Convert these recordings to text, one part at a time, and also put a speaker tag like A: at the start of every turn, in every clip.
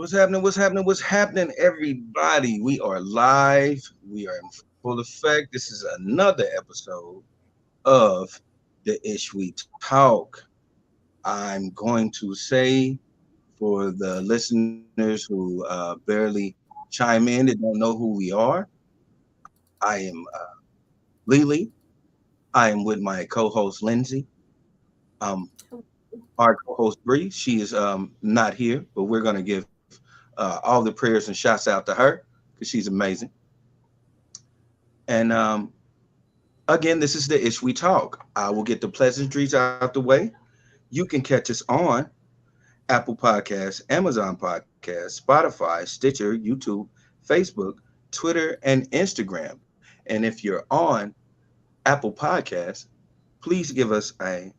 A: What's happening? What's happening? What's happening, everybody? We are live. We are in full effect. This is another episode of the Ish We Talk. I'm going to say for the listeners who barely chime in that don't know who we are, I am Lily. I am with my co-host Lindsay. Um, our co-host Bree. She is not here, but we're going to give all the prayers and shouts out to her because she's amazing. And again, this is the Ish We Talk. I will get the pleasantries out the way. You can catch us on Apple Podcasts, Amazon Podcasts, Spotify, Stitcher, YouTube, Facebook, Twitter, and Instagram. And if you're on Apple Podcasts, please give us a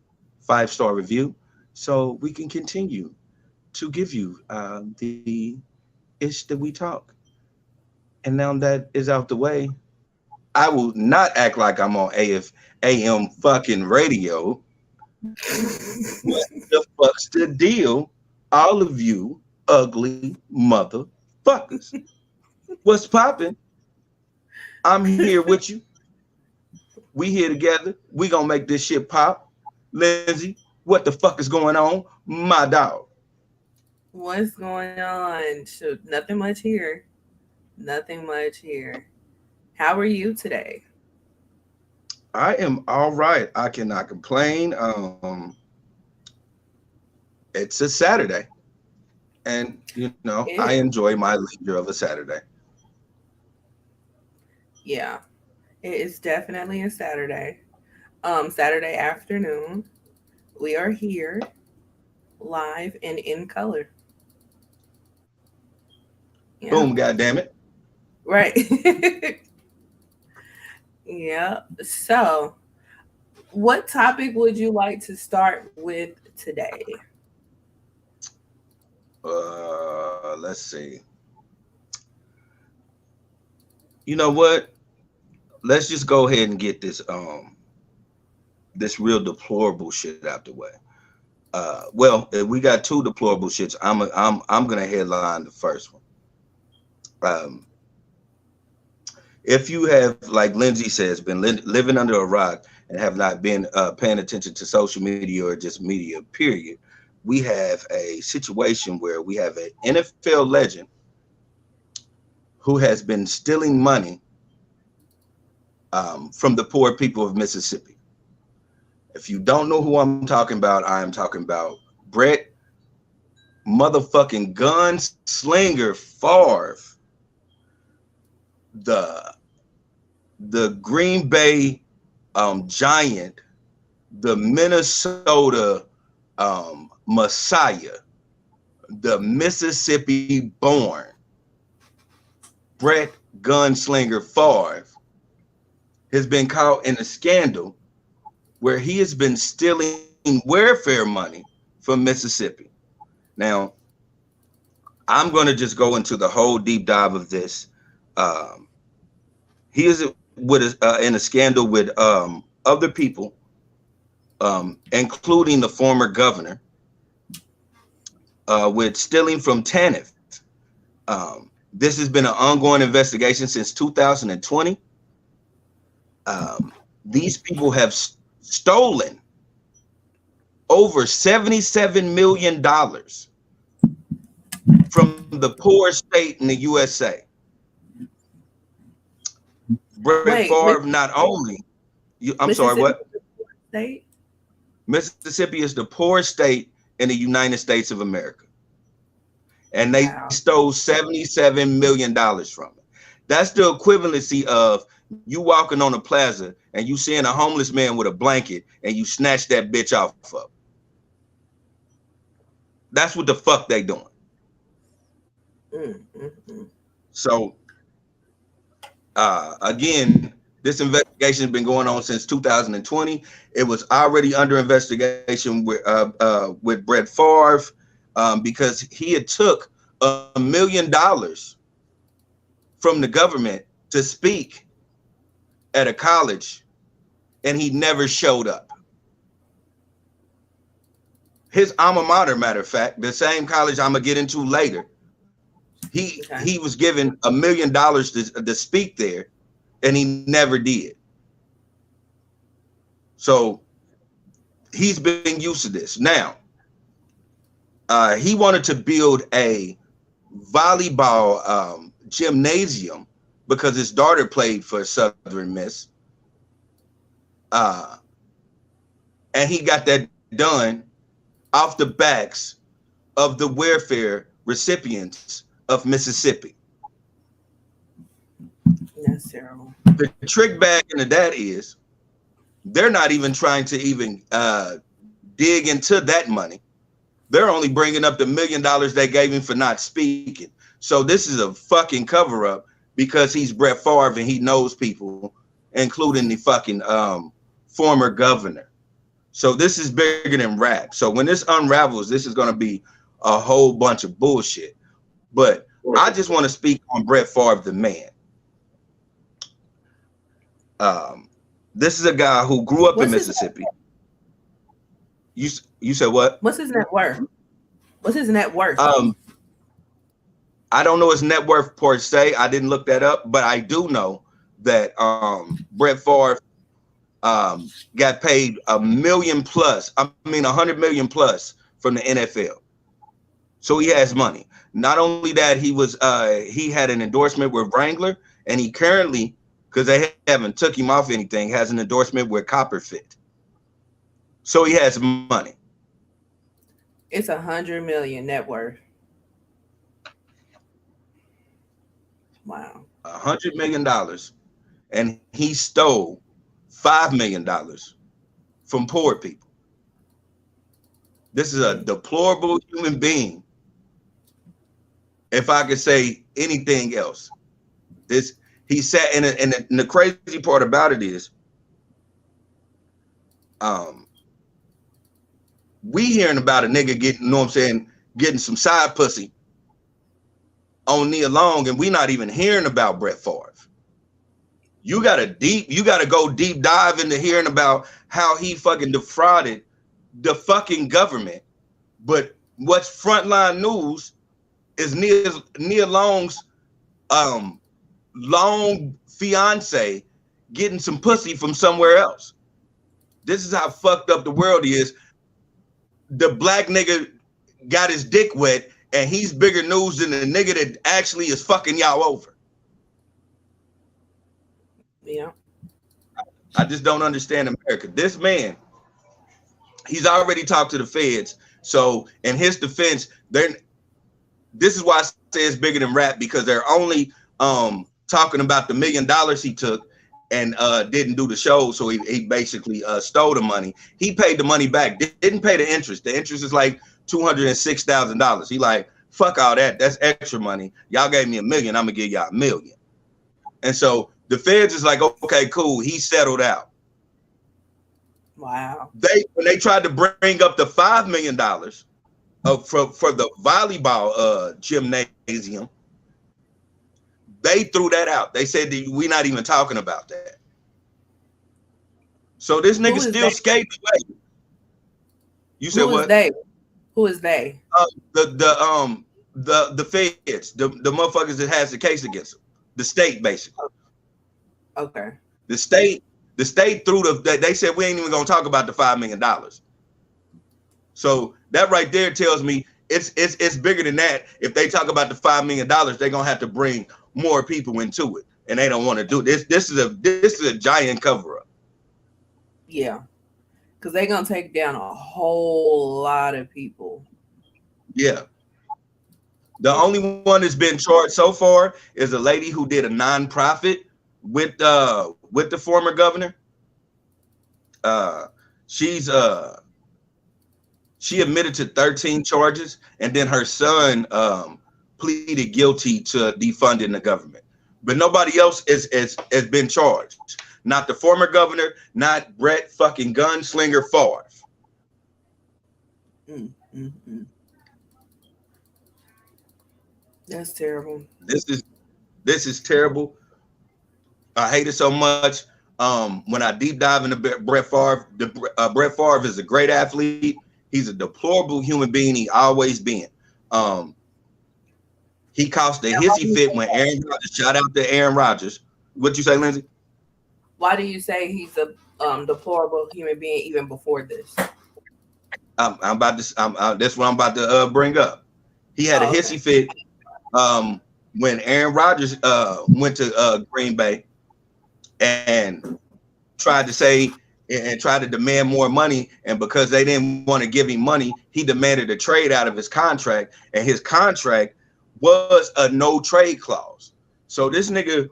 A: 5-star review so we can continue to give you the ish that we talk. And now that is out the way, I will not act like I'm on AM fucking radio. What the fuck's the deal? All of you ugly motherfuckers. What's popping? I'm here with you. We here together. We gonna make this shit pop. Lindsay, what the fuck is going on? My dog.
B: What's going on? Shoot, nothing much here. Nothing much here. How are you today?
A: I am all right. I cannot complain. It's a Saturday. And I
B: It,
A: enjoy my leisure of a Saturday.
B: yeah, it is definitely a Saturday. Saturday afternoon. We are here live and in color. Yeah,
A: Boom, goddamn it.
B: right. Yeah. So, what topic would you like to start with today?
A: Let's see. You know what? Let's just go ahead and get this real deplorable shit out the way. Well, if we got two deplorable shits. I'm gonna headline the first one. Um, if you have, like Lindsay says, been living under a rock and have not been paying attention to social media or just media, period, we have a situation where we have an NFL legend who has been stealing money from the poor people of Mississippi. If you don't know who I'm talking about, I am talking about Bret motherfucking gunslinger Favre, the Green Bay Giant, the Minnesota Messiah, the Mississippi born Bret Gunslinger Favre has been caught in a scandal where he has been stealing welfare money from Mississippi. Now, I'm going to just go into the whole deep dive of this. He is in a scandal with other people, including the former governor, with stealing from TANF. This has been an ongoing investigation since 2020. These people have stolen over $77 million from the poorest state in the USA. Bret
B: Wait,
A: Favre not only, I'm sorry,
B: Mississippi
A: what?
B: State?
A: Mississippi is the poorest state in the United States of America. And they
B: Wow.
A: stole $77 million from it. That's the equivalency of you walking on a plaza and you seeing a homeless man with a blanket and you snatch that bitch off of. That's what the fuck they doing.
B: Mm, mm, mm.
A: So again, this investigation has been going on since 2020. It was already under investigation with Bret Farve because he had took $1 million from the government to speak at a college, and he never showed up. His alma mater, matter of fact, the same college I'm gonna get into later,
B: Okay.
A: He was given $1 million to speak there, and he never did. So he's been used to this. Now, he wanted to build a volleyball gymnasium because his daughter played for Southern Miss. And he got that done off the backs of the welfare recipients of Mississippi.
B: That's terrible.
A: The trick bag into that is they're not even trying to even dig into that money. They're only bringing up the $1 million they gave him for not speaking. So this is a fucking cover up because he's Bret Farve and he knows people, including the fucking former governor. So this is bigger than rap. So when this unravels, this is going to be a whole bunch of bullshit. But I just want to speak on Bret Farve, the man. This is a guy who grew up in Mississippi. You said what?
B: What's his net worth? What's his net worth?
A: I don't know his net worth per se. I didn't look that up, but I do know that Bret Farve got paid $1 million plus. I mean, 100 million plus from the NFL. So he has money. Not only that, he had an endorsement with Wrangler, and he currently, because they haven't took him off anything, has an endorsement with Copperfit. So he has money.
B: It's 100 million net worth. Wow.
A: $100 million, and he stole $5 million from poor people. This is a deplorable human being. If I could say anything else, he sat in and the crazy part about it is, we hearing about a nigga getting, you know what I'm saying, getting some side pussy on Nia Long, and we not even hearing about Bret Farve. You gotta go deep dive into hearing about how he fucking defrauded the fucking government. But what's frontline news is Nia Long's long fiance getting some pussy from somewhere else. This is how fucked up the world is. The black nigga got his dick wet, and he's bigger news than the nigga that actually is fucking y'all over.
B: Yeah.
A: I just don't understand America. This man, he's already talked to the feds. So in his defense, this is why I say it's bigger than rap, because they're only talking about the $1 million he took and didn't do the show. So he basically stole the money. He paid the money back, didn't pay the interest. The interest is like $206,000. He like, fuck all that. That's extra money. Y'all gave me $1 million. I'm gonna give y'all $1 million. And so the feds is like, okay, cool. He settled out.
B: Wow.
A: When they tried to bring up the $5 million for the volleyball gymnasium, they threw that out. They said that we're not even talking about that. So this nigga still skating away. You said what?
B: Who is they?
A: The feds, the motherfuckers that has the case against them. The state, basically.
B: Okay.
A: The state threw they said we ain't even gonna talk about the $5 million. So that right there tells me it's bigger than that. If they talk about the $5 million, they're gonna have to bring more people into it, and they don't want to do this. This is a giant cover up.
B: Yeah, because they're gonna take down a whole lot of people.
A: Yeah. The only one that's been charged so far is a lady who did a nonprofit with the former governor. She admitted to 13 charges, and then her son pleaded guilty to defunding the government. But nobody else has been charged. Not the former governor, not Bret fucking Gunslinger Favre.
B: That's terrible.
A: This is terrible. I hate it so much. When I deep dive into Bret Favre, Bret Favre is a great athlete. He's a deplorable human being. He always been. He caused a hissy fit when Aaron Rodgers shot out to Aaron Rodgers. What you say, Lindsay?
B: Why do you say he's a deplorable human being even before this?
A: I'm about to. That's what I'm about to bring up. He had a hissy fit when Aaron Rodgers went to Green Bay and tried to say and tried to demand more money. And because they didn't want to give him money, he demanded a trade out of his contract. And his contract was a no trade clause. So this nigga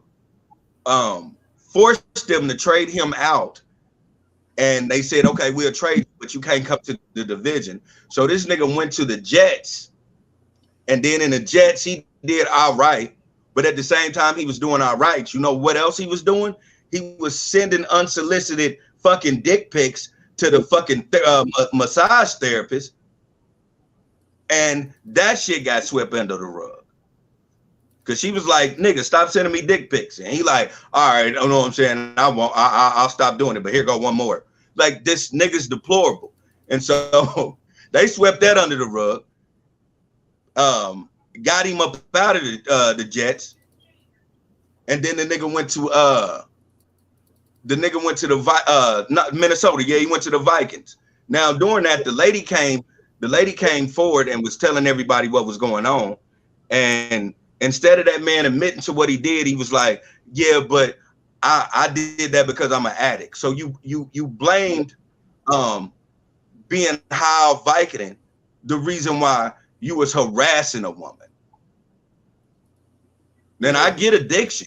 A: forced them to trade him out. And they said, okay, we'll trade, but you can't come to the division. So this nigga went to the Jets. And then in the Jets, he did all right. But at the same time, he was doing all right. You know what else he was doing? He was sending unsolicited fucking dick pics to the fucking massage therapist. And that shit got swept under the rug. Because she was like, nigga, stop sending me dick pics. And he like, all right, I know what I'm saying. I'll stop doing it. But here go one more. Like, this nigga's deplorable. And so they swept that under the rug. Got him up out of the Jets. And then the nigga went to not Minnesota. Yeah, he went to the Vikings. Now during that, the lady came forward and was telling everybody what was going on. And instead of that man admitting to what he did, he was like, yeah, but I did that because I'm an addict. So you blamed being high Vicodin the reason why you was harassing a woman. Then I get addiction,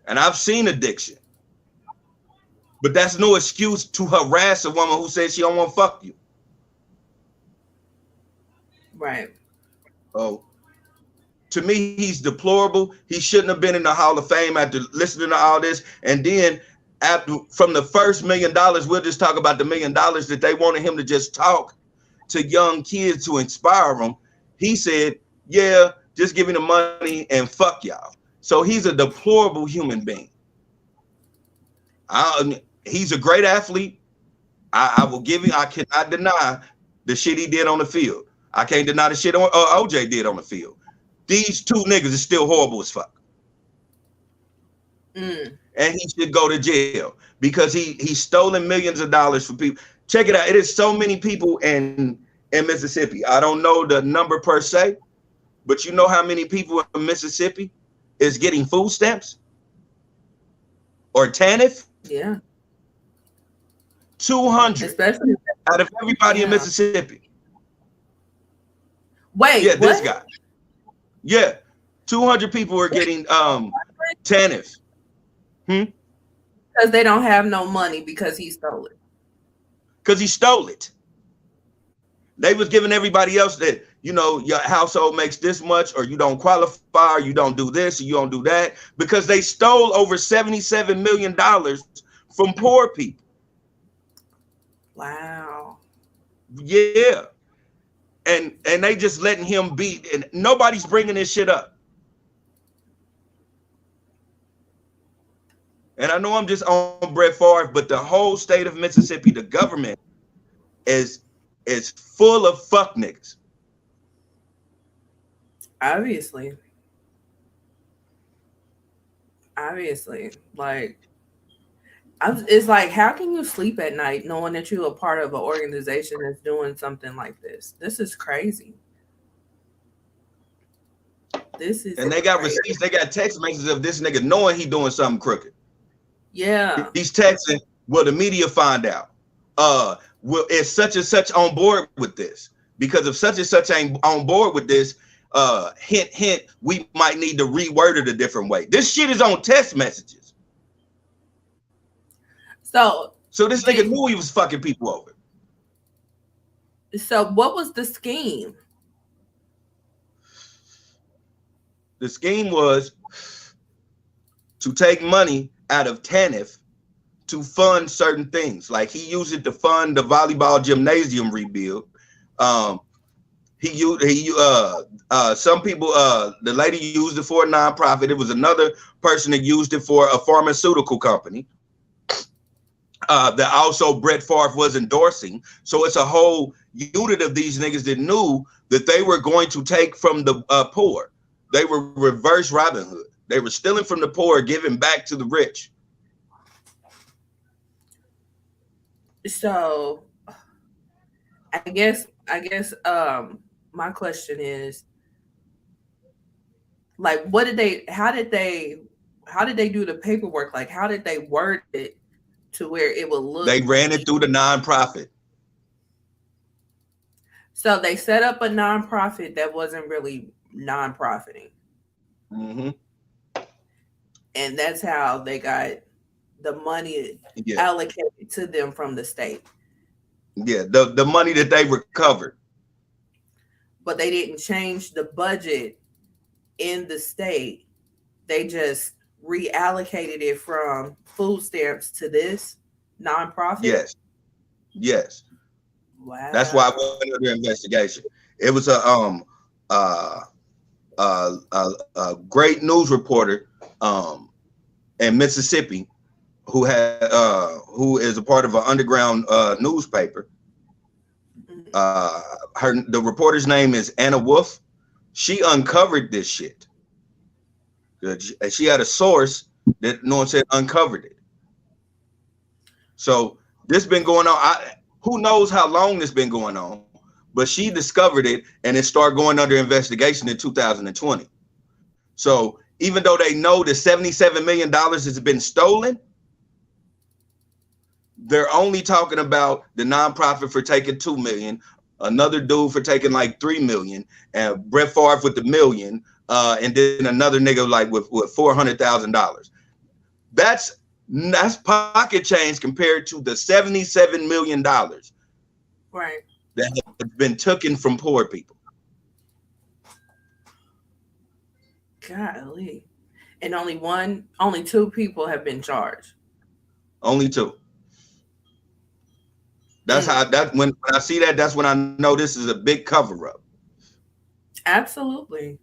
A: and I've seen addiction. But that's no excuse to harass a woman who says she don't want to fuck you.
B: Right.
A: Oh, to me, he's deplorable. He shouldn't have been in the Hall of Fame after listening to all this. And then from the first $1 million, we'll just talk about the $1 million that they wanted him to just talk to young kids to inspire them. He said, yeah, just give me the money and fuck y'all. So he's a deplorable human being. He's a great athlete. I will give you, I cannot deny the shit he did on the field. I can't deny the shit OJ did on the field. These two niggas is still horrible as fuck. And he should go to jail because he's stolen millions of dollars from people. Check it out. It is so many people in Mississippi. I don't know the number per se, but you know how many people in Mississippi is getting food stamps or TANF?
B: Yeah.
A: 200.
B: Especially
A: out of everybody in Mississippi.
B: Wait,
A: yeah,
B: what?
A: This guy. Yeah, 200 people are getting TANF.
B: Because they don't have no money because he stole it.
A: Because he stole it. They was giving everybody else that, you know, your household makes this much, or you don't qualify, or you don't do this, or you don't do that, because they stole over $77 million from poor people.
B: Wow.
A: Yeah. And they just letting him be, and nobody's bringing this shit up. And I know I'm just on Bret Farve, but the whole state of Mississippi, the government is full of fuck niggas.
B: Obviously. Like, it's like, how can you sleep at night knowing that you're a part of an organization that's doing something like this? This is crazy.
A: And they got receipts, they got text messages of this nigga knowing he doing something crooked.
B: Yeah.
A: He's texting, will the media find out? Is such and such on board with this? Because if such and such ain't on board with this, hint, hint, we might need to reword it a different way. This shit is on text messages. So this nigga knew he was fucking people over.
B: So what was the scheme?
A: The scheme was to take money out of TANF to fund certain things. Like he used it to fund the volleyball gymnasium rebuild. Some people, the lady used it for a nonprofit. It was another person that used it for a pharmaceutical company. That also Bret Farve was endorsing. So it's a whole unit of these niggas that knew that they were going to take from the poor. They were reverse Robin Hood. They were stealing from the poor, giving back to the rich.
B: So my question is, like, how did they do the paperwork? Like, how did they word it to where it would look
A: They ran it
B: legit?
A: through the nonprofit.
B: So they set up a nonprofit that wasn't really non-profiting.
A: Mm-hmm.
B: And that's how they got the money
A: Yeah,
B: allocated to them from the state.
A: yeah. The money that they recovered.
B: But they didn't change the budget in the state. They just reallocated it from food stamps to this nonprofit.
A: Yes, yes. That's why I
B: Wow.
A: went under investigation. It was uh a great news reporter in Mississippi who is a part of an underground newspaper.
B: Mhm.
A: The reporter's name is Anna Wolf. She uncovered this shit. She had a source that no one said uncovered it. So this been going on. Who knows how long this been going on? But she discovered it, and it started going under investigation in 2020. So even though they know that $77 million has been stolen, they're only talking about the nonprofit for taking 2 million, another dude for taking like 3 million, and Bret Farve with the million, and then another nigga like with $400,000. That's pocket change compared to the $77 million
B: Right.
A: that has been taken from poor people.
B: Golly. And only two people have been charged.
A: Only two. That's
B: Mm,
A: how that when I see that, that's when I know this is a big cover up.
B: absolutely.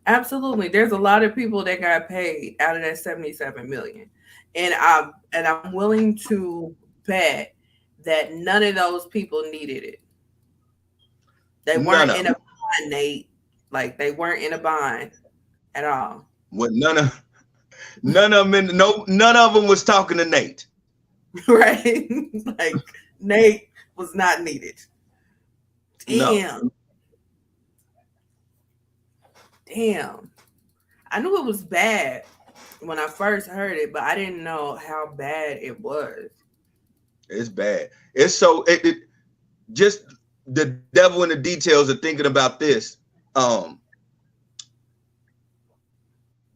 B: Absolutely. There's a lot of people that got paid out of that 77 million. And I'm willing to bet that none of those people needed it. They
A: None
B: weren't
A: of
B: in a
A: them.
B: bind, Nate. Like they weren't in a bind at all.
A: With none of them no none of them was talking to Nate.
B: Right? Like Nate was not needed.
A: No.
B: Damn. Damn. I knew it was bad when I first heard it, but I didn't know how bad it was.
A: It's bad. It's so it just the devil in the details of thinking about this. Um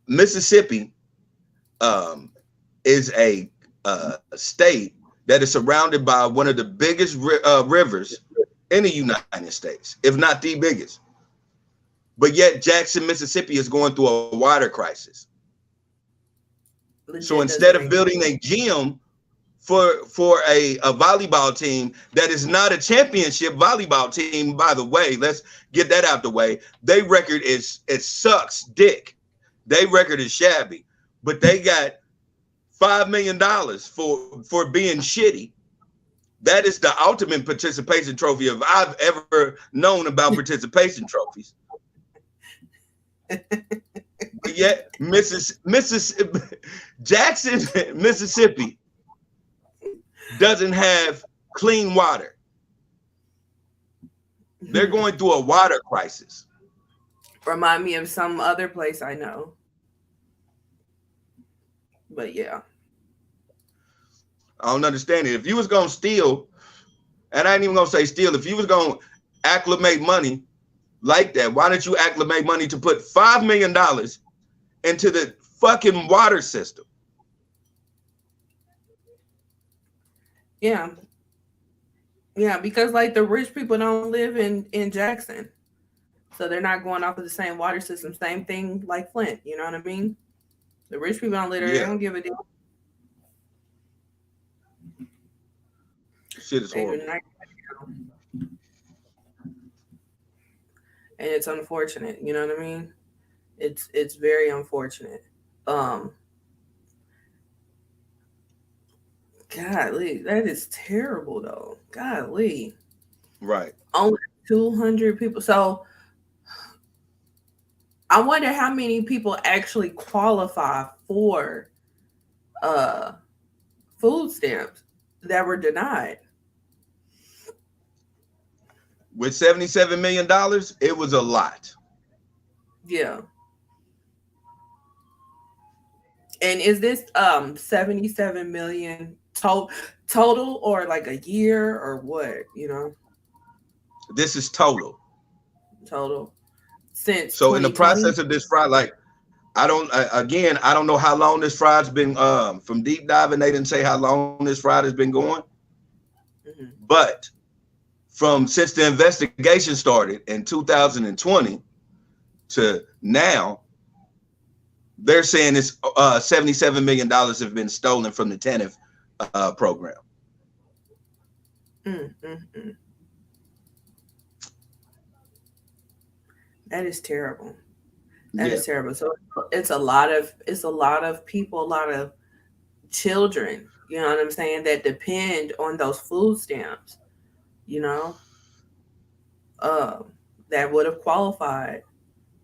A: Mississippi is a state that is surrounded by one of the biggest rivers in the United States, if not the biggest. But yet Jackson, Mississippi is going through a water crisis. So
B: Legit doesn't
A: instead
B: make
A: of building a gym for a volleyball team that is not a championship volleyball team, by the way, let's get that out the way. Their record it sucks dick. Their record is shabby, but they got $5 million for being shitty. That is the ultimate participation trophy if I've ever known about participation trophies. But yet, Jackson, Mississippi doesn't have clean water. They're going through a water crisis.
B: remind me of some other place I know. But yeah.
A: I don't understand it. If you was gonna steal, and I ain't even gonna say steal, if you was gonna acclimate money like that, why don't you acclimate money to put $5 million into the fucking water system?
B: Yeah. Yeah, because like the rich people don't live in Jackson. So they're not going off of the same water system. Same thing like Flint, you know what I mean? The rich people don't live there, they
A: Yeah,
B: don't give a damn.
A: shit is
B: They do
A: horrible.
B: not, and it's unfortunate, you know what I mean? It's very unfortunate. Um Golly, that is terrible though. Golly.
A: Right.
B: Only 200 people. So I wonder how many people actually qualify for uh food stamps that were denied.
A: With $77 million, it was a lot.
B: Yeah. And is this 77 million total or like a year or what, you know?
A: This is total.
B: Total since
A: So in the
B: 2020?
A: process of this fraud, like I don't know how long this fraud's been. From deep diving, they didn't say how long this fraud has been going,
B: Mhm.
A: but from since the investigation started in 2020 to now, they're saying it's $77 million have been stolen from the TANF program.
B: Mm, mm, mm. That is terrible. That
A: Yeah,
B: is terrible. So it's a lot of people, a lot of children, you know what I'm saying, that depend on those food stamps, you know, uh, that would have qualified.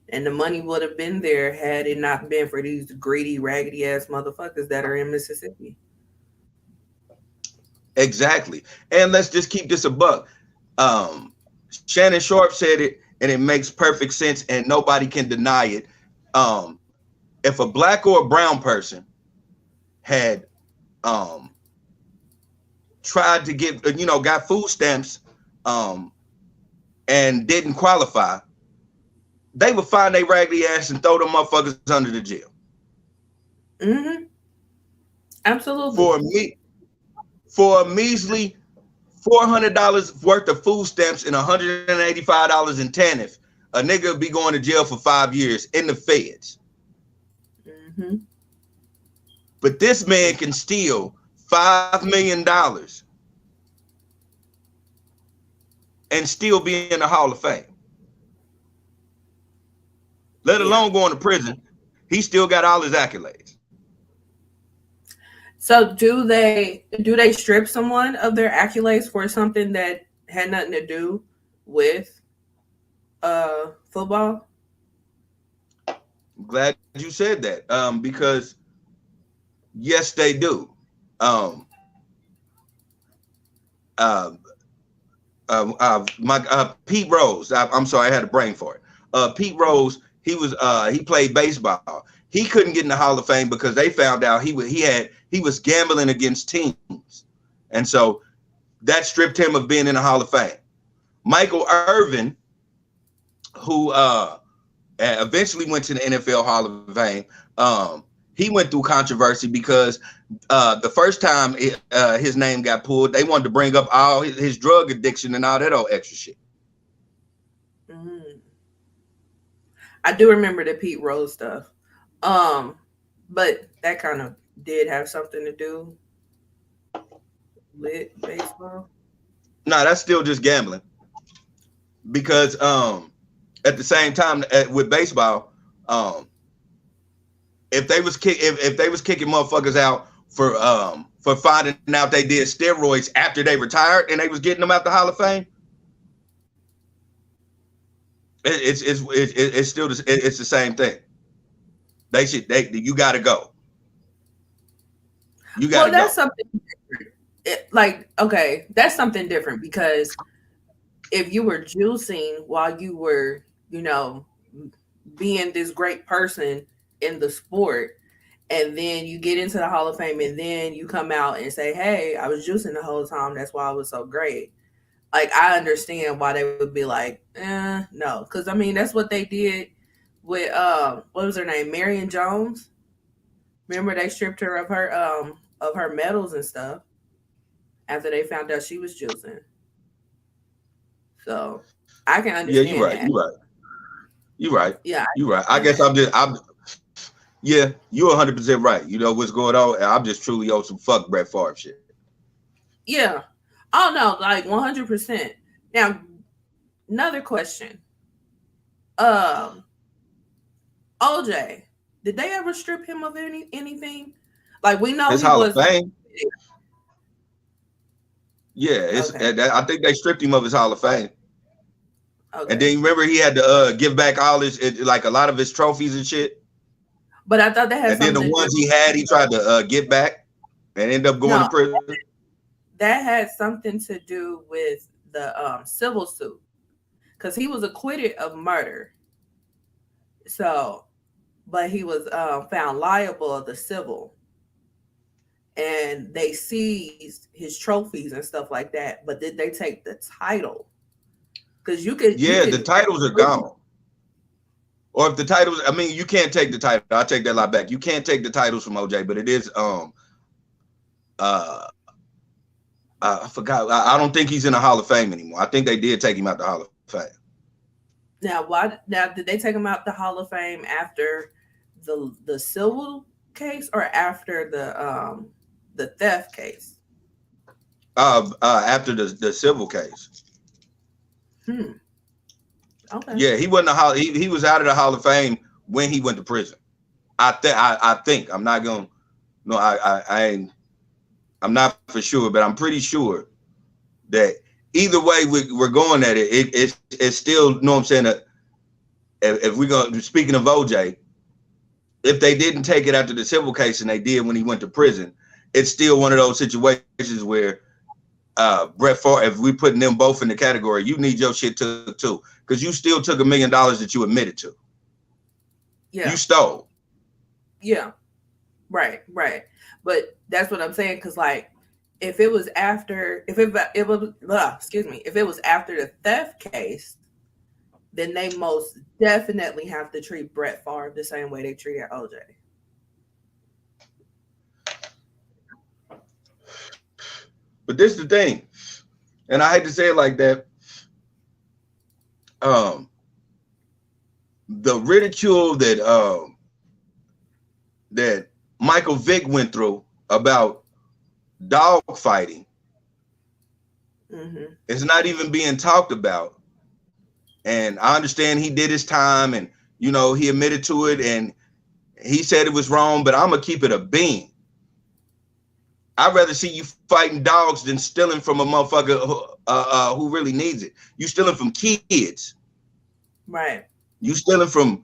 B: And the money would have been there had it not been for these greedy, raggedy ass motherfuckers that are in Mississippi.
A: exactly. And let's just keep this a buck. Um, Shannon Sharp said it, and it makes perfect sense, and nobody can deny it. Um, if a black or a brown person had um, tried to get, got food stamps um, and didn't qualify, they would find their raggedy ass and throw them motherfuckers under the jail.
B: Mm-hmm. Absolutely.
A: For me, for a measly $400 worth of food stamps and $185 in TANF, a nigga would be going to jail for 5 years in the feds.
B: Mm-hmm.
A: But this man can steal $5 million and still be in the Hall of Fame. Let
B: Yeah.
A: alone going to prison. He still got all his accolades.
B: So do they strip someone of their accolades for something that had nothing to do with football?
A: I'm glad you said that. Because yes, they do. Um, uh, my Pete Rose. I'm sorry, I had a brain for it. Pete Rose. He played baseball. He couldn't get in the Hall of Fame because they found out he was gambling against teams, and so that stripped him of being in the Hall of Fame. Michael Irvin, who eventually went to the NFL Hall of Fame, he went through controversy because the first time his name got pulled, they wanted to bring up all his drug addiction and all that old extra shit.
B: Mm. I do remember the Pete Rose stuff. Um, but that kind of did have something to do with baseball.
A: No, that's still just gambling because at the same time with baseball, if they was kicking motherfuckers out for finding out they did steroids after they retired and they was getting them out the Hall of Fame, it's still it's the same thing. You got to go. You got
B: Well,
A: to go.
B: that's something different. Okay, that's something different because if you were juicing while you were, being this great person in the sport, and then you get into the Hall of Fame, and then you come out and say, "Hey, I was juicing the whole time. That's why I was so great." Like, I understand why they would be like, no, because I mean that's what they did with what was her name, Marion Jones. Remember they stripped her of her medals and stuff after they found out she was juicing. So I can
A: Yeah, you're
B: understand
A: right.
B: that.
A: You're right. You're right.
B: Yeah,
A: You're right. I
B: I
A: guess
B: can.
A: I'm yeah, you're 100% right. You know what's going on? I'm just truly on some fuck Bret Farve shit.
B: Yeah. Oh no, like 100%. Now, another question. Um, OJ, did they ever strip him of anything? Like we know
A: His
B: he
A: Hall of
B: was.
A: Fame. Yeah,
B: Okay.
A: I think they stripped him of his Hall of Fame. And
B: Okay.
A: then remember he had to give back all like a lot of his trophies and shit.
B: But I thought that had
A: And then the
B: something to do.
A: ones he had, he tried to get back and end up going
B: No,
A: to prison.
B: that had something to do with the civil suit because he was acquitted of murder. So, but he was found liable of the civil, and they seized his trophies and stuff like that. But did they take the title? Because you
A: Yeah, the
B: could.
A: titles are gone. Or if the titles, I mean, you can't take the title. I'll take that lot back. You can't take the titles from OJ, but it is uh I forgot. I don't think he's in the Hall of Fame anymore. I think they did take him out the Hall of Fame.
B: Now, why? Now, did they take him out the Hall of Fame after the civil case or after the theft case?
A: After the civil case.
B: Hmm. Okay.
A: Yeah, he wasn't he was out of the Hall of Fame when he went to prison. I think I'm not gonna no I'm not for sure, but I'm pretty sure that either way we're going at it. It's still, you know what I'm saying, if we're going, speaking of OJ, if they didn't take it after the civil case and they did when he went to prison, it's still one of those situations where Bret Farve, if we putting them both in the category, you need your shit took too, because you still took $1 million that you admitted to.
B: Yeah.
A: You stole.
B: Yeah. Right. But that's what I'm saying, because like if it was after if it was if it was after the theft case, then they most definitely have to treat Bret Farve the same way they treated OJ.
A: But this is the thing, and I hate to say it like that. The ridicule that Michael Vick went through about dog fighting is not even being talked about. And I understand he did his time, and you know he admitted to it, and he said it was wrong. But I'm gonna keep it a bean. I'd rather see you fighting dogs than stealing from a motherfucker who really needs it. You stealing from kids,
B: right?
A: You stealing from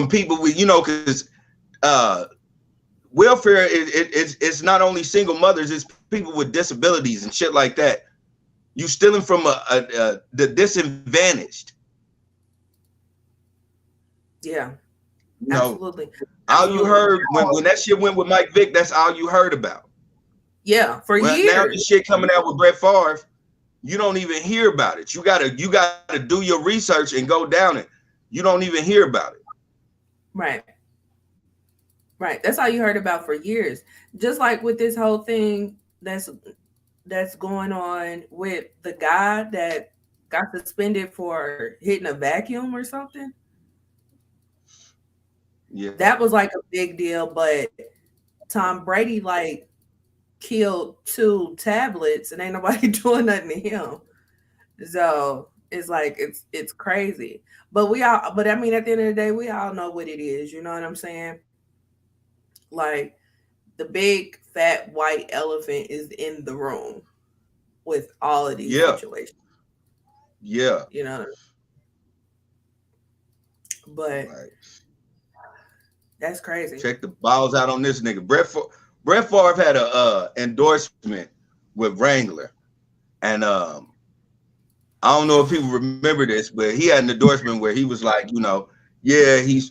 A: people with, you know, because welfare it's not only single mothers, it's people with disabilities and shit like that. You stealing from the disadvantaged.
B: Yeah,
A: you know,
B: absolutely.
A: All you heard when that shit went with Mike Vick, that's all you heard about.
B: Yeah, for years.
A: Now this shit coming out with Bret Farve, you don't even hear about it. You gotta do your research and go down it. You don't even hear about it.
B: Right. That's all you heard about for years. Just like with this whole thing that's going on with the guy that got suspended for hitting a vacuum or something.
A: Yeah.
B: That was like a big deal, but Tom Brady like killed 2 tablets and ain't nobody doing nothing to him. So it's like it's crazy. But I mean, at the end of the day, we all know what it is. You know what I'm saying? Like the big fat white elephant is in the room with all of these situations.
A: Yeah.
B: You know. But that's crazy.
A: Check the balls out on this nigga. Bret Favre had a endorsement with Wrangler, and I don't know if people remember this, but he had an endorsement where he was like, you know, yeah, he's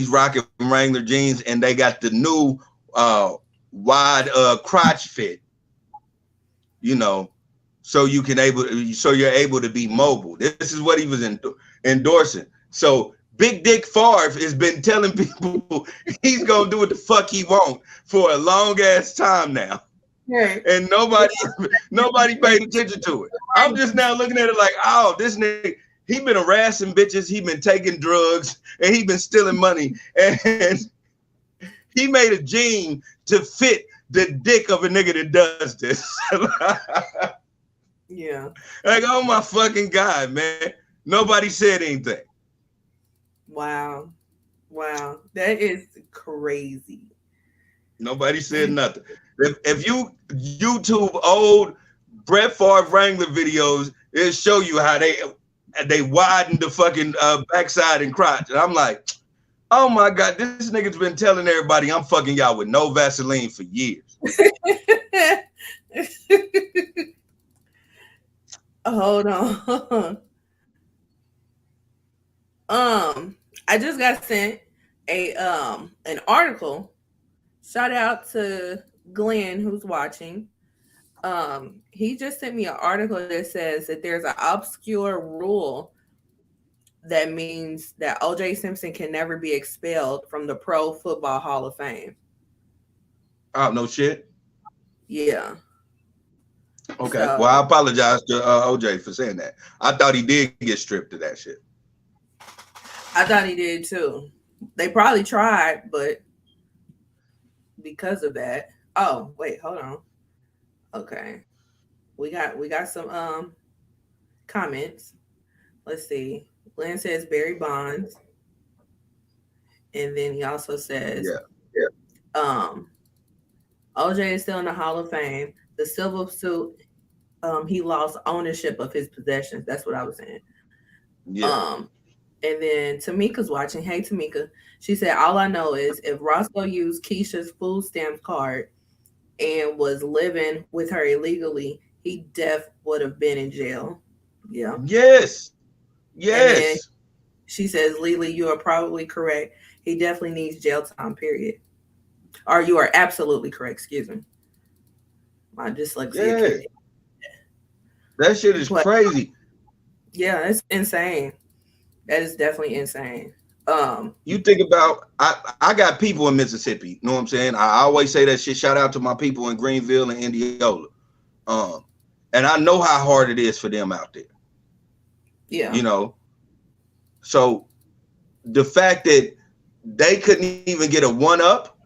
A: rocking Wrangler jeans, and they got the new wide crotch fit, you know, so you're able to be mobile. This is what he was endorsing. So Big Dick Favre has been telling people he's gonna do what the fuck he want for a long ass time now.
B: Right.
A: And nobody paid attention to it. I'm just now looking at it like, oh, this nigga, he been harassing bitches, he been taking drugs, and he been stealing money, and he made a jean to fit the dick of a nigga that does this.
B: Yeah.
A: Like, oh my fucking God, man. Nobody said anything.
B: Wow. That is crazy.
A: Nobody said nothing. If you YouTube old Bret Favre Wrangler videos, it'll show you how and they widened the fucking backside and crotch. And I'm like, oh my God, this nigga's been telling everybody I'm fucking y'all with no Vaseline for years.
B: Hold on. I just got sent an article. Shout out to Glenn who's watching. He just sent me an article that says that there's an obscure rule that means that OJ Simpson can never be expelled from the Pro Football Hall of Fame.
A: Oh, no shit.
B: Yeah.
A: Okay. So, well, I apologize to OJ for saying that. I thought he did get stripped of that shit.
B: I thought he did too. They probably tried, but because of that. Oh, wait, hold on. Okay. We got some comments. Let's see. Glenn says Barry Bonds. And then he also says OJ is still in the Hall of Fame. The civil suit, he lost ownership of his possessions. That's what I was saying. Yeah. And then Tamika's watching. Hey, Tamika. She said, all I know is if Roscoe used Keisha's food stamp card and was living with her illegally, he would have been in jail. Yeah.
A: Yes. Yes.
B: She says, Lily, you are probably correct. He definitely needs jail time, period. Or you are absolutely correct. Excuse me. My dyslexia.
A: Yeah. That shit is crazy.
B: Yeah, that's insane. That is definitely insane.
A: You think about, I got people in Mississippi, you know what I'm saying? I always say that shit. Shout out to my people in Greenville and Indianola. And I know how hard it is for them out there.
B: Yeah.
A: You know, so the fact that they couldn't even get a 1-up,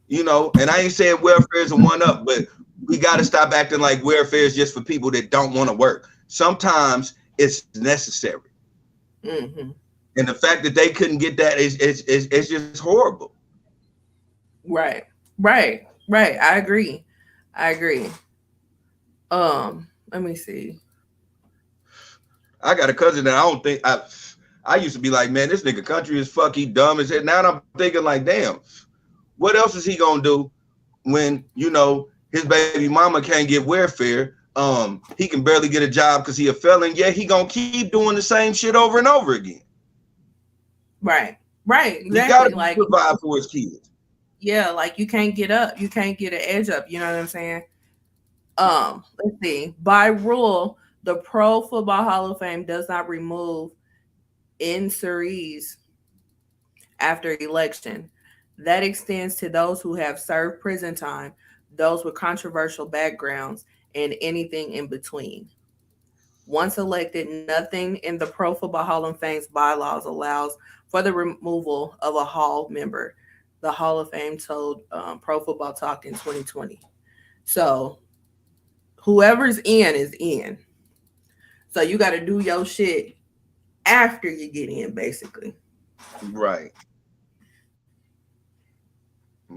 A: you know, and I ain't saying welfare is a 1-up, but we got to stop acting like welfare is just for people that don't want to work. Sometimes it's necessary.
B: Mm-hmm.
A: And the fact that they couldn't get that is just horrible.
B: Right. I agree. Let me see.
A: I got a cousin that I don't think I used to be like, man, this nigga country as fuck, he dumb as hell. Now I'm thinking like, damn, what else is he gonna do when, you know, his baby mama can't get welfare? He can barely get a job because he a felon. Yeah, he gonna keep doing the same shit over and over again.
B: Right. Exactly.
A: You gotta like provide for his kids.
B: Yeah, like you can't get up, you can't get an edge up. You know what I'm saying? Let's see. By rule, the Pro Football Hall of Fame does not remove insurees after election. That extends to those who have served prison time, those with controversial backgrounds, and anything in between. Once elected, nothing in the Pro Football Hall of Fame's bylaws allows for the removal of a Hall member. The Hall of Fame told Pro Football Talk in 2020. So whoever's in is in. So you got to do your shit after you get in, basically.
A: Right.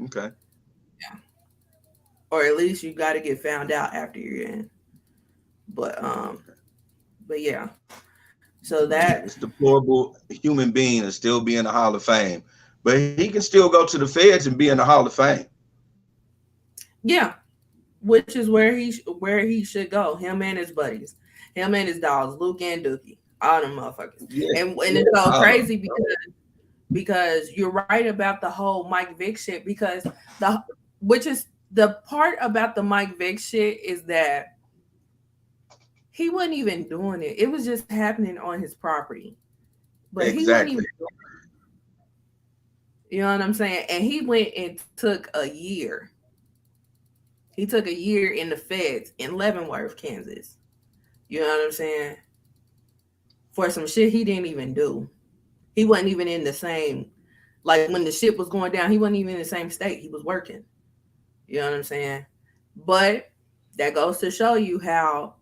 A: Okay.
B: Yeah. Or at least you got to get found out after you're in. But yeah. So that
A: this deplorable human being is still be in the Hall of Fame, but he can still go to the feds and be in the Hall of Fame.
B: Yeah, which is where he should go. Him and his buddies, him and his dogs, Luke and Dookie, all them motherfuckers. Yeah. And it's so crazy because you're right about the whole Mike Vick shit. Because which is the part about the Mike Vick shit is that he wasn't even doing it. It was just happening on his property. But exactly. He wasn't even doing it. You know what I'm saying? And he went and took a year. He took a year in the feds in Leavenworth, Kansas. You know what I'm saying? For some shit he didn't even do. He wasn't even in the same, like when the shit was going down, he wasn't even in the same state. He was working. You know what I'm saying? But that goes to show you how,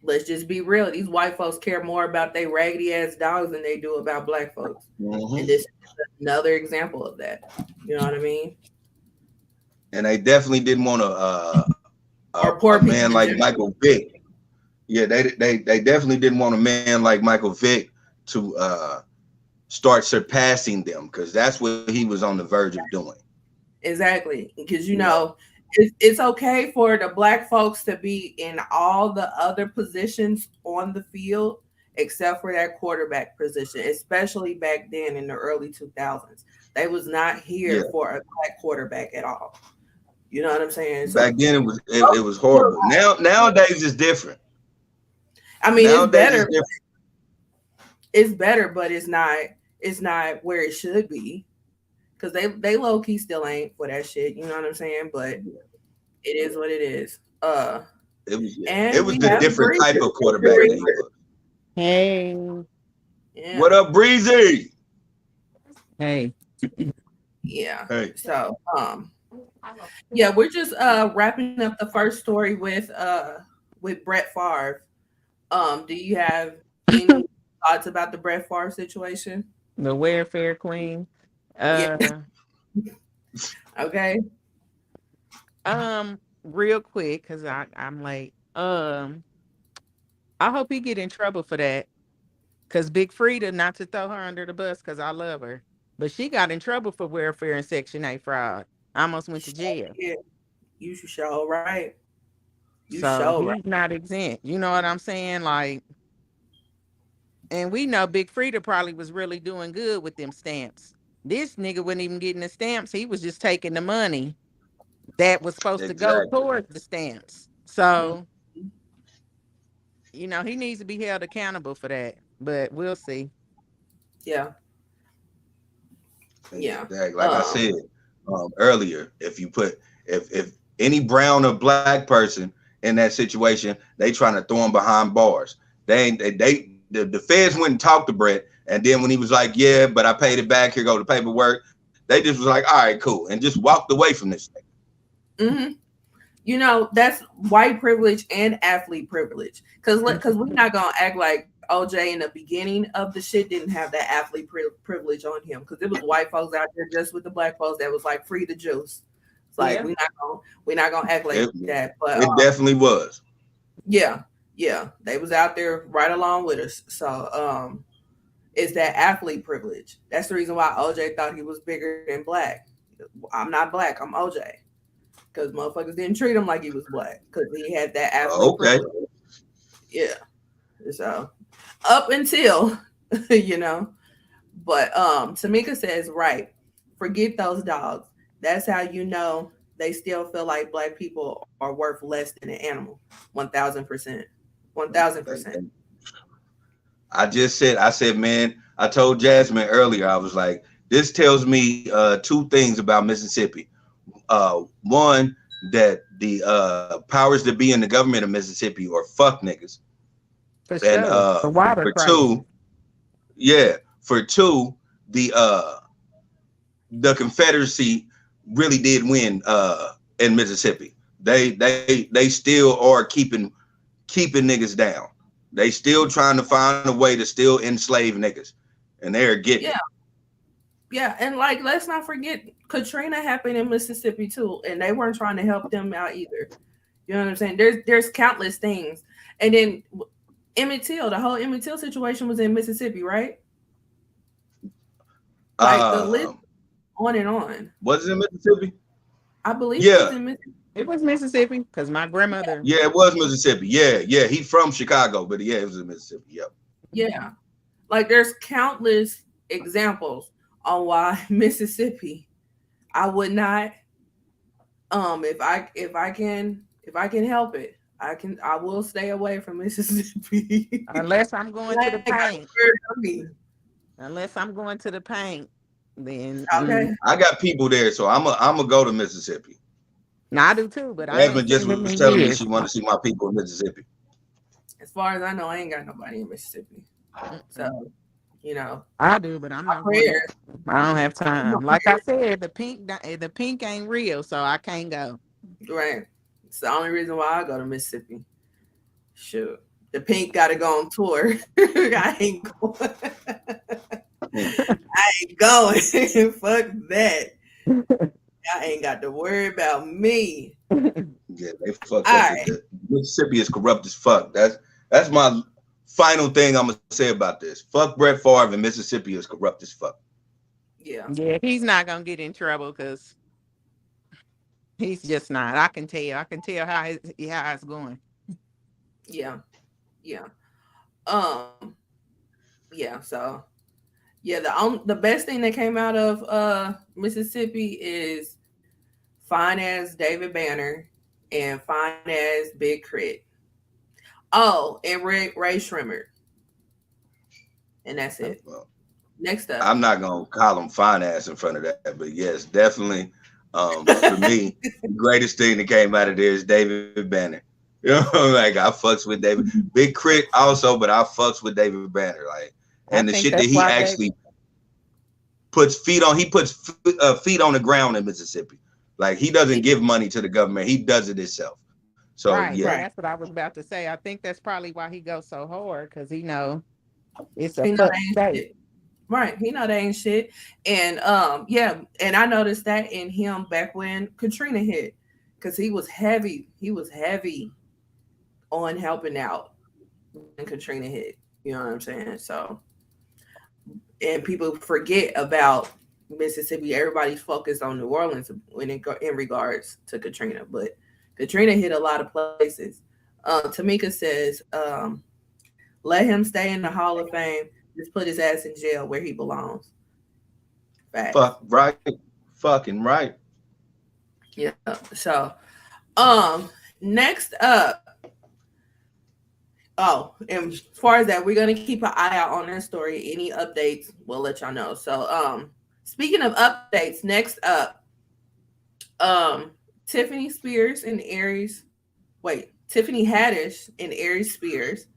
B: let's just be real, these white folks care more about their raggedy ass dogs than they do about black folks. Mm-hmm. And this is another example of that. You know what I mean?
A: And they definitely didn't want a man like Michael Vick Yeah, they definitely didn't want a man like Michael Vick to start surpassing them, because that's what he was on the verge of doing.
B: Exactly. Because,
A: You know,
B: it's okay for the black folks to be in all the other positions on the field except for that quarterback position, especially back then in the early 2000s. They was not
A: yeah.
B: here for a black quarterback at all. You know what I'm saying?
A: Back
B: So,
A: then it was horrible. Nowadays it's different.
B: I mean,
A: Nowadays it's different.
B: it's better, but it's not where it should be. Because they low key still ain't for that shit. You know what I'm saying? But it is what it is.
A: It
B: And
A: was
B: we
A: the
B: have
A: different type
B: Breezer.
A: of quarterback that he was.
C: Hey,
A: What
B: Yeah,
A: up, Breezy?
C: hey.
B: yeah.
A: Hey.
B: So yeah, we're just wrapping up the first story with Bret Farve. Do you have any thoughts about the Bret Farve situation?
C: The welfare queen.
B: Yeah.
C: Uh,
B: Okay.
C: Real quick, cause I'm late. I hope he get in trouble for that. Cause Big Frida, not to throw her under the bus, cause I love her, but she got in trouble for welfare and Section 8 fraud. Almost went to jail.
B: Yeah. You should show right. You
C: So
B: show right.
C: he's not exempt. You know what I'm saying? Like, and we know Big Frida probably was really doing good with them stamps. This nigga wasn't even getting the stamps. He was just taking the money that was supposed to go
A: Exactly.
C: towards the stamps. So, he needs to be held accountable for that. But we'll see.
B: Yeah. Yeah.
A: Exactly. Like I said earlier, if any brown or black person in that situation, they trying to throw him behind bars. The feds went and talked to Brett, and then when he was like, "Yeah, but I paid it back. Here go the paperwork," they just was like, "All right, cool," and just walked away from this thing.
B: Mm-hmm. That's white privilege and athlete privilege. Because we're not gonna act like OJ in the beginning of the shit didn't have that athlete privilege on him. Because it was white folks out there just with the black folks that was like free the juice. It's like
C: Yeah.
B: we're not gonna act like that. But
A: It definitely was.
B: yeah, they was out there right along with us. So it's that athlete privilege. That's the reason why OJ thought he was bigger than black. I'm not black. I'm OJ. Because motherfuckers didn't treat him like he was black because he had that athlete
A: Okay.
B: privilege. Yeah. So up until you know, but Tamika says right. Forget those dogs. That's how you know they still feel like black people are worth less than an animal. 1,000%. 1,000%.
A: I said, man, I told Jasmine earlier, I was like, this tells me two things about Mississippi. One, that the powers that be in the government of Mississippi are fuck niggas.
C: For
A: And
C: sure. The water
A: for
C: crisis.
A: two, yeah, for two, the Confederacy really did win in Mississippi. They still are keeping niggas down. They still trying to find a way to still enslave niggas, and they're getting it.
B: Yeah, and like let's not forget Katrina happened in Mississippi too, and they weren't trying to help them out either. You know what I'm saying? There's countless things, and then Emmett Till, the whole Emmett Till situation was in Mississippi, right? Like the list on and on.
A: Was it in Mississippi?
B: I believe it was
A: Yeah,
B: in Mississippi.
C: It was Mississippi because my grandmother.
A: yeah, it was Mississippi. Yeah, he's from Chicago, but yeah, it was in Mississippi. Yep.
B: Yeah, like there's countless examples on why Mississippi. I would not. If I can help it, I will stay away from Mississippi.
C: Unless I'm going to the
B: Like, I
C: paint.
B: swear to me.
C: Unless I'm going to the paint, then
B: Okay.
A: I got people there, so I'm gonna go to Mississippi.
C: no, I do too. But I ain't
A: Jasmine just
C: seen them
A: was
C: in
A: telling me
C: years.
A: she wanted to see my people in Mississippi.
B: As far as I know, I ain't got nobody in Mississippi. So,
C: I do, but I'm
B: my
C: not going.
B: prayers.
C: I don't have time. Like I said, the pink ain't real, so I can't go.
B: Right. It's the only reason why I go to Mississippi. Shoot. The Pink got to go on tour. I ain't going. I ain't going. Fuck that. I ain't got to worry about me.
A: Yeah, they fucked
B: All
A: up.
B: right.
A: Mississippi is corrupt as fuck. That's my final thing I'm gonna say about this. Fuck Bret Farve, and Mississippi is corrupt as fuck.
B: Yeah.
C: Yeah, he's not gonna get in trouble because he's just not. I can tell. I can tell how it's going.
B: Yeah. Yeah. Um. Yeah. So yeah, the best thing that came out of Mississippi is fine as David Banner and fine as Big Crit. Oh, and Ray Shrimmer, and that's it.
A: Well,
B: Next up.
A: I'm not gonna call him fine ass in front of that, but yes, definitely. For me, the greatest thing that came out of there is David Banner. You know, like I fucks with David. Big Crit also, but I fucks with David Banner. Like,
C: I
A: and the
C: think
A: shit that
C: that's
A: he
C: why
A: actually puts feet on. He puts feet on the ground in Mississippi. Like he doesn't give money to the government. He does it himself. So
C: right,
A: yeah,
C: and
B: Right.
C: that's what I was about to say. I think that's probably why he goes so hard because he know it's a
B: He know
C: fuck
B: they ain't
C: state.
B: shit. Right. He know they ain't shit. And yeah, and I noticed that in him back when Katrina hit. Because he was heavy. He was heavy on helping out when Katrina hit. You know what I'm saying? So and people forget about Mississippi. Everybody's focused on New Orleans when in regards to Katrina, but Katrina hit a lot of places. Tamika says, "Let him stay in the Hall of Fame. Just put his ass in jail where he belongs." Facts.
A: fuck right, fucking right.
B: Yeah. So, um, next up. Oh, and as far as that, we're gonna keep an eye out on that story. Any updates, we'll let y'all know. So, speaking of updates, next up, um, Tiffany Spears and Aries. Wait, Tiffany Haddish and Aries Spears.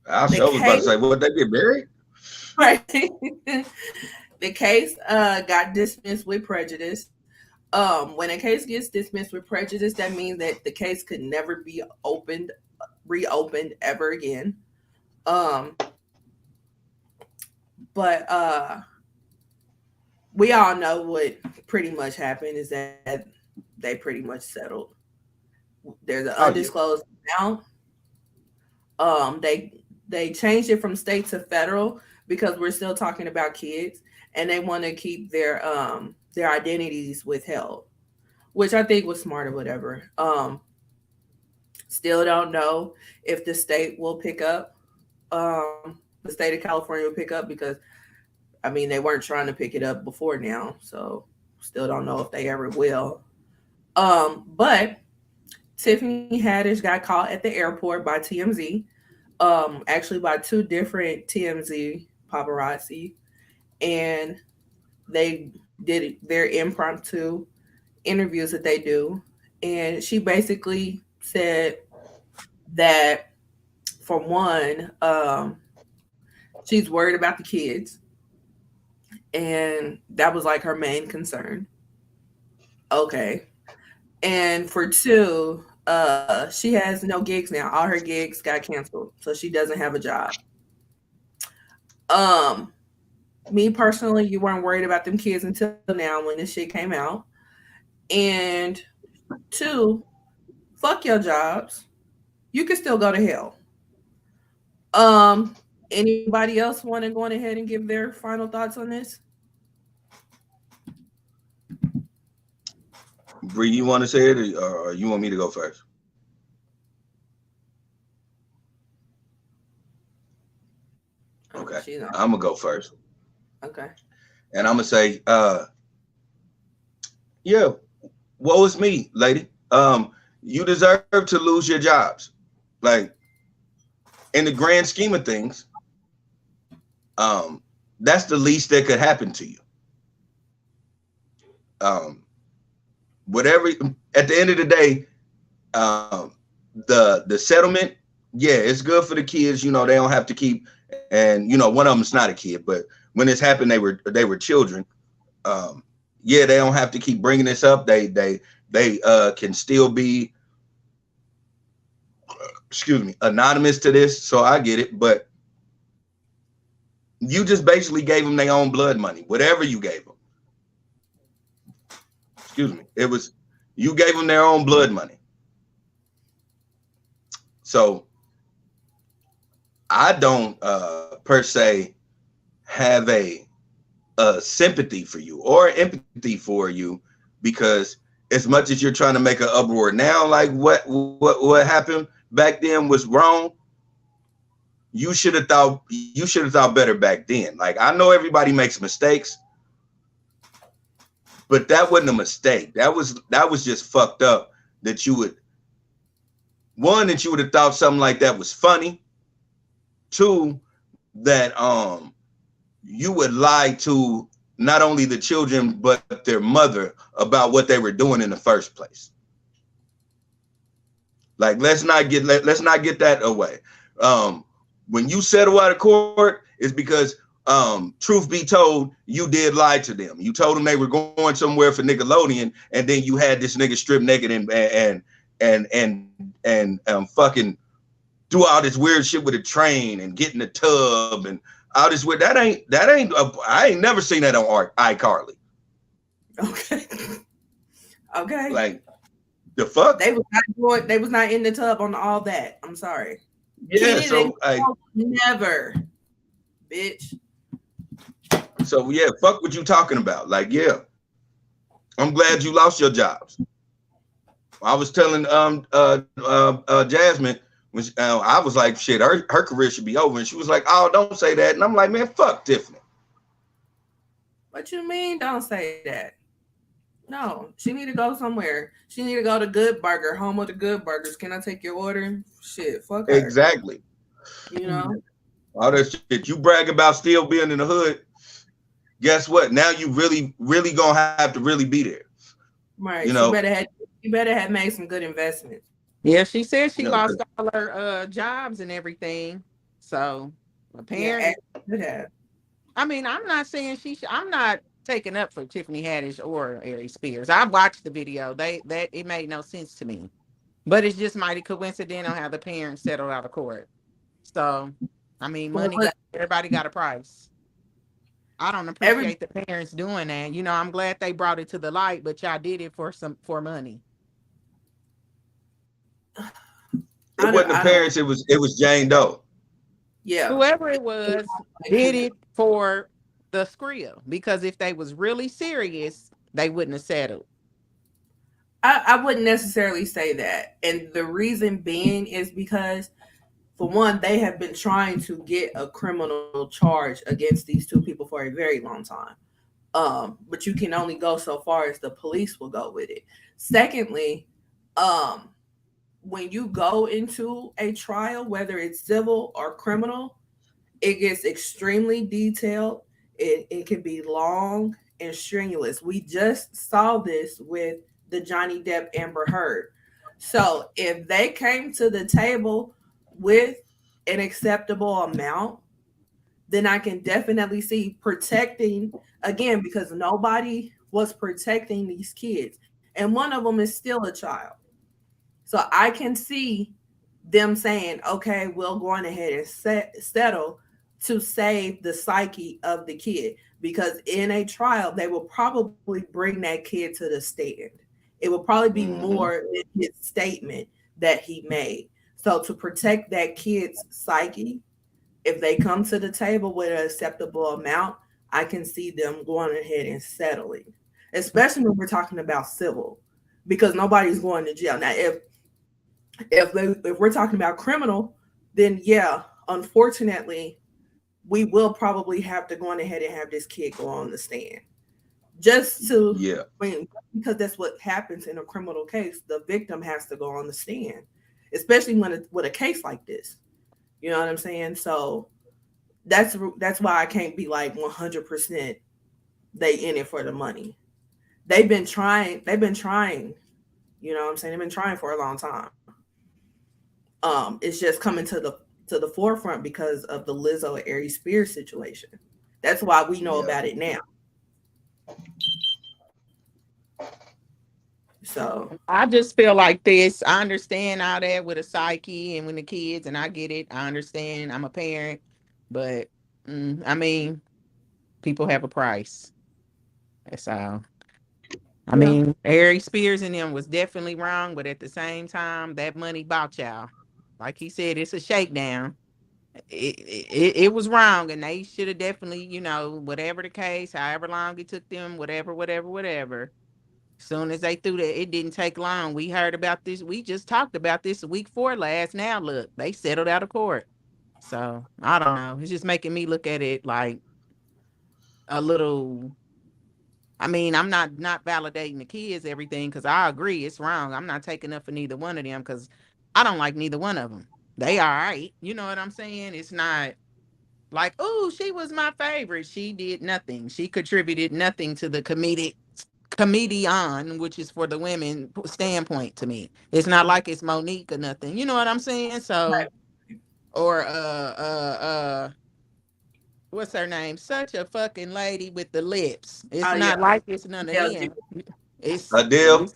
A: I
B: The
A: sure was about to
B: case,
A: say, what, they get married?
B: right? The case got dismissed with prejudice. When a case gets dismissed with prejudice, that means that the case could never be reopened ever again. Um, but we all know what pretty much happened is that they pretty much settled. There's an
A: Oh yeah.
B: undisclosed amount. They changed it from state to federal because we're still talking about kids, and they want to keep their identities withheld, which I think was smart or whatever. Still don't know if the state will pick up. The state of California will pick up because I mean they weren't trying to pick it up before now, so still don't know if they ever will. But Tiffany Haddish got caught at the airport by TMZ. Actually by two different TMZ paparazzi, and they did their impromptu interviews that they do, and she basically said that for one, she's worried about the kids, and that was like her main concern. Okay, and for two, she has no gigs now. All her gigs got canceled, so she doesn't have a job. Um, Me personally, you weren't worried about them kids until now when this shit came out. And two, fuck your jobs. You can still go to hell. Um, Anybody else want to go on ahead and give their final thoughts on this?
A: Bree, you want to say it, or you want me to go first? Okay,
B: She's on.
A: I'm gonna go first,
B: Okay.
A: and I'm gonna say, yeah, woe is me, lady. You deserve to lose your jobs. Like in the grand scheme of things, that's the least that could happen to you. Um, Whatever. At the end of the day, the settlement, yeah, it's good for the kids. You know, they don't have to keep, and you know, one of them's not a kid, but when this happened, they were children. Um, yeah, they don't have to keep bringing this up. They can still be, excuse me, anonymous to this. So I get it, but you just basically gave them their own blood money, whatever you gave them. Excuse me, it was you gave them their own blood money. So I don't per se have a sympathy for you or empathy for you, because as much as you're trying to make an uproar now, like what happened back then was wrong. You should have thought better back then. Like, I know everybody makes mistakes, but that wasn't a mistake. That was just fucked up. That you would that you would have thought something like that was funny. Two, that you would lie to not only the children but their mother about what they were doing in the first place. Like, let's not get that away. When you settle out of court, it's because truth be told, you did lie to them. You told them they were going somewhere for Nickelodeon, and then you had this nigga strip naked and fucking do all this weird shit with a train and get in the tub and all this weird. I ain't never seen that on iCarly.
B: Okay. Okay.
A: Like, the fuck?
B: They was not in the tub on all that. I'm sorry.
A: Yeah, so
B: never, bitch.
A: So yeah, fuck what you talking about. Like, yeah, I'm glad you lost your jobs. I was telling Jasmine when I was like, shit, her career should be over, and she was like, oh, don't say that, and I'm like, man, fuck Tiffany.
B: What you mean? Don't say that. No, she need to go somewhere. She need to go to Good Burger, home of the Good Burgers. Can I take your order? Shit, fuck her.
A: Exactly.
B: You know,
A: all that shit you brag about still being in the hood. Guess what? Now you really gonna have to really be there.
B: Right. You know, you better have made some good investments.
C: Yeah, she said she lost all her jobs and everything. So apparently,
B: yeah,
C: I mean, I'm not saying I'm not taking up for Tiffany Haddish or Aries Spears. I watched the video. It made no sense to me. But it's just mighty coincidental how the parents settled out of court. So, I mean, everybody got a price. I don't appreciate the parents doing that. You know, I'm glad they brought it to the light, but y'all did it for money.
A: It wasn't the parents, it was Jane Doe.
B: Yeah.
C: Whoever it was did it for the skrill, because if they was really serious, they wouldn't have settled.
B: I wouldn't necessarily say that. And the reason being is because, for one, they have been trying to get a criminal charge against these two people for a very long time. But you can only go so far as the police will go with it. Secondly, when you go into a trial, whether it's civil or criminal, it gets extremely detailed. It can be long and strenuous. We just saw this with the Johnny Depp Amber Heard. So if they came to the table with an acceptable amount, then I can definitely see protecting, again, because nobody was protecting these kids. And one of them is still a child. So I can see them saying, okay, we'll go on ahead and settle to save the psyche of the kid. Because in a trial, they will probably bring that kid to the stand. It will probably be more than his statement that he made. So to protect that kid's psyche, if they come to the table with an acceptable amount, I can see them going ahead and settling, especially when we're talking about civil, because nobody's going to jail. Now, if we're talking about criminal, then yeah, unfortunately, we will probably have to go on ahead and have this kid go on the stand. Just to, because that's what happens in a criminal case. The victim has to go on the stand, especially with a case like this. You know what I'm saying? So that's why I can't be like 100% they in it for the money. They've been trying. You know what I'm saying? They've been trying for a long time. It's just coming to the forefront because of the Lizzo Aries Spears situation. That's why we know about it now. So
C: I just feel like this. I understand all that with a psyche and when the kids, and I get it. I understand. I'm a parent, but I mean, people have a price. That's all. I mean, Aries Spears and them was definitely wrong, but at the same time, that money bought y'all. Like he said, it's a shakedown. it was wrong, and they should have definitely, you know, whatever the case, however long it took them, whatever. As soon as they threw that, it didn't take long. We heard about this. We just talked about this week 4 last. Now look, they settled out of court. So I don't know. It's just making me look at it like a little. I mean, I'm not validating the kids everything because I agree it's wrong. I'm not taking up for neither one of them because I don't like neither one of them. They all right. You know what I'm saying? It's not like, oh, she was my favorite. She did nothing. She contributed nothing to the comedian, which is for the women standpoint to me. It's not like it's Monique or nothing. You know what I'm saying? So, or what's her name? Such a fucking lady with the lips. It's not like it's none of them. It's
A: Adele,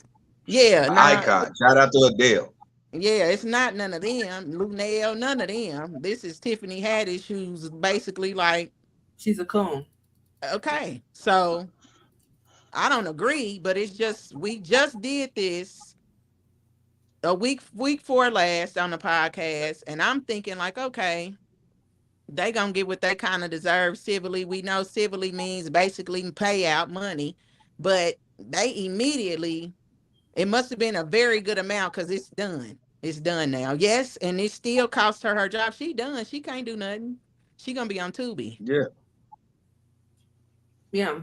C: yeah, nah,
A: icon. Shout out to Adele.
C: yeah, it's not none of them. Lunel, none of them. This is Tiffany Haddish, who's basically like,
B: she's a coon.
C: okay, so I don't agree, but it's just we just did this a week 4 last on the podcast, and I'm thinking like, okay, they gonna get what they kind of deserve civilly. We know civilly means basically pay out money, but they immediately, it must have been a very good amount because it's done. It's done now. Yes, and it still cost her job. She done. She can't do nothing. She gonna be on Tubi.
A: Yeah.
B: Yeah.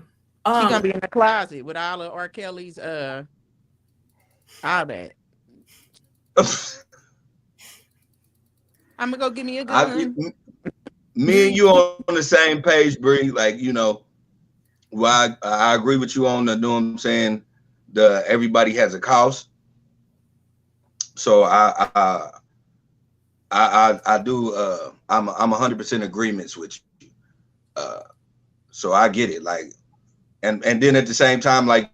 C: She gonna be in the closet with all of R. Kelly's all that. I'm gonna go get me a gun.
A: Me and you on the same page, Bree. Like, you know, well, I agree with you on the, you know what I'm saying, the everybody has a cost. So I do I'm 100% agreements with you. So I get it. Like, and then at the same time, like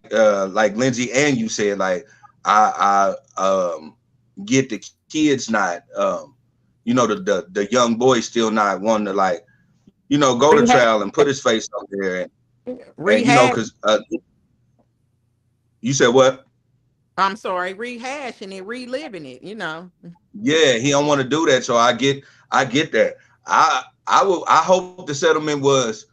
A: Lindsay and you said, like I get the kids not you know, the young boy still not wanting to, like, you know, go to trial and put his face up there and you know, because you said what?
C: I'm sorry, rehashing it, reliving it, you know.
A: Yeah, he don't want to do that. So I get that. I hope the settlement was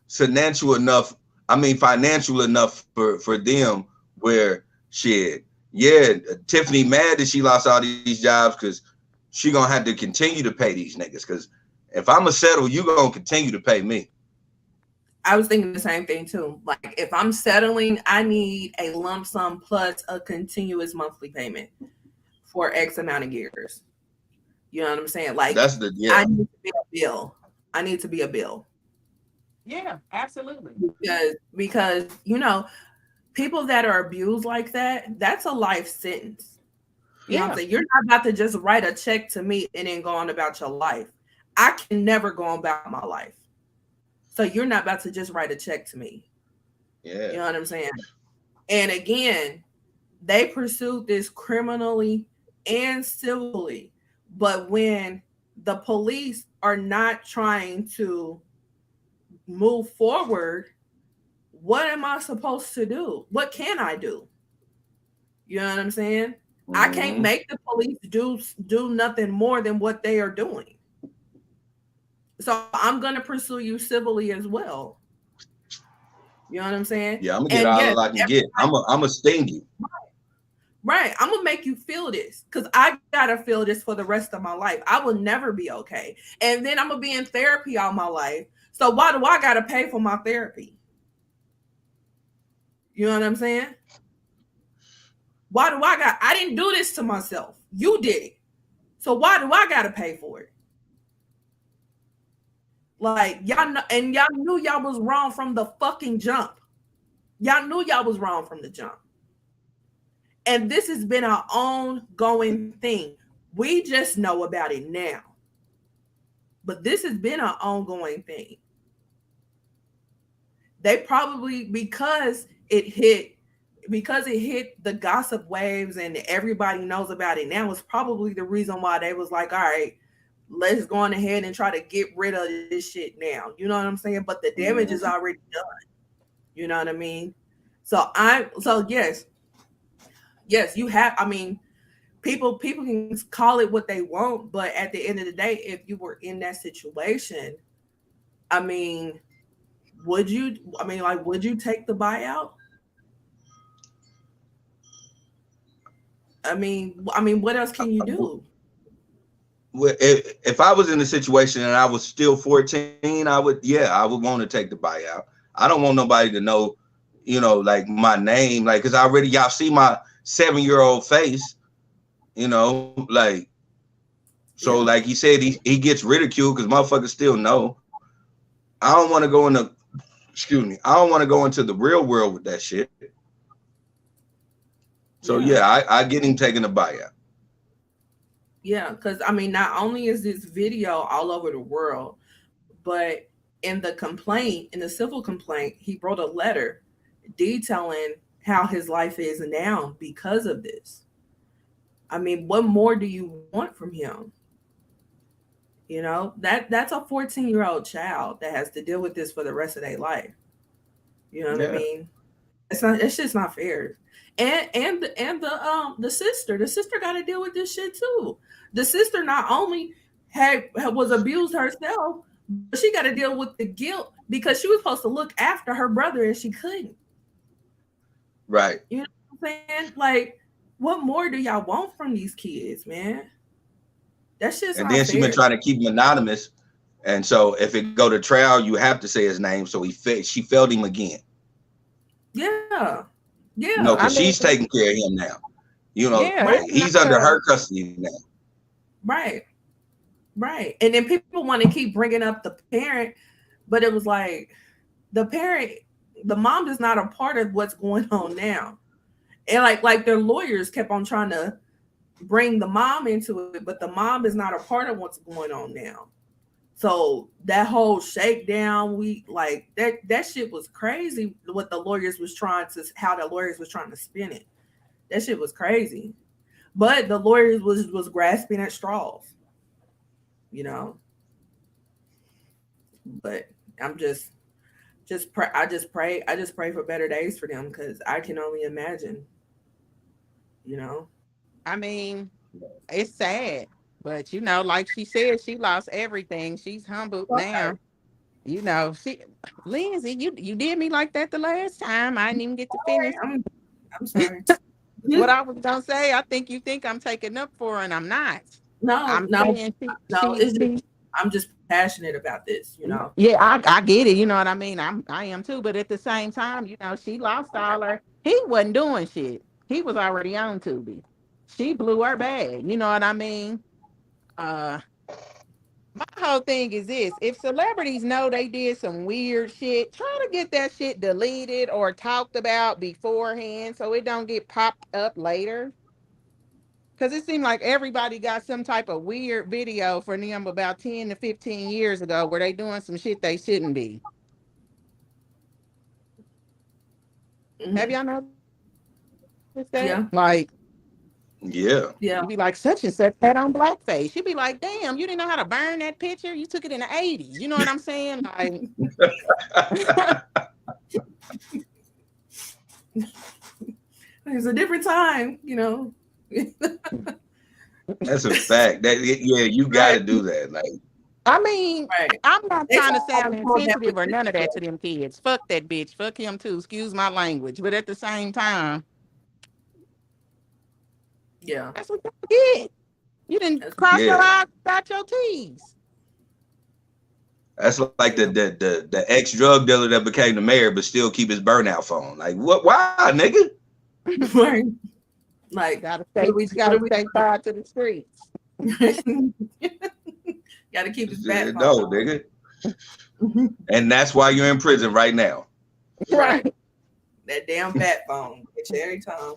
A: financial enough. I mean, financial enough for them where shit. Yeah, Tiffany mad that she lost all these jobs because she gonna have to continue to pay these niggas. Because if I'ma settle, you gonna continue to pay me.
B: I was thinking the same thing too. Like, if I'm settling, I need a lump sum plus a continuous monthly payment for X amount of years. You know what I'm saying? Like,
A: that's the
B: I need to be a bill. I need to be a bill.
C: Yeah, absolutely.
B: Because you know, people that are abused like that, that's a life sentence. You know what I'm saying? You're not about to just write a check to me and then go on about your life. I can never go on about my life. So you're not about to just write a check to me.
A: Yeah.
B: You know what I'm saying? And again, they pursued this criminally and civilly. But when the police are not trying to move forward, what am I supposed to do? What can I do? You know what I'm saying? Mm-hmm. I can't make the police do nothing more than what they are doing. So I'm gonna pursue you civilly as well. You know what I'm saying?
A: Yeah, I'm gonna get all I can get. I'm gonna sting you.
B: Right. I'm gonna make you feel this because I gotta feel this for the rest of my life. I will never be okay. And then I'm gonna be in therapy all my life. So why do I gotta pay for my therapy? You know what I'm saying? Why do I didn't do this to myself. You did it. So why do I gotta pay for it? Like, y'all know, and y'all knew y'all was wrong from the fucking jump. Y'all knew y'all was wrong from the jump. And this has been our ongoing thing. We just know about it now. But this has been an ongoing thing. They probably, because it hit the gossip waves and everybody knows about it now, was probably the reason why they was like, all right, let's go on ahead and try to get rid of this shit now. You know what I'm saying? But the damage is already done. You know what I mean? So yes, you have, I mean, people can call it what they want, but at the end of the day, if you were in that situation, I mean, would you? I mean, like, would you take the buyout? I mean, what else can you do?
A: If I was in a situation and I was still 14, I would want to take the buyout. I don't want nobody to know, like my name, like, cause y'all see my 7-year-old face, like, so like he said, he gets ridiculed because motherfuckers still know. I don't want to go into, I don't want to go into the real world with that shit. So I get him taking a buyout.
B: Yeah, because I mean, not only is this video all over the world, but in the civil complaint, he wrote a letter detailing how his life is now because of this. I mean, what more do you want from him? That's a 14-year-old child that has to deal with this for the rest of their life. You know what I mean? It's just not fair. And the sister got to deal with this shit too. The sister not only was abused herself, but she got to deal with the guilt because she was supposed to look after her brother and she couldn't.
A: Right.
B: You know what I'm saying? Like, what more do y'all want from these kids, man? That's just.
A: And then she been trying to keep him anonymous, and so if it go to trial, you have to say his name. So she failed him again.
B: Yeah. Yeah.
A: No, because she's taking care of him now. He's under her custody now.
B: Right. Right. And then people want to keep bringing up the parent, but it was like the mom is not a part of what's going on now. And like their lawyers kept on trying to bring the mom into it, but the mom is not a part of what's going on now. So that whole shakedown, that shit was crazy. How the lawyers was trying to spin it. That shit was crazy. But the lawyers was grasping at straws, But I'm I just pray for better days for them because I can only imagine,
C: I mean, it's sad. But like she said, she lost everything. She's humbled now. Lindsay, you did me like that the last time. I didn't even get to finish.
B: I'm sorry.
C: What I was gonna say, I think you think I'm taking up for her, and I'm not.
B: I'm just passionate about this,
C: Yeah, I get it. You know what I mean? I am too. But at the same time, she lost all her. He wasn't doing shit. He was already on Tubi. She blew her bag. You know what I mean? My whole thing is this: if celebrities know they did some weird shit, try to get that shit deleted or talked about beforehand so it don't get popped up later. Because it seemed like everybody got some type of weird video for them about 10 to 15 years ago where they doing some shit they shouldn't be. Mm-hmm. Have y'all noticed that?
B: Yeah.
C: Like,
A: yeah.
C: You'd be like, such and such had on blackface. You'd be like, damn, you didn't know how to burn that picture? You took it in the 80s. You know what I'm saying? Like,
B: it's a different time,
A: That's a fact. You got to do that. Like,
C: I mean, I'm not trying to sound insensitive or none of that to them kids. Fuck that bitch. Fuck him too. Excuse my language. But at the same time,
B: yeah,
C: that's what you get. You didn't cross your eyes, got your T's.
A: That's like the ex drug dealer that became the mayor, but still keep his burnout phone. Like, what? Why, nigga?
B: Right. Like,
C: gotta stay far to the streets.
B: Gotta keep his bat phone.
A: No, nigga. And that's why you're in prison right now.
B: Right. That damn bat phone. Get you every time.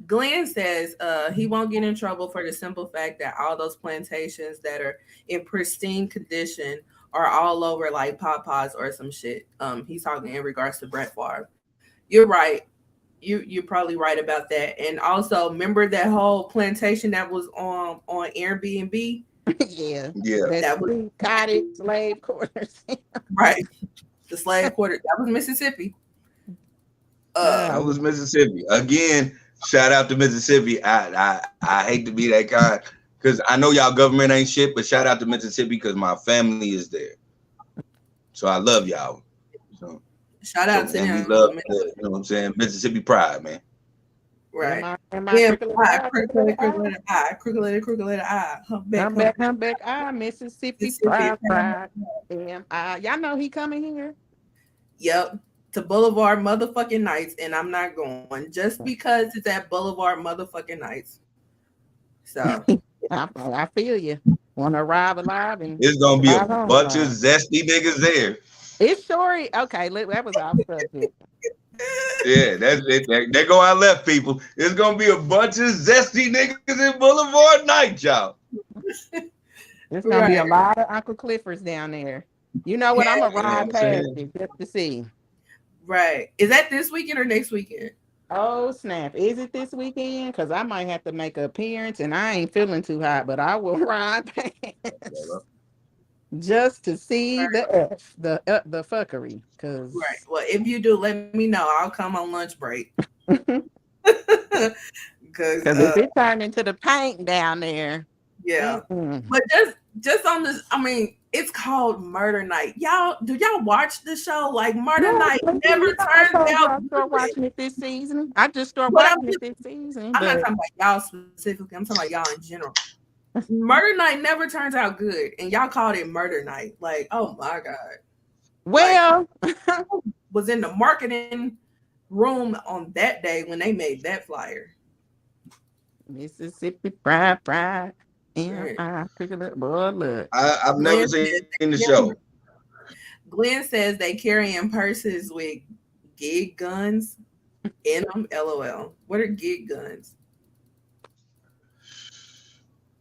B: Glenn says he won't get in trouble for the simple fact that all those plantations that are in pristine condition are all over like Popeyes or some shit. He's talking in regards to Bret Farve. You're right. You're probably right about that. And also, remember that whole plantation that was on Airbnb?
C: Yeah.
B: That was
C: cottage slave quarters.
B: Right. The slave quarters. That was Mississippi.
A: That was Mississippi. Again, Shout out to Mississippi. I hate to be that guy because I know y'all government ain't shit, but shout out to Mississippi because my family is there. So I love y'all. So,
B: Shout out to
A: and we
B: them.
A: love you know what I'm saying? Mississippi pride, man.
B: Right.
C: Am I
B: Yeah,
C: crooked
B: crooked letter I.
C: Humpback eye, Mississippi pride. Am I? Y'all know he coming here.
B: Yep. To Boulevard motherfucking Nights, and I'm not going just because it's at Boulevard motherfucking Nights. So
C: I feel you. Want to arrive alive and
A: It's gonna be a
C: arrive home
A: bunch of
C: alive.
A: zesty niggas there.
C: It's Tory. Okay, that was off subject.
A: Yeah, that's it. There go our left people. It's gonna be a bunch of zesty niggas in Boulevard Night, y'all.
C: There's gonna be a lot of Uncle Cliffords down there. You know what? I'm gonna ride past it just to see.
B: Right. Is that this weekend or next weekend?
C: Oh snap! Is it this weekend? Because I might have to make an appearance, and I ain't feeling too hot, but I will ride past just to see the fuckery. Cause
B: right. Well, if you do, let me know. I'll come on lunch break. Because
C: if it turned into the paint down there,
B: yeah. But just on this, I mean, it's called Murder Night. Do y'all watch the show? Like Murder Night never turns out.
C: Start watching it this season. I just started watching it this season.
B: I'm not talking about y'all specifically. I'm talking about y'all in general. Murder Night never turns out good, and y'all called it Murder Night. Like, oh my god.
C: Well,
B: was in the marketing room on that day when they made that flyer.
C: Mississippi pride. And
A: I've never seen the show.
B: Glenn says they carrying purses with gig guns in them. LOL. What are gig guns?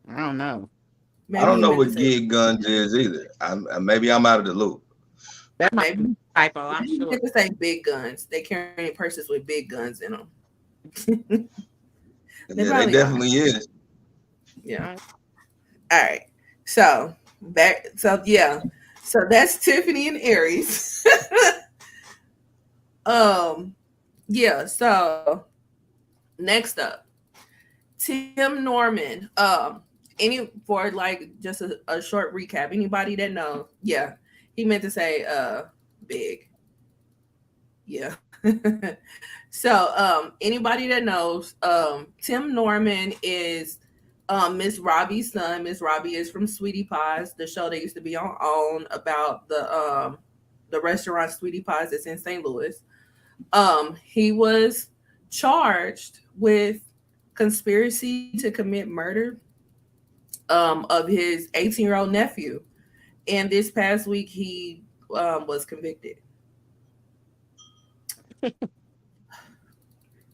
C: I don't know.
A: I don't know what gig guns is either. Maybe I'm out of the loop.
C: That might be typo. I'm sure.
B: They say big guns. They carrying purses with big guns in them.
A: They definitely is.
B: Yeah. All right. So back. So yeah. So that's Tiffany and Aries. Yeah. So next up, Tim Norman. For like just a short recap. Anybody that knows? Yeah, he meant to say big. Yeah. So anybody that knows, Tim Norman is Miss Robbie's son. Miss Robbie is from Sweetie Pies, the show that used to be on about the restaurant Sweetie Pies that's in St. Louis. He was charged with conspiracy to commit murder of his 18-year-old nephew, and this past week he was convicted.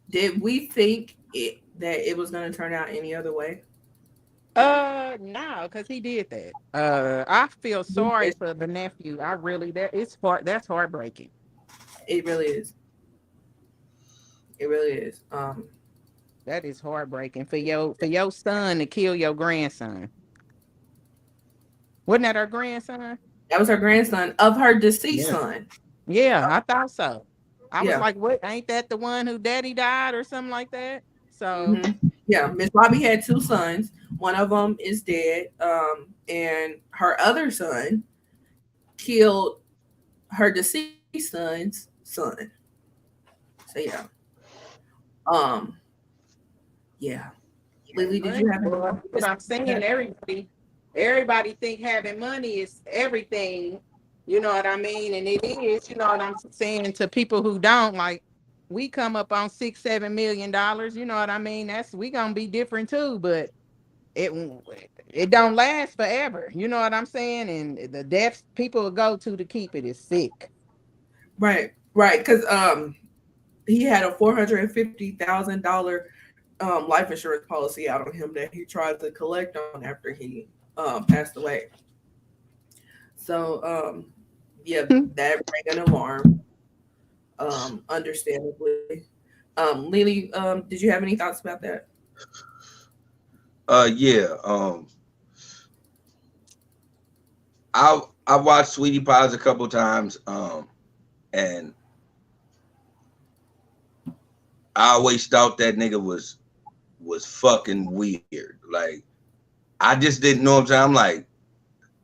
B: Did we think that it was going to turn out any other way?
C: No, because he did that. I feel sorry for the nephew. That's heartbreaking.
B: It really is. It really is.
C: That is heartbreaking for your son to kill your grandson. Wasn't that her grandson?
B: That was her grandson of her deceased son.
C: Yeah, I thought so. I was like, what? Ain't that the one who daddy died or something like that? So
B: yeah, Miss Robbie had two sons. One of them is dead. And her other son killed her deceased son's son. So yeah. Yeah. Lily, did you have
C: what I'm saying? Everybody think having money is everything. You know what I mean? And it is, you know what I'm saying, to people who don't. Like, we come up on $6-7 million, you know what I mean? We gonna be different too, but it don't last forever. You know what I'm saying? And the deaths people will go to keep it is sick.
B: Right. Because he had a $450,000 life insurance policy out on him that he tried to collect on after he passed away. So that rang an alarm. Understandably. Lily, did you have any thoughts about that?
A: I watched Sweetie Pies a couple times, and I always thought that nigga was fucking weird. Like, I just didn't know what I'm saying. I'm like,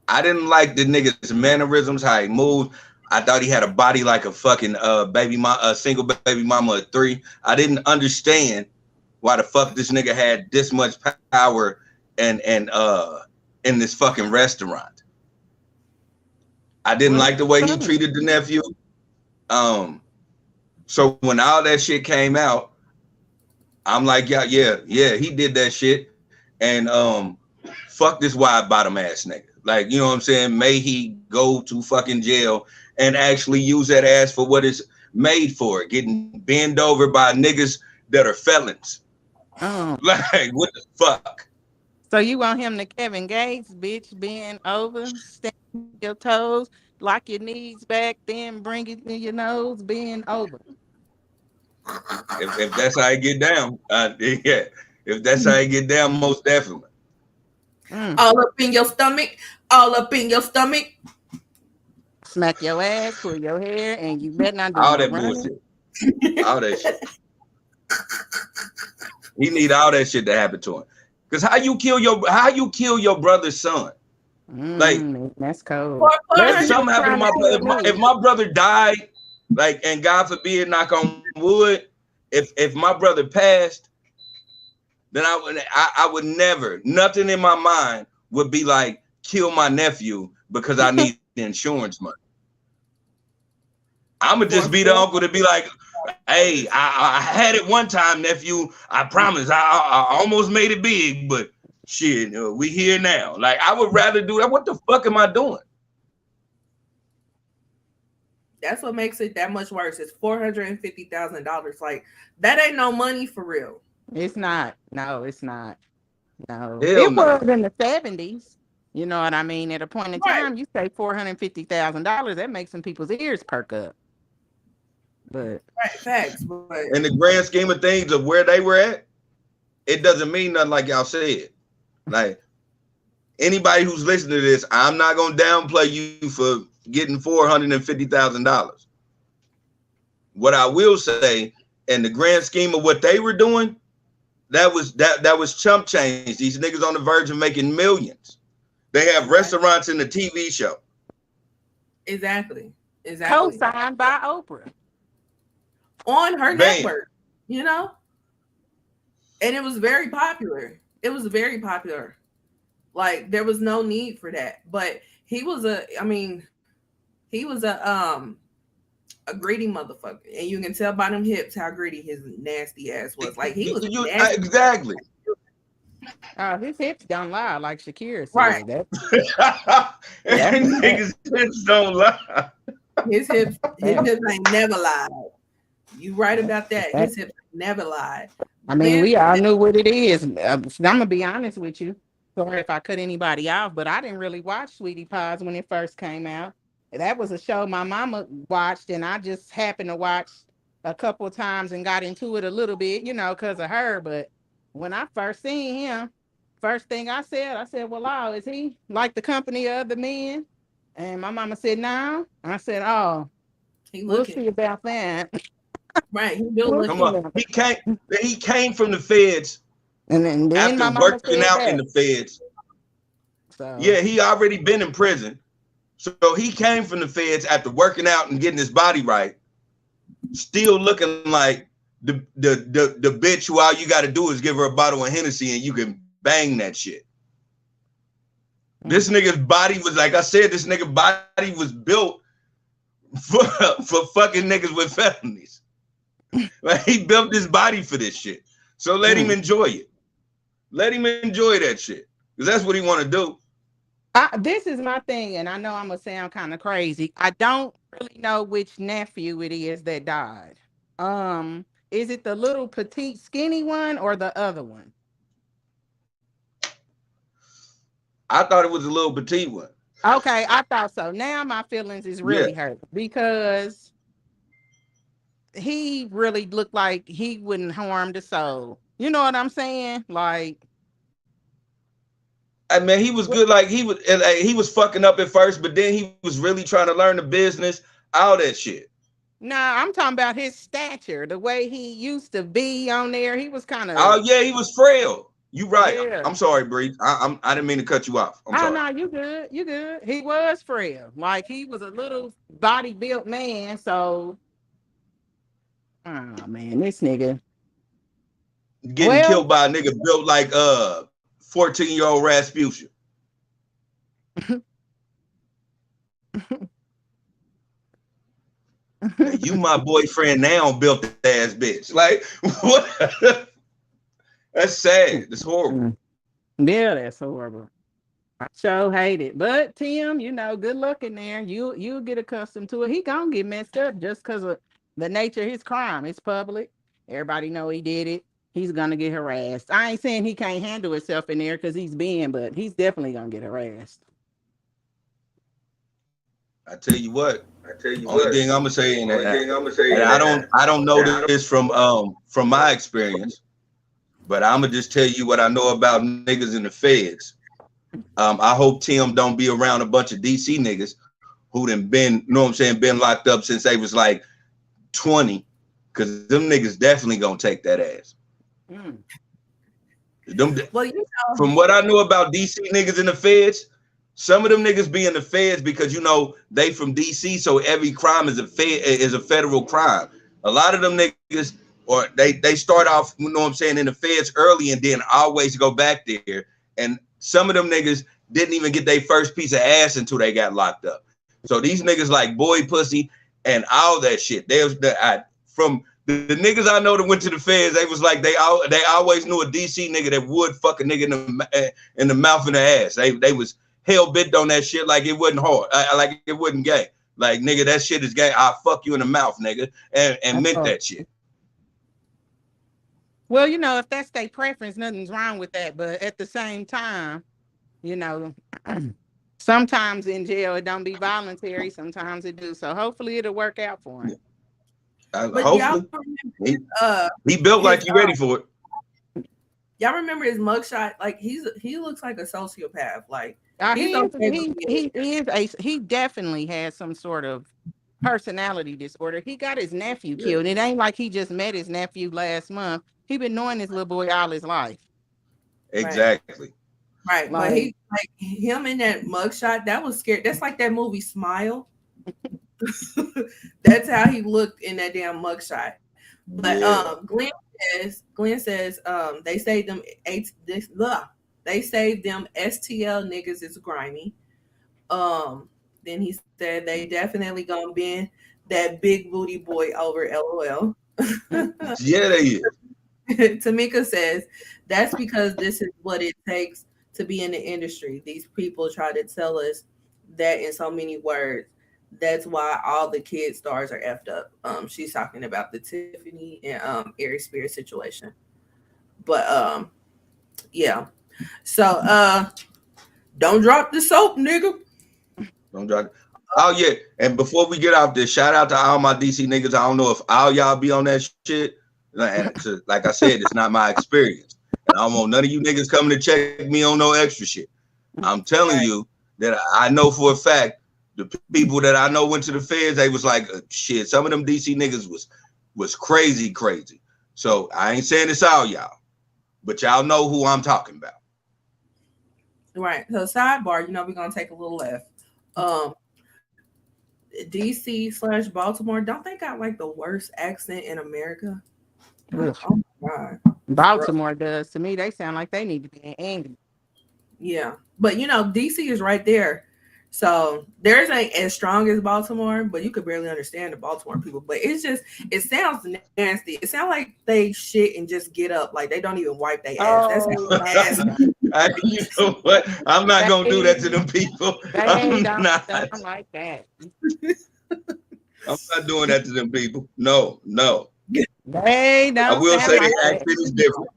A: I didn't like the nigga's mannerisms, how he moved. I thought he had a body like a fucking single baby mama of 3. I didn't understand why the fuck this nigga had this much power and in this fucking restaurant. I didn't like the way he treated the nephew. So when all that shit came out, I'm like, yeah, he did that shit. And fuck this wide bottom ass nigga. Like, you know what I'm saying? May he go to fucking jail and actually use that ass for what it's made for, getting bent over by niggas that are felons.
C: Oh.
A: Like, what the fuck?
C: So you want him to Kevin Gates, bitch, bend over, stand your toes, lock your knees back, then bring it to your nose, bend over.
A: If that's how I get down, yeah. If that's how I get down, most definitely.
B: All up in your stomach, all up in your stomach.
C: Smack your ass, pull your hair, and you better not do
A: all
C: no
A: that
C: running.
A: bullshit. All that shit. He need all that shit to happen to him. Cause how you kill your brother's son? Like,
C: that's cold.
A: If something happened to my brother, if my brother died, like, and God forbid, knock on wood, if my brother passed, then I would never, nothing in my mind would be like, kill my nephew because I need the insurance money. I'ma just be the uncle to be like, hey, I had it one time, nephew. I promise. I almost made it big, but shit, we here now. Like, I would rather do that. What the fuck am I doing?
B: That's what makes it that much worse. It's $450,000. Like, that ain't no money for real.
C: It's not. No, it's not. No.
A: Hell
C: it
A: no.
C: was in the 70s. You know what I mean? At a point in time, you say $450,000, that makes some people's ears perk up. But
B: facts. But
A: in the grand scheme of things of where they were at, it doesn't mean nothing, like y'all said. Like, anybody who's listening to this, I'm not gonna downplay you for getting $450,000. What I will say, in the grand scheme of what they were doing, that was chump change. These niggas on the verge of making millions. They have restaurants in the TV show.
B: Exactly.
C: Co-signed by Oprah.
B: On her network, you know? And it was very popular. Like, there was no need for that. But he was a greedy motherfucker. And you can tell by them hips how greedy his nasty ass was. Like, he was nasty.
A: Exactly.
C: His hips don't lie, like Shakira said.
B: Right.
A: Niggas hips don't lie.
B: His hips ain't never lied. You right about that. His hips never lied.
C: I mean, we all knew what it is. I'm gonna be honest with you. Sorry if I cut anybody off, but I didn't really watch Sweetie Pies when it first came out. That was a show my mama watched, and I just happened to watch a couple of times and got into it a little bit, you know, because of her. But when I first seen him, first thing I said, well, is he like the company of the men? And my mama said, no. I said, oh, we'll see about that.
B: Right, he do
A: come on. He came from the feds,
C: and then
A: after working out in the feds. So yeah, he already been in prison. So he came from the feds after working out and getting his body right, still looking like the bitch who all you got to do is give her a bottle of Hennessy and you can bang that shit. This nigga's body was, like I said, this nigga body was built for fucking niggas with felonies. Like, he built his body for this shit. So let him enjoy it. Let him enjoy that shit. Because that's what he want to do.
C: This is my thing, and I know I'm going to sound kind of crazy. I don't really know which nephew it is that died. Is it the little petite skinny one or the other one?
A: I thought it was a little petite one.
C: Okay, I thought so. Now my feelings is really hurt because he really looked like he wouldn't harm the soul. You know what I'm saying? Like,
A: I mean, he was good. Like, he was fucking up at first, but then he was really trying to learn the business, all that shit.
C: Nah, I'm talking about his stature, the way he used to be on there. He was kind of,
A: Oh yeah, he was frail. You right.
C: yeah.
A: I'm sorry, Bree. I didn't mean to cut you off. I'm
C: Oh
A: sorry.
C: no, you good. You good. He was frail. Like he was a little body built man. So oh man, this nigga.
A: Getting
C: Well,
A: killed by a nigga built like 14-year-old Rasputia. Hey, you my boyfriend now, built ass bitch. Like what? That's sad. That's horrible.
C: yeah, that's horrible. I sure hate it. But Tim, you know, good luck in there. You'll get accustomed to it. He gonna get messed up just because of the nature of his crime. It's public. Everybody know he did it. He's gonna get harassed. I ain't saying he can't handle himself in there because he's being, but he's definitely gonna get harassed.
A: I tell you what.
D: I tell you
A: Only
D: what.
A: thing I'm gonna say,
D: Only thing I'm gonna say,
A: and I don't know
D: and I don't
A: this from my experience, but I'm gonna just tell you what I know about niggas in the feds. I hope Tim don't be around a bunch of DC niggas who done been, you know what I'm saying, been locked up since they was like 20, because them niggas definitely gonna take that ass. Them,
B: Well, you know,
A: from what I know about DC niggas in the feds, some of them niggas be in the feds because, you know, they from DC, so every crime is a federal crime. A lot of them niggas, or they start off, you know what I'm saying, in the feds early and then always go back there. And some of them niggas didn't even get their first piece of ass until they got locked up. So these niggas like boy pussy and all that shit. From the niggas I know that went to the feds, they was like they always knew a DC nigga that would fuck a nigga in the mouth and the ass. They was hell bent on that shit like it wasn't hard, like it wasn't gay. Like nigga, that shit is gay. I'll fuck you in the mouth, nigga, and meant that shit.
C: Well, you know, if that's their preference, nothing's wrong with that. But at the same time, you know, sometimes in jail it don't be voluntary, sometimes it do. So hopefully it'll work out for him.
B: but
A: Hopefully, he built like he ready for it.
B: Y'all remember his mugshot? Like he looks like a sociopath. Like
C: He definitely has some sort of personality disorder. He got his nephew killed. It ain't like he just met his nephew last month. He been knowing this little boy all his life.
A: Exactly.
B: Right. But he, like him in that mugshot, that was scary. That's like that movie Smile. That's how he looked in that damn mugshot. But Glenn says they saved them they saved them STL niggas is grimy. Then he said they definitely gonna bend that big booty boy over, LOL.
A: Yeah, they is.
B: Tamika says that's because this is what it takes to be in the industry. These people try to tell us that in so many words. That's why all the kid stars are effed up. She's talking about the Tiffany and Aries Spears situation. But yeah. So don't drop the soap, nigga.
A: Don't drop it. Oh yeah. And before we get off this, shout out to all my DC niggas. I don't know if all y'all be on that shit. Like I said, it's not my experience. And I don't want none of you niggas coming to check me on no extra shit. I'm telling you that I know for a fact the people that I know went to the feds, they was like, shit, some of them DC niggas was crazy. So I ain't saying it's all y'all, but y'all know who I'm talking about.
B: Right. So sidebar, you know, we're gonna take a little left. DC/Baltimore, don't they got like the worst accent in America?
C: Ugh.
B: Oh my God.
C: Baltimore does. To me, they sound like they need to be in England.
B: Yeah. But you know, DC is right there. So theirs ain't as strong as Baltimore, but you could barely understand the Baltimore people. But it's just, it sounds nasty. It sounds like they shit and just get up. Like they don't even wipe their ass. That's nasty.
A: You know what? I'm not gonna do that to them people. I'm not
C: like that.
A: I'm not doing that to them people. No.
C: They don't.
A: I will say like the accent is different.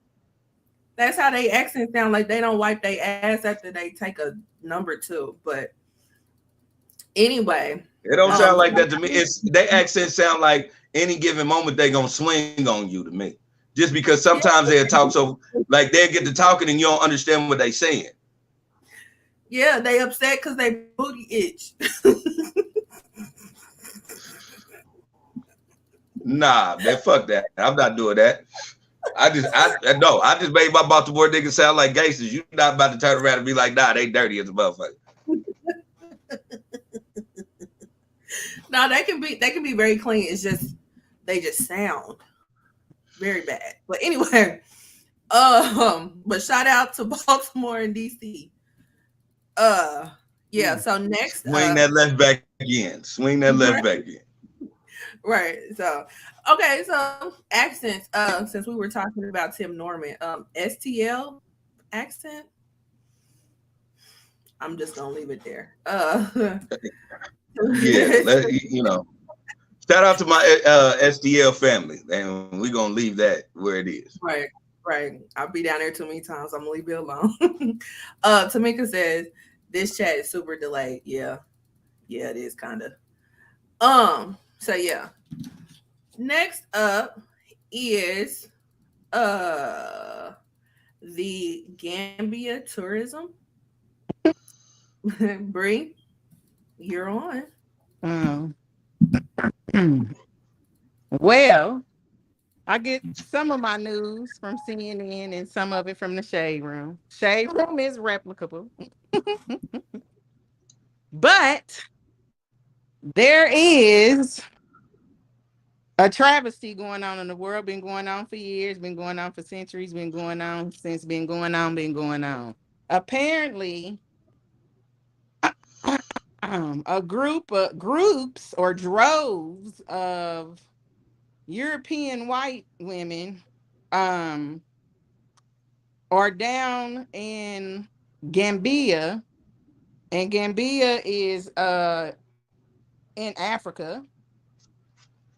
B: That's how they accent sound, like they don't wipe their ass after they take a number 2. But anyway,
A: it don't sound like that to me. It's they accent sound like any given moment they gonna swing on you to me. Just because sometimes they'll talk so like they'll get to talking and you don't understand what they saying.
B: Yeah, they upset because they booty itch.
A: Nah, man, fuck that. I'm not doing that. I just made my Baltimore niggas sound like gangsters. You not about to turn around and be like, nah, they dirty as a motherfucker.
B: No, they can be very clean. It's just they just sound very bad. But anyway, but shout out to Baltimore and DC. Yeah, so next
A: swing that left back again. Swing that left back again.
B: Right. So okay, so accents. Since we were talking about Tim Norman, STL accent. I'm just gonna leave it there.
A: Yeah, shout out to my STL family, and we're gonna leave that where it is.
B: Right, right. I'll be down there too many times. I'm gonna leave it alone. Tamika says this chat is super delayed. Yeah, it is kind of. So yeah. Next up is the Gambia tourism. Bree, you're on.
C: Well, I get some of my news from CNN and some of it from the Shade Room. Shade Room is replicable. But there is a travesty going on in the world, been going on for years, been going on for centuries, been going on since been going on. Apparently, a groups or droves of European white women are down in Gambia, and Gambia is in Africa.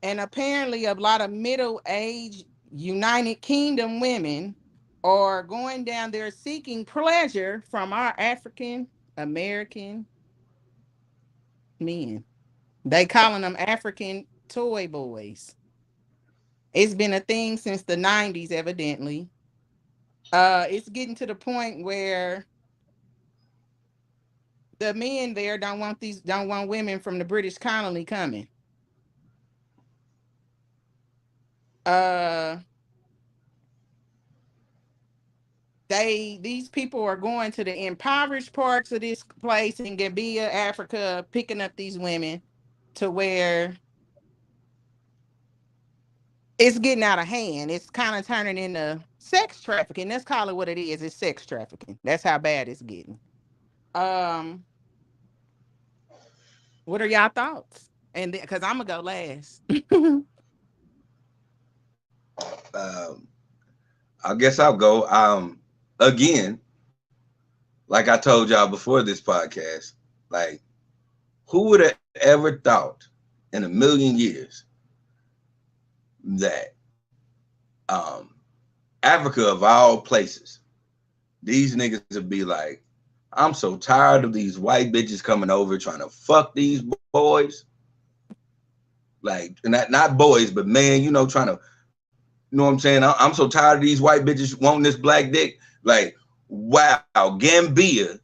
C: And apparently a lot of middle-aged United Kingdom women are going down there seeking pleasure from our African American men. They calling them African toy boys. It's been a thing since the 90s, evidently. It's getting to the point where the men there don't want women from the British colony coming. These people are going to the impoverished parts of this place in Gambia, Africa, picking up these women to where it's getting out of hand. It's kind of turning into sex trafficking. Let's call it what it is. It's sex trafficking. That's how bad it's getting. What are y'all thoughts? And because I'm gonna go last.
A: I guess I'll go. Again, like I told y'all before this podcast, like, who would have ever thought in a million years that Africa, of all places, these niggas would be like, I'm so tired of these white bitches coming over trying to fuck these boys. Like, not boys, but man, trying to, you know what I'm saying? I'm so tired of these white bitches wanting this black dick. Like, wow, Gambia,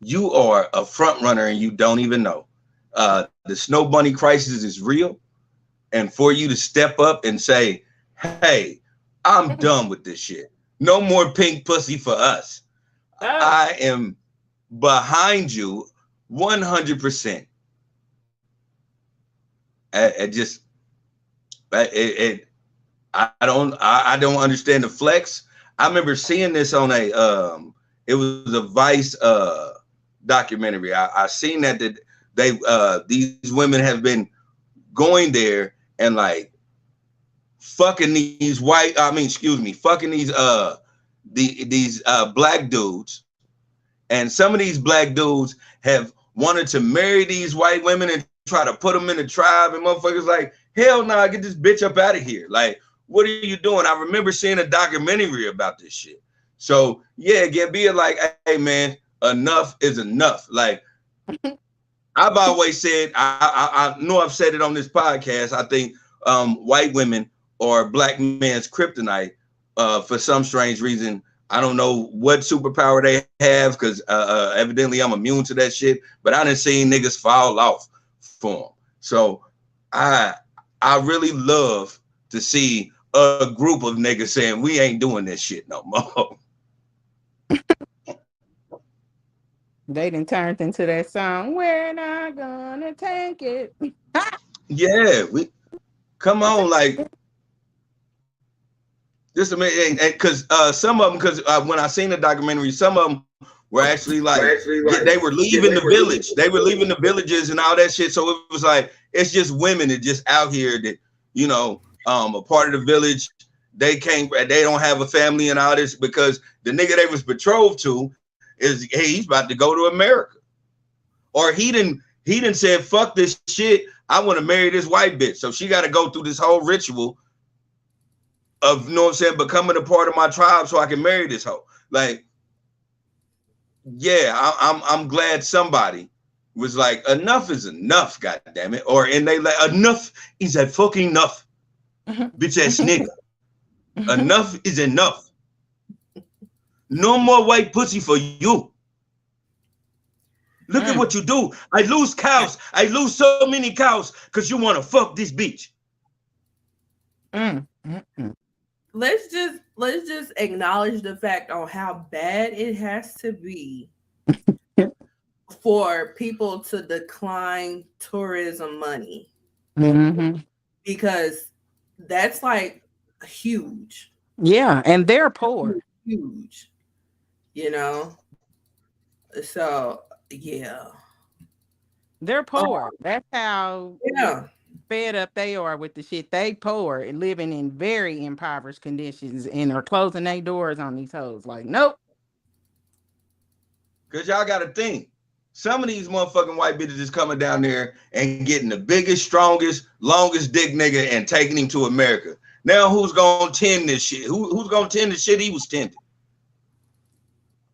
A: you are a front runner and you don't even know. The Snow Bunny crisis is real. And for you to step up and say, hey, I'm done with this shit. No more pink pussy for us. Oh. I am behind you 100%. I don't understand the flex. I remember seeing this on it was a Vice documentary. I seen that they these women have been going there and like fucking these fucking these black dudes, and some of these black dudes have wanted to marry these white women and try to put them in the tribe, and motherfuckers like, hell nah, get this bitch up out of here. Like, what are you doing? I remember seeing a documentary about this shit. So yeah, Gambia, like, hey man, enough is enough. Like, I've always said, I know I've said it on this podcast. I think white women are black men's kryptonite for some strange reason. I don't know what superpower they have, because evidently I'm immune to that shit. But I done seen niggas fall off for them. So I really love to see a group of niggas saying we ain't doing this shit no more.
C: They done turned into that song. We're not gonna take it.
A: Yeah, we come on, like this amazing, because some of them, because when I seen the documentary, some of them were actually like they were leaving the village, they were leaving the villages and all that shit. So it was like it's just women that just out here that a part of the village. They don't have a family and all this because the nigga they was betrothed to is he's about to go to America, or he didn't said fuck this shit. I want to marry this white bitch, so she got to go through this whole ritual of, you know what I'm saying, becoming a part of my tribe so I can marry this hoe. Like, yeah, I'm glad somebody was like, enough is enough, god damn it. Or and they like, enough is a fucking enough, bitch ass nigga. Enough is enough. No more white pussy for you. Look at what you do. I lose cows. I lose so many cows because you want to fuck this bitch.
B: Let's just acknowledge the fact on how bad it has to be for people to decline tourism money. Because that's like huge.
C: Yeah, and they're poor.
B: Huge. So yeah.
C: They're poor. That's how
B: Yeah.
C: fed up they are with the shit. They poor and living in very impoverished conditions and are closing their doors on these hoes. Like, nope.
A: Because y'all got to think. Some of these motherfucking white bitches is coming down there and getting the biggest, strongest, longest dick nigga and taking him to America. Now who's going to tend this shit? Who's going to tend the shit he was tending?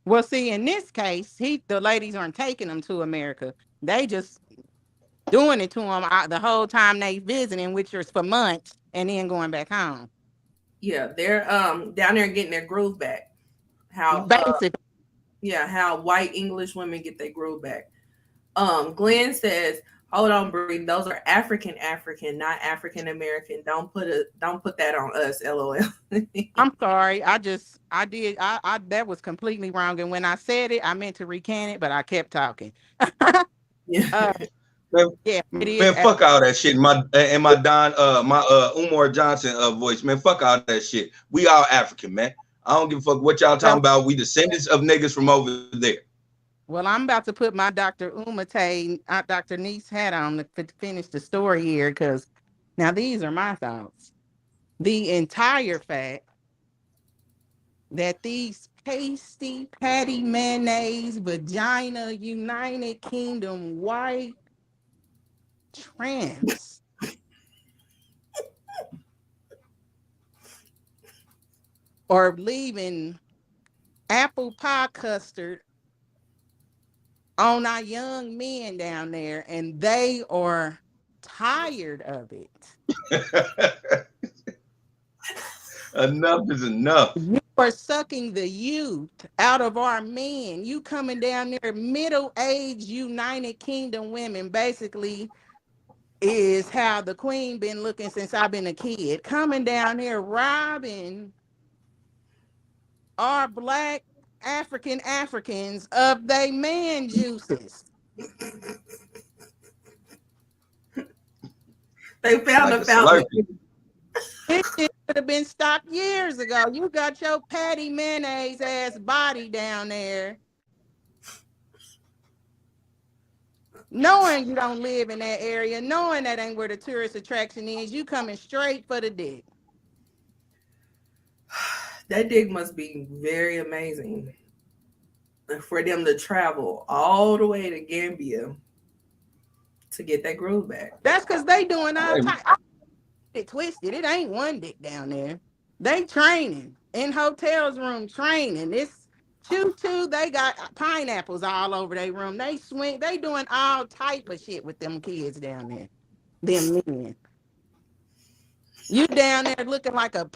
C: Well, see, in this case, the ladies aren't taking them to America. They just doing it to them the whole time they visiting, which is for months, and then going back home.
B: Yeah, they're down there getting their groove back. How how white English women get their groove back. Glenn says, "Hold on, Bree. Those are African, not African American. Don't put that on us." LOL.
C: I'm sorry. I that was completely wrong. And when I said it, I meant to recant it, but I kept talking.
A: Man,
C: it
A: man,
C: is.
A: fuck all that shit. My Umar Johnson voice, man. Fuck all that shit. We all African, man. I don't give a fuck what y'all talking about. We descendants of niggas from over there.
C: Well, I'm about to put my Dr. Dr. Niece hat on to finish the story here, because now these are my thoughts. The entire fact that these pasty, patty, mayonnaise, vagina, United Kingdom, white, trans or leaving apple pie custard on our young men down there, and they are tired of it.
A: Enough is enough.
C: You are sucking the youth out of our men. You coming down there, middle-aged United Kingdom women, basically is how the queen been looking since I've been a kid. Coming down here, robbing our black Africans of they man juices.
B: They found a fountain.
C: This shit could have been stopped years ago. You got your patty mayonnaise ass body down there, knowing you don't live in that area, knowing that ain't where the tourist attraction is. You coming straight for the dick.
B: That dick must be very amazing for them to travel all the way to Gambia to get that groove back.
C: That's because they doing all types. It twisted. It ain't one dick down there. They training in hotels room training. It's choo-choo. They got pineapples all over their room. They swing. They doing all type of shit with them kids down there. Them men. You down there looking like a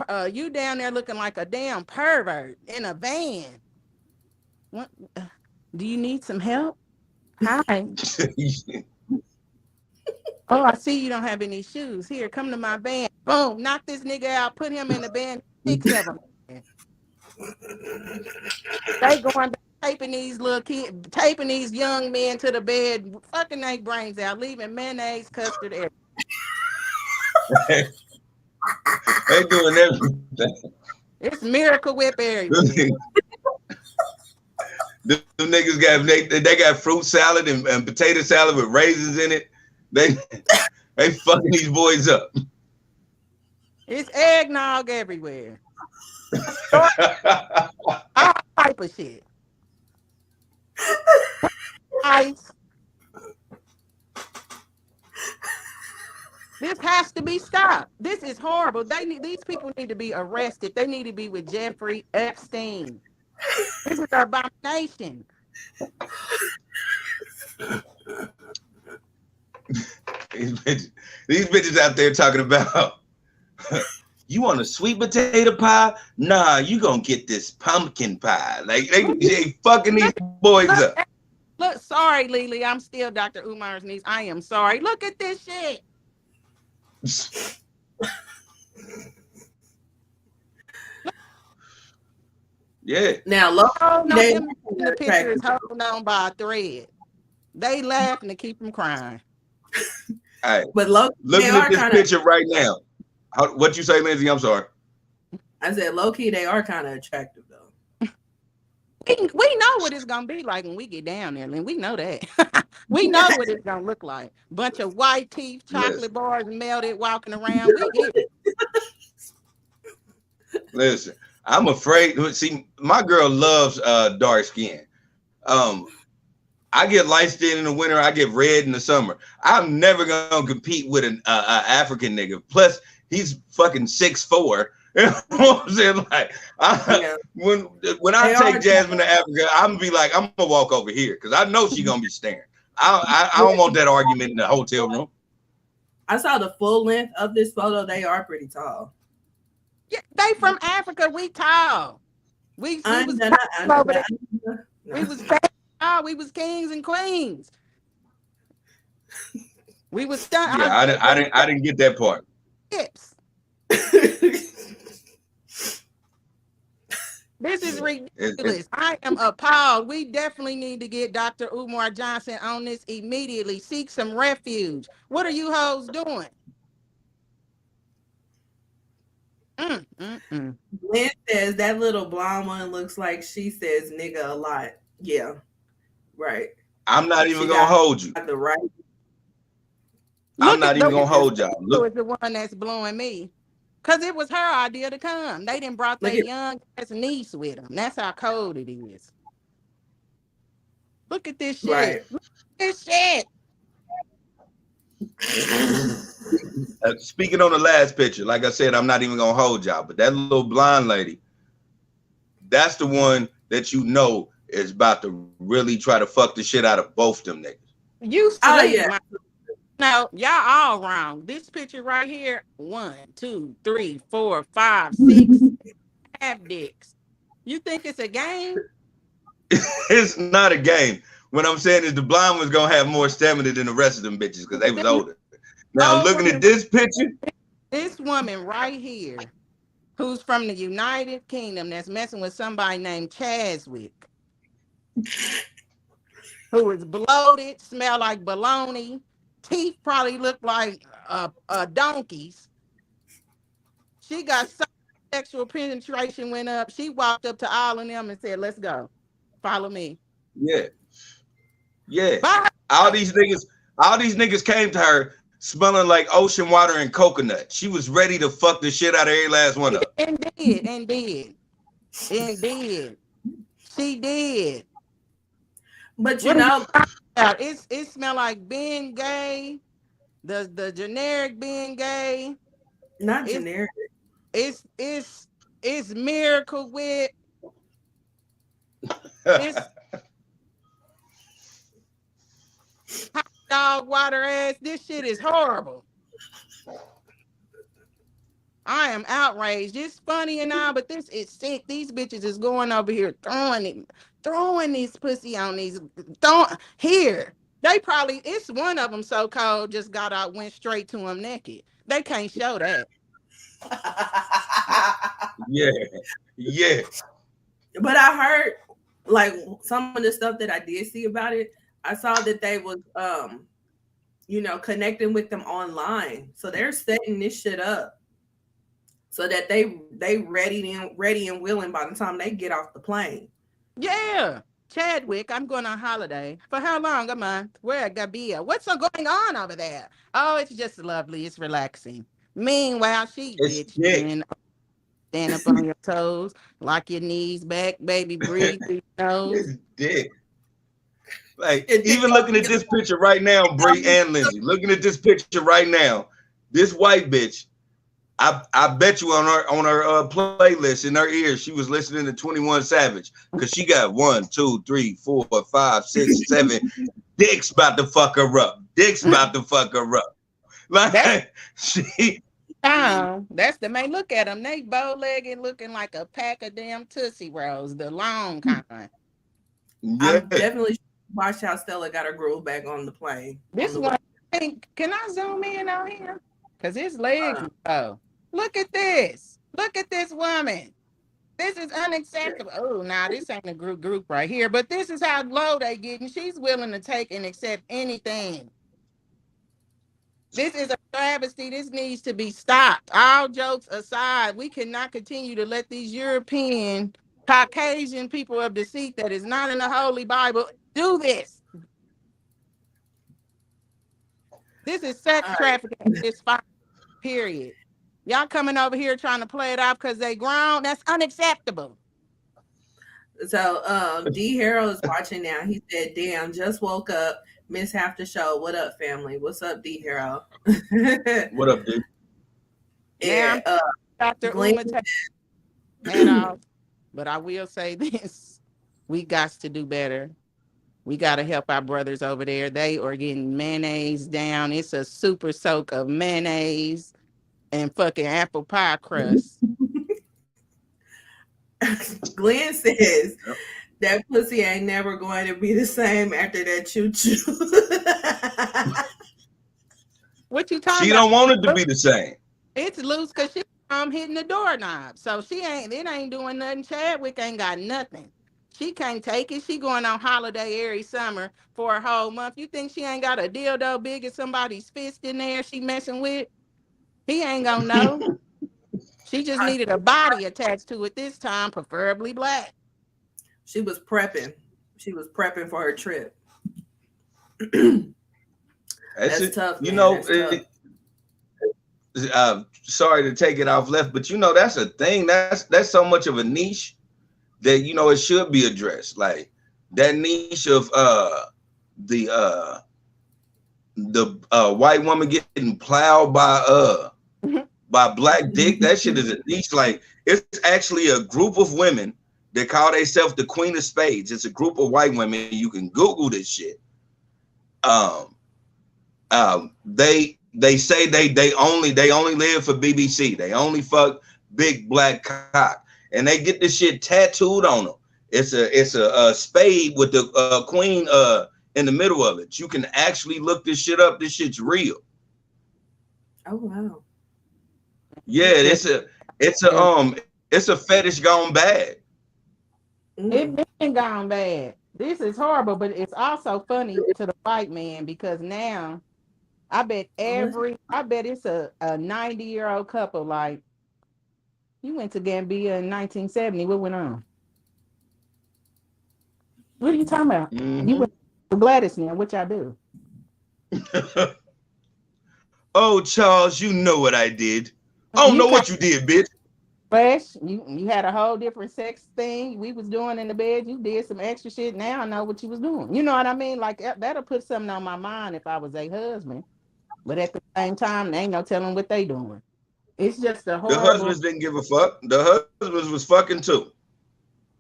C: damn pervert in a van. What? Do you need some help? Hi. Oh, I see you don't have any shoes. Here, come to my van. Boom, knock this nigga out, put him in the bed, 6 of them. They going back, taping these little kids, taping these young men to the bed, fucking their brains out, leaving mayonnaise, custard, everything.
A: They doing everything.
C: It's Miracle Whip everywhere.
A: Them niggas they got fruit salad and potato salad with raisins in it. They fucking these boys up.
C: It's eggnog everywhere. All type of shit. Ice. This has to be stopped. This is horrible. These people need to be arrested. They need to be with Jeffrey Epstein. This is an abomination.
A: These bitches out there talking about you want a sweet potato pie? Nah, you gonna get this pumpkin pie. Like they fucking these boys up.
C: Look, sorry, Lily. I'm still Dr. Umar's niece. I am sorry. Look at this shit.
A: Yeah.
B: Now, look,
C: the picture is holding on by a thread. They laughing to keep them crying.
A: All right.
B: But look,
A: looking at this picture right now. What you say, Lindsay? I'm sorry.
B: I said low key, they are kind of attractive though.
C: We know what it's gonna be like when we get down there, Lynn. We know that. We know what it's gonna look like. Bunch of white teeth, chocolate bars melted, walking around. We get it.
A: Listen, I'm afraid. See, my girl loves dark skin. I get light skin in the winter. I get red in the summer. I'm never gonna compete with an African nigga. Plus, he's fucking 6'4". You know what I'm saying? Like, when I take Jasmine to Africa, I'm gonna be like, I'm gonna walk over here because I know she's gonna be staring. I don't want that argument in the hotel room.
B: I saw the full length of this photo. They are pretty tall.
C: Yeah, they from Africa. We tall. We was we was kings and queens. We was stunned.
A: Yeah, I didn't get that part.
C: Hips. This is ridiculous. I am appalled. We definitely need to get Dr. Umar Johnson on this immediately. Seek some refuge. What are you hoes doing?
B: Lynn says that little blonde one looks like she says nigga a lot. Yeah, right.
A: I'm not even gonna hold you.
B: The right.
A: I'm not even gonna hold y'all.
C: Look, the one that's blowing me. Because it was her idea to come. They didn't brought their young ass niece with them. That's how cold it is. Look at this shit.
B: Right.
C: Look at this shit.
A: Speaking on the last picture, like I said, I'm not even going to hold y'all. But that little blonde lady, that's the one that you know is about to really try to fuck the shit out of both them niggas.
C: You yeah. Now, y'all all wrong. This picture right here, 1, 2, 3, 4, 5, 6 half dicks. You think it's a game?
A: It's not a game. What I'm saying is the blonde one's gonna have more stamina than the rest of them bitches because they was older. Now looking at this picture,
C: this woman right here, who's from the United Kingdom, that's messing with somebody named Chaswick, who is bloated, smell like bologna. Teeth probably look like donkeys. She got so sexual penetration went up. She walked up to all of them and said, "Let's go, follow me."
A: Yeah. Bye. All these niggas came to her smelling like ocean water and coconut. She was ready to fuck the shit out of every last one of them.
C: And did. She did.
B: But you know.
C: It smell like being gay, the generic being gay.
B: Not generic.
C: It's Miracle Whip. It's hot dog water ass. This shit is horrible. I am outraged. It's funny and all, but this is sick. These bitches is going over here throwing this pussy on these. Here. They probably, it's one of them so cold, just got out, went straight to him naked. They can't show that.
A: Yeah, yeah.
B: But I heard like some of the stuff that I did see about it. I saw that they was connecting with them online. So they're setting this shit up so that they ready and willing by the time they get off the plane.
C: Yeah. Chadwick, I'm going on holiday. For how long? A month. Where? Gambia. What's so going on over there? Oh, it's just lovely. It's relaxing. Meanwhile, she
A: It's
C: bitch.
A: dick.
C: And stand up on your toes, lock your knees back, baby, breathe through your nose.
A: It's dick. Like, even looking at this picture right now, Brie and Lindsay, looking at this picture right now, this white bitch, I bet you on her playlist in her ears, she was listening to 21 Savage because she got 1, 2, 3, 4, 5, 6, 7 dicks about to fuck her up. Dicks about to fuck her up. Like she.
C: That's the main. Look at them. They bow-legged, looking like a pack of damn Tootsie Rolls, the long kind.
A: Yeah.
B: I'm definitely watch how Stella got her groove back on the plane.
C: This one, can I zoom in on him? Because his legs. Oh, look at this. Look at this woman. This is unacceptable. Oh, now this ain't a group right here, but this is how low they get, and she's willing to take and accept anything. This is a travesty. This needs to be stopped. All jokes aside, we cannot continue to let these European, Caucasian people of deceit that is not in the Holy Bible do this. This is sex trafficking. It's fine. Period. Y'all coming over here trying to play it off because they grown. That's unacceptable.
B: So D Hero is watching now. He said, "Damn, just woke up. Miss half the show. What up, family? What's up, D Hero?"
A: What up, dude?
B: Yeah,
C: Dr.
B: Glenn,
C: but I will say this: we got to do better. We got to help our brothers over there. They are getting mayonnaise down. It's a super soak of mayonnaise and fucking apple pie crust.
B: Glenn says that pussy ain't never going to be the same after that choo choo.
C: What you talking
A: She
C: about?
A: don't want it to be the same.
C: It's loose because she hitting the doorknob. So it ain't doing nothing. Chadwick ain't got nothing. She can't take it. She going on holiday every summer for a whole month. You think she ain't got a dildo big as somebody's fist in there she messing with? He ain't gonna know. She just needed a body attached to it this time, preferably black.
B: She was prepping. She was prepping for her trip. That's tough.
A: You
B: man.
A: know,
B: tough.
A: Sorry to take it off left, but that's a thing. That's so much of a niche that it should be addressed. Like that niche of the white woman getting plowed by black dick. That shit is a niche. Like it's actually a group of women that call themselves the Queen of Spades. It's a group of white women. You can Google this shit. They say they only live for BBC. They only fuck big black cock, and they get this shit tattooed on them. It's a spade with the queen in the middle of it. You can actually look this shit up. This shit's real.
B: Oh wow.
A: Yeah, it's a fetish gone bad.
C: It's been gone bad. This is horrible, but it's also funny to the white man because now I bet it's a 90-year-old couple. Like, you went to Gambia in 1970. What went on? What are you talking about?
A: Mm-hmm.
C: You went to Gladys now. What y'all do?
A: Oh, Charles, you know what I did. I don't know what you did, bitch.
C: Fresh. You had a whole different sex thing we was doing in the bed. You did some extra shit. Now I know what you was doing. You know what I mean? Like that'll put something on my mind if I was a husband. But at the same time, there ain't no telling what they doing. It's just a horrible.
A: The husbands didn't give a fuck. The husbands was fucking too.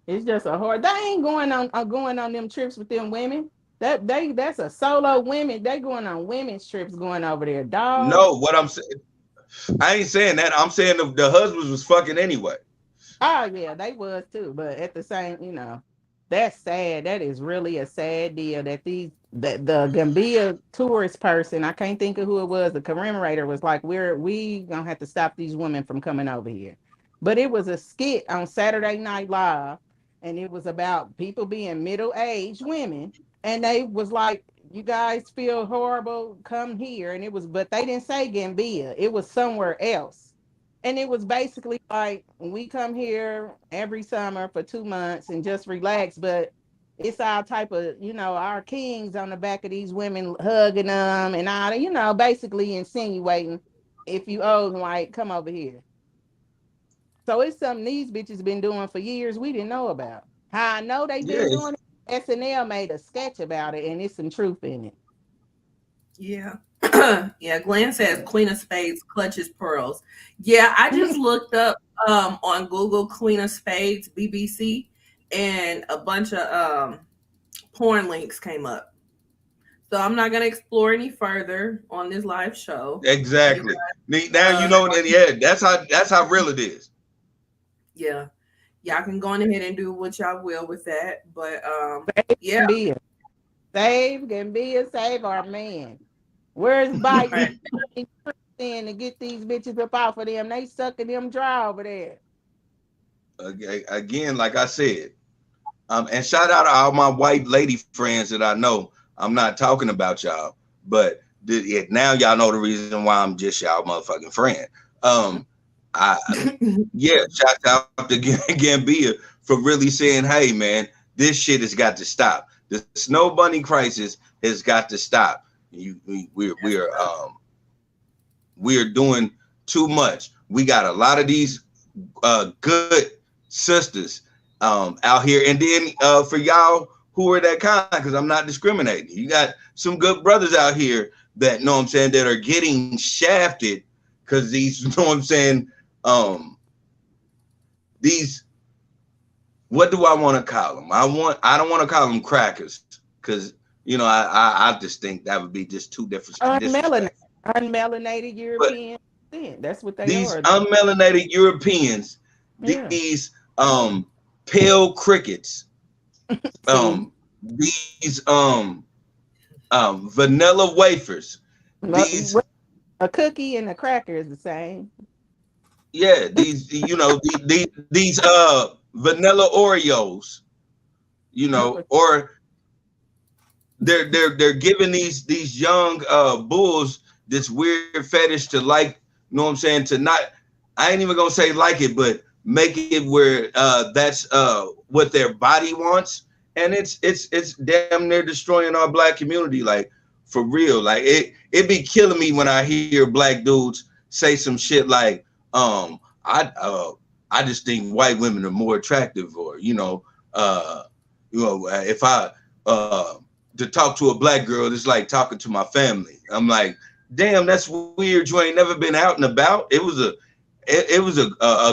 C: It's just a horror. They ain't going on them trips with them women. That's a solo women. They going on women's trips going over there, dog.
A: No, what I'm saying, I ain't saying that. I'm saying the husbands was fucking anyway.
C: Oh yeah, they was too. But at the same, that's sad. That is really a sad deal that these the Gambia tourist person, I can't think of who it was, the commemorator was like, we gonna have to stop these women from coming over here. But it was a skit on Saturday Night Live, and it was about people being middle-aged women, and they was like, you guys feel horrible, come here. And it was, but they didn't say Gambia, it was somewhere else. And it was basically like, we come here every summer for 2 months and just relax, but it's our type of, our kings on the back of these women hugging them and all, basically insinuating, if you old and white, come over here. So it's something these bitches been doing for years we didn't know about. How I know they been doing it, SNL made a sketch about it, and it's some truth in it.
B: Yeah. Yeah, Glenn says Queen of Spades clutches pearls. Yeah, I just looked up on Google Queen of Spades BBC, and a bunch of porn links came up. So I'm not gonna explore any further on this live show.
A: Exactly. Now you know, and yeah, that's how real it is.
B: Yeah. Y'all can go on ahead and do what y'all will with that. But yeah.
C: Gambia, save our man. Where's Biden in to get these bitches up off of them? They sucking them dry over there.
A: Again, like I said, and shout out to all my white lady friends that I know. I'm not talking about y'all, but now y'all know the reason why I'm just y'all motherfucking friend. Shout out to Gambia for really saying, hey man, this shit has got to stop. The Snow Bunny crisis has got to stop. We are doing too much. We got a lot of these good sisters out here, and then for y'all who are that kind, because I'm not discriminating, you got some good brothers out here that know what I'm saying, that are getting shafted because these, you know what I'm saying, these, what do I want to call them? I don't want to call them crackers, because I just think that would be just too different.
C: Unmelanated European. That's what they
A: these
C: are.
A: Unmelanated Europeans, these pale crickets, these vanilla wafers. These
C: a cookie and a cracker is the same.
A: Yeah, these these vanilla Oreos, or they're giving these young bulls this weird fetish to, like, you know what I'm saying, to not, I ain't even gonna say like it, but make it where that's what their body wants, and it's damn near destroying our black community, like, for real. Like, it be killing me when I hear black dudes say some shit like, I just think white women are more attractive, or if I to talk to a black girl, it's like talking to my family. I'm like, damn, that's weird. You ain't never been out and about. It was a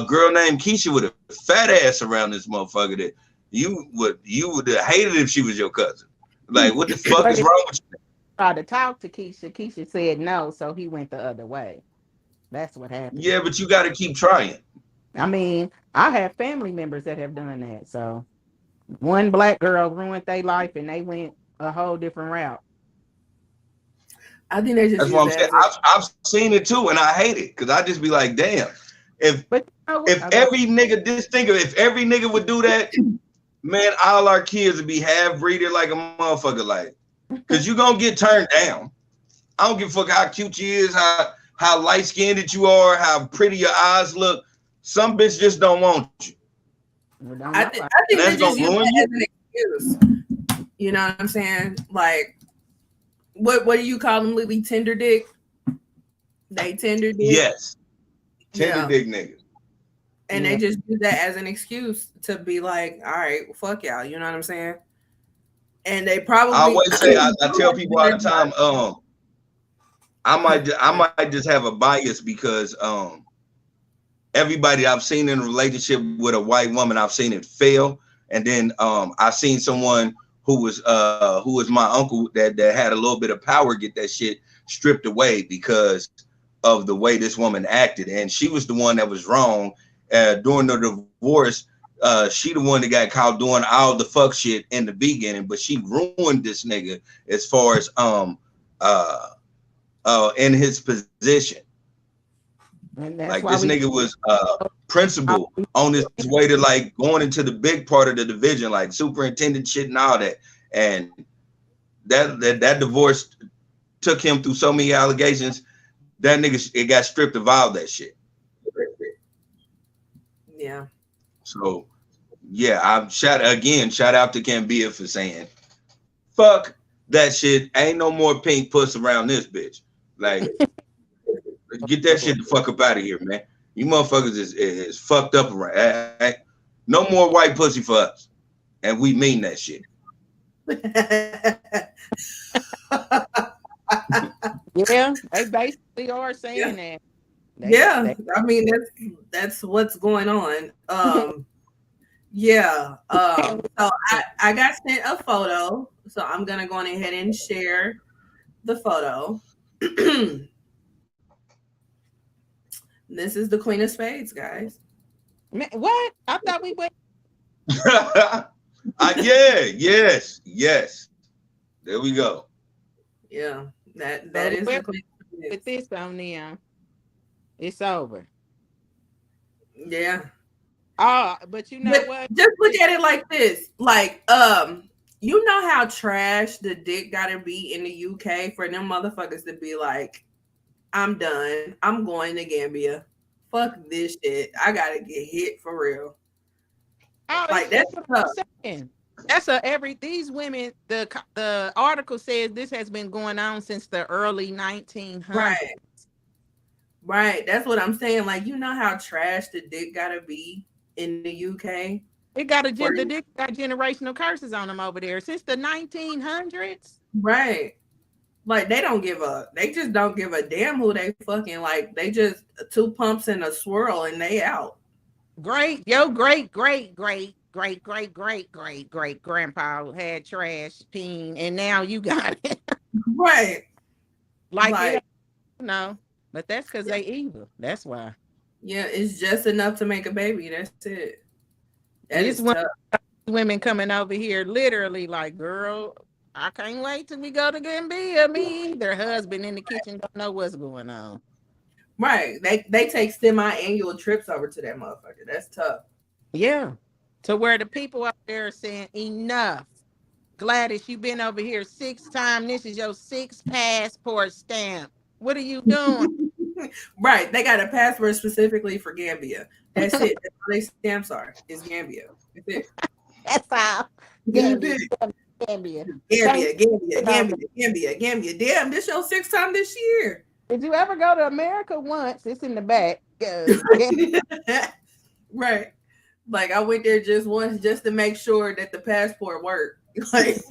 A: girl named Keisha with a fat ass around this motherfucker that you would have hated if she was your cousin. Like, what the fuck is wrong with you?
C: Tried to talk to Keisha. Keisha said no, so he went the other way. That's what happened.
A: Yeah, but you got to keep trying.
C: I mean, I have family members that have done that. So one black girl ruined their life, and they went a whole different route.
B: I think they just.
A: That's what I'm saying. I've seen it too, and I hate it, because I just be like, damn. If every nigga would do that, man, all our kids would be half breeded like a motherfucker, like, because you gonna get turned down. I don't give a fuck how cute you is, how light skinned that you are, how pretty your eyes look. Some bitch just don't want you.
B: I think they just use that as an excuse. You know what I'm saying? Like, what do you call them, Lily? Tender dick? They tender dick?
A: Yes. Tender dick niggas.
B: And they just do that as an excuse to be like, all right, well, fuck y'all. You know what I'm saying? And they probably.
A: I always say, I tell people all the time, I might just have a bias, because everybody I've seen in a relationship with a white woman, I've seen it fail. And then I've seen someone who was my uncle that had a little bit of power get that shit stripped away because of the way this woman acted. And she was the one that was wrong. During the divorce, she the one that got caught doing all the fuck shit in the beginning, but she ruined this nigga as far as in his position.
C: And that's
A: Like
C: why
A: this nigga was principal on his way to like going into the big part of the division, like superintendent shit and all that. And that divorce took him through so many allegations. That nigga, it got stripped of all that shit.
B: Yeah.
A: So yeah, I'm shout out to Gambia for saying, fuck that shit. Ain't no more pink puss around this bitch. Like, get that shit the fuck up out of here, man. You motherfuckers is fucked up around. No more white pussy for us. And we mean that shit.
C: Yeah, they basically are saying that.
B: I mean that's what's going on. Yeah. So I got sent a photo, so I'm gonna go on ahead and share the photo. This is the Queen of Spades, guys.
C: Man, what? I thought we went.
A: Yes. There we go.
B: Yeah, that is the Queen of Spades.
C: With this on them, it's over.
B: Yeah.
C: But you know what?
B: Just look at it like this. Like, you know how trash the dick gotta be in the UK for them motherfuckers to be like, I'm done. I'm going to Gambia. Fuck this shit. I gotta get hit for real. Like that's tough.
C: That's these women. The article says this has been going on since the early 1900s.
B: Right. That's what I'm saying. Like, you know how trash the dick gotta be in the UK.
C: The dick got generational curses on them over there since the 1900s.
B: Right. Like they just don't give a damn who they fucking, like they just 2 pumps and a swirl and they out.
C: Great grandpa had trash peen and now you got it.
B: Right.
C: Like no, but that's because they evil. That's why.
B: Yeah, it's just enough to make a baby. That's it. That is tough.
C: Women coming over here literally like, girl, I can't wait till we go to Gambia. Me, their husband in the kitchen don't know what's going on.
B: Right. They take semi-annual trips over to that motherfucker. That's tough.
C: Yeah. To where the people out there are saying, enough. Gladys, you've been over here 6 times. This is your 6th passport stamp. What are you doing?
B: Right. They got a passport specifically for Gambia. That's it. That's what their stamps are. It's Gambia. That's it.
C: That's all.
B: Gambia.
C: Gambia.
B: Damn, this your 6th time this year.
C: Did you ever go to America once? It's in the back.
B: Right. Like I went there just once just to make sure that the passport worked. Like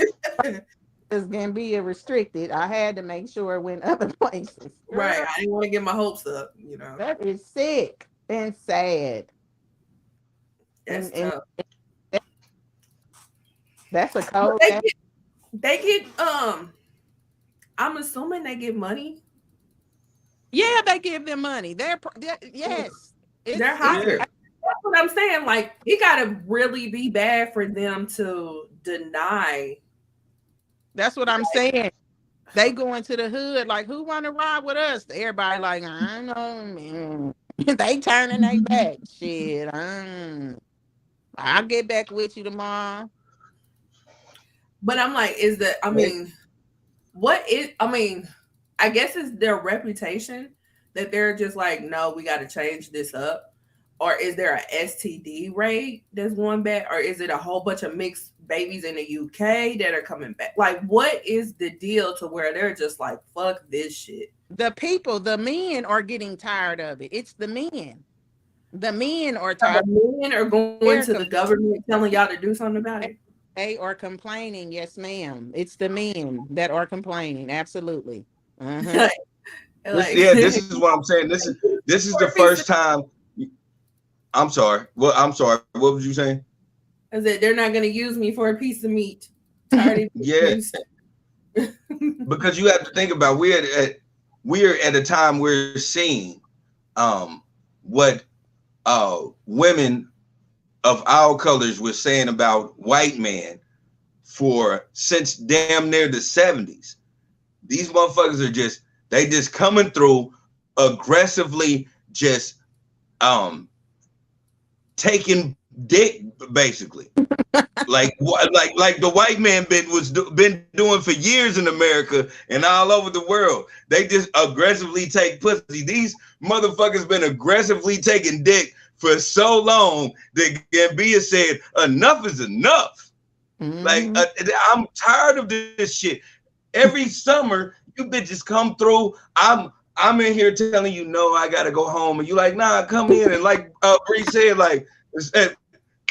C: it's Gambia restricted. I had to make sure it went other places.
B: Right. I didn't want to get my hopes up, you know.
C: That is sick and sad.
B: That's
C: tough. That's a cold.
B: They get I'm assuming they get money.
C: Yeah, they give them money. Yes.
B: They're higher. That's what I'm saying. Like, it gotta really be bad for them to deny.
C: That's what I'm saying. They go into the hood like, who want to ride with us? Everybody like, I don't know, man. They turning their back. Shit, I'll get back with you tomorrow.
B: But I'm like, I guess it's their reputation that they're just like, no, we got to change this up. Or is there a STD rate that's going back? Or is it a whole bunch of mixed babies in the UK that are coming back? Like, what is the deal to where they're just like, fuck this shit?
C: The men are getting tired of it. It's the men. The men are tired.
B: The men are going to the government telling y'all to do something about it.
C: They are complaining. Yes, ma'am. It's the men that are complaining. Absolutely.
B: Uh-huh.
A: This is what I'm saying. This is the first time. I'm sorry. What was you saying?
B: I said they're not going to use me for a piece of meat.
A: Yes. Because you have to think about we're at a time we're seeing what women of our colors was saying about white men for since damn near the 70s. These motherfuckers are just coming through aggressively, just taking dick basically. like the white man been doing for years in America and all over the world. They just aggressively take pussy. These motherfuckers been aggressively taking dick for so long that Gambia said enough is enough. Mm-hmm. Like I'm tired of this shit. Every summer you bitches come through. I'm in here telling you no, I gotta go home, and you like nah, come in. And like Bree said, like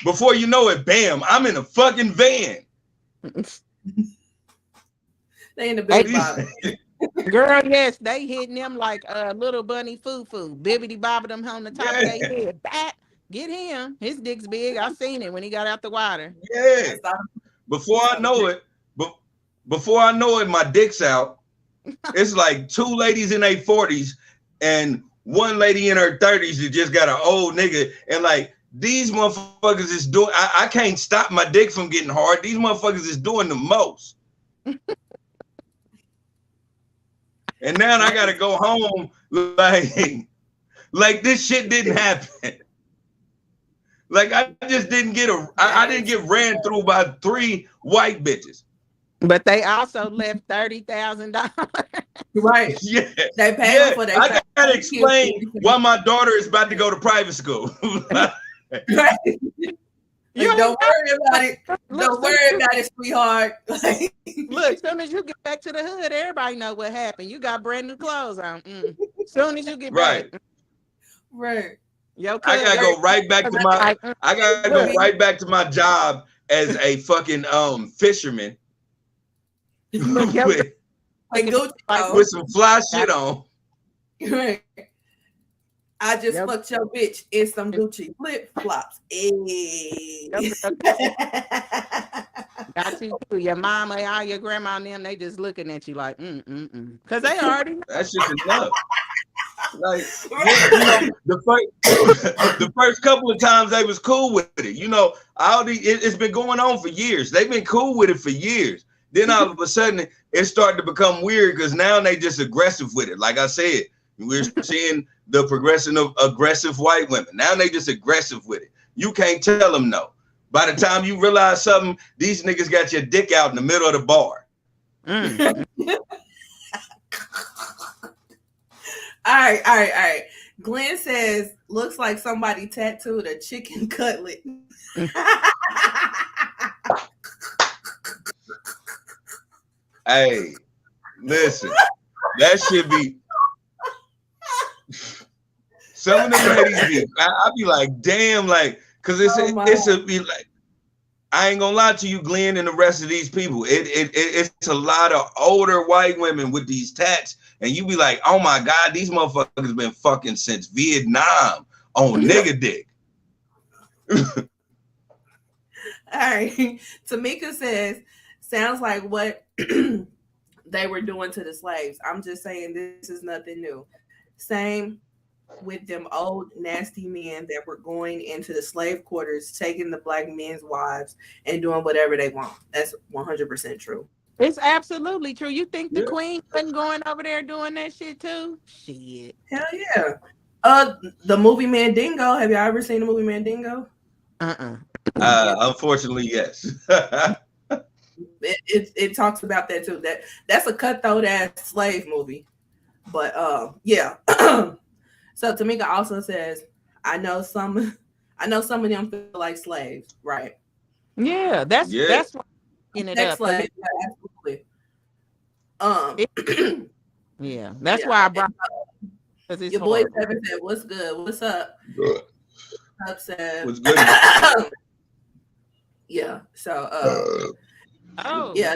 A: before you know it, bam, I'm in a fucking van.
B: They in the big bottle.
C: Girl, yes, they hitting them like little bunny foo-foo. Bibbity bobbing them on the top of their head. Bat, get him. His dick's big. I seen it when he got out the water.
A: Yeah. Before I know it, my dick's out. It's like two ladies in their 40s and one lady in her 30s that just got an old nigga. And like these motherfuckers is doing, I can't stop my dick from getting hard. These motherfuckers is doing the most. And now I gotta go home like this shit didn't happen. Like I just didn't get I didn't get ran through by 3 white bitches.
C: But they also left $30,000.
B: Right.
A: Yeah.
B: They paid for that.
A: I gotta explain why my daughter is about to go to private school.
B: Right. Don't worry about it. Don't worry about it, sweetheart.
C: Look, as soon as you get back to the hood, everybody know what happened. You got brand new clothes on. As soon as you get back.
B: Right.
A: I gotta go right back to my right back to my job as a fucking fisherman. with some fly shit on.
B: Right. I just fucked your bitch in some Gucci flip flops. Hey.
C: Got you too. Your mama, all your grandma and them, they just looking at you like, because they already know.
A: That's just enough. Like the first couple of times they was cool with it. You know, it's been going on for years. They've been cool with it for years. Then all of a sudden it started to become weird because now they just aggressive with it. Like I said, we're seeing the progression of aggressive white women. Now they just aggressive with it. You can't tell them no. By the time you realize something, these niggas got your dick out in the middle of the bar.
B: All right. Glenn says, looks like somebody tattooed a chicken cutlet.
A: Hey, listen, that should be some of them ladies be. I be like, damn, like, cause it's a be like. I ain't gonna lie to you, Glenn, and the rest of these people. It's a lot of older white women with these tats, and you be like, oh my God, these motherfuckers been fucking since Vietnam on nigga dick.
B: All right. Tamika says, sounds like what they were doing to the slaves. I'm just saying this is nothing new. Same with them old nasty men that were going into the slave quarters, taking the black men's wives and doing whatever they want. That's 100% true.
C: It's absolutely true. You think the queen wasn't going over there doing that shit too? Shit.
B: Hell yeah. The movie Mandingo. Have y'all ever seen the movie Mandingo?
A: Unfortunately, yes.
B: It talks about that too. That's a cutthroat ass slave movie. But yeah. So Tamika also says, I know some of them feel like slaves, right?
C: Yeah, that's what it
B: slave, absolutely.
C: Yeah, that's why I brought
B: your boy Seven said, what's good? What's up?
A: Good.
B: What's up?
A: What's good?
B: Yeah. So yeah,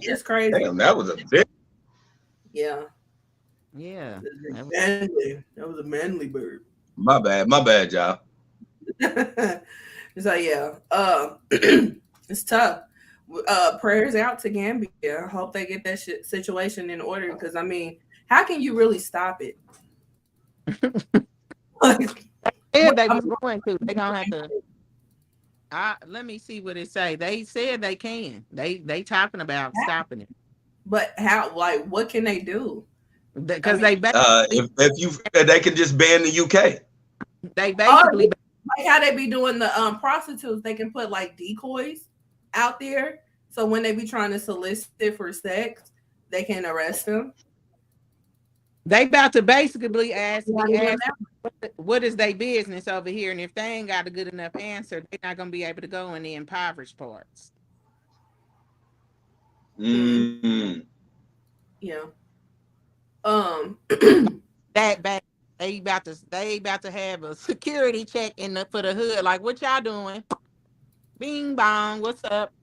B: it's crazy.
A: Damn, that was a bit.
B: Yeah.
C: Yeah.
B: That was a manly bird.
A: My bad, y'all.
B: So yeah. It's tough. Prayers out to Gambia. Hope they get that situation in order, because I mean, how can you really stop it?
C: Yeah, they was going to. They gonna have to. Let me see what it say. They said they can. They talking about stopping it.
B: But how? Like, what can they do?
C: Because
A: If they can just ban the UK.
C: They basically
B: like how they be doing the prostitutes. They can put like decoys out there, so when they be trying to solicit for sex, they can arrest them.
C: they about to basically ask what is their business over here, and if they ain't got a good enough answer, they're not gonna be able to go in the impoverished parts.
A: Mm-hmm.
B: Yeah.
C: That bad. They about to have a security check for the hood. Like, what y'all doing? Bing bong, what's up?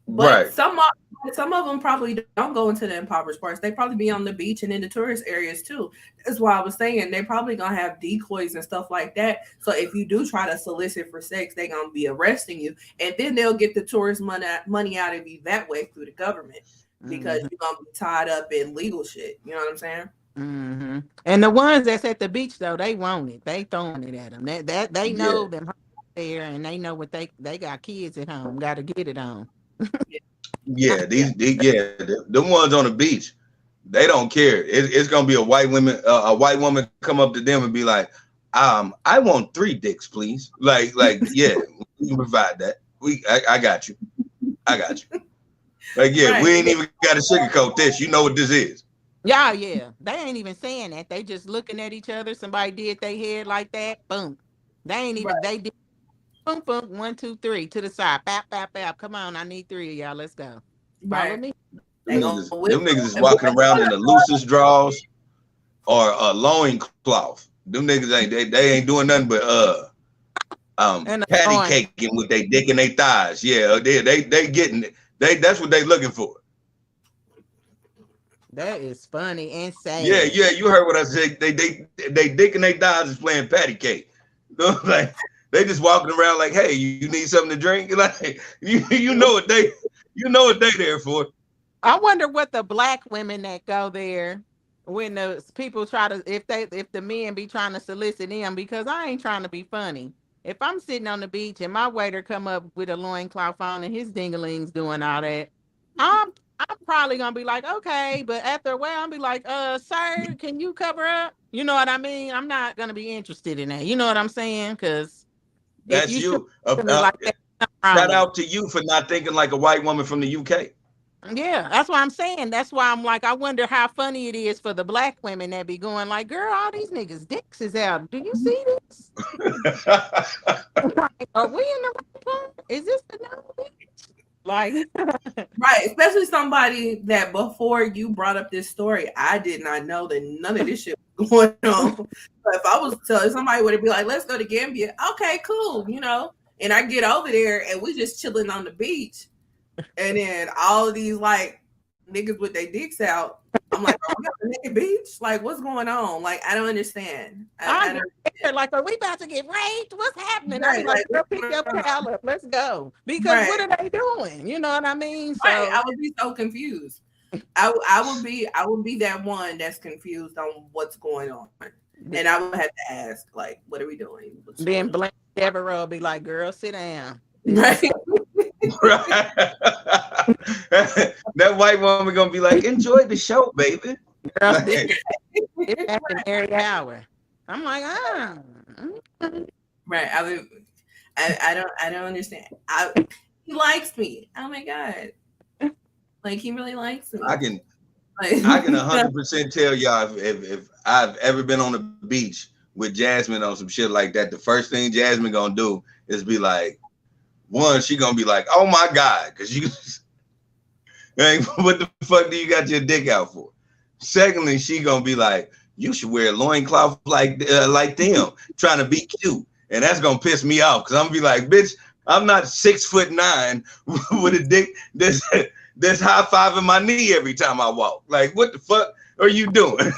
B: But
A: Right.
B: some of them probably don't go into the impoverished parts. They probably be on the beach and in the tourist areas too. That's why I was saying they probably gonna have decoys and stuff like that. So if you do try to solicit for sex, they gonna be arresting you, and then they'll get the tourist money out of you that way through the government because you're gonna be tied up in legal shit. You know what I'm saying?
C: Mm-hmm. And the ones that's at the beach though, they want it. They throwing it at them. That they know them there, and they know what they got kids at home. Got to get it on.
A: Yeah, the ones on the beach, they don't care. It's gonna be a white woman come up to them and be like, I want 3 dicks, please. Like, yeah, we can provide that. I got you. Like, yeah, we ain't even got to sugarcoat this. You know what this is.
C: Yeah. They ain't even saying that. They just looking at each other. Somebody did their head like that. Boom. They ain't even. They did. Boom, boom. 1, 2, 3 to the side. Bap, bap, bap. Come on, I need 3 of y'all. Let's go. Follow me.
A: Them niggas is walking around in the loosest drawers or a loin cloth. Them niggas they ain't doing nothing but patty caking with their dick and their thighs. Yeah, they getting it. That's what they looking for.
C: That is funny and sad.
A: Yeah, you heard what I said. They dick and their thighs is playing patty cake. Like, they just walking around like, hey, you need something to drink? Like, you know what they there for.
C: I wonder what the black women that go there when the people try to if the men be trying to solicit them, because I ain't trying to be funny. If I'm sitting on the beach and my waiter come up with a loincloth on and his dingling's doing all that, I'm probably gonna be like, okay, but after a while, I'll be like, sir, can you cover up? You know what I mean? I'm not gonna be interested in that. You know what I'm saying? Because
A: that's you.
C: Like that,
A: shout out to you for not thinking like a white woman from the UK.
C: Yeah, that's what I'm saying. That's why I'm like, I wonder how funny it is for the black women that be going like, girl, all these niggas' dicks is out. Do you see this? Are we in the right part? Is this the no? Like,
B: right, especially somebody that before you brought up this story, I did not know that none of this shit was going on. But if I was telling somebody, would it be like, let's go to Gambia? Okay, cool, you know. And I get over there and we just chilling on the beach, and then all of these like niggas with their dicks out. I'm like, are we on the naked beach? Like, what's going on? Like, I don't understand. I don't understand.
C: Like, are we about to get raped? What's happening?
B: Right,
C: I'm like, girl, pick your pal up. Let's go. Because what are they doing? You know what I mean? So
B: right. I would be so confused. I would be that one that's confused on what's going on. And I would have to ask, like, what are we doing?
C: Then Blanche Devereaux will be like, girl, sit down.
B: Right.
A: Right. That white woman gonna be like, enjoy the show, baby.
C: Girl, it's after every hour. I'm like,
B: Right. I don't understand. He likes me. Oh my god. Like, he really likes me.
A: I can 100% tell y'all if I've ever been on the beach with Jasmine on some shit like that, the first thing Jasmine gonna do is be like, one, she gonna be like, oh my God, because you like, what the fuck do you got your dick out for? Secondly, she gonna be like, you should wear a loincloth like them, trying to be cute. And that's gonna piss me off, because I'm gonna be like, bitch, I'm not 6'9" with a dick that's high-fiving my knee every time I walk. Like, what the fuck are you doing?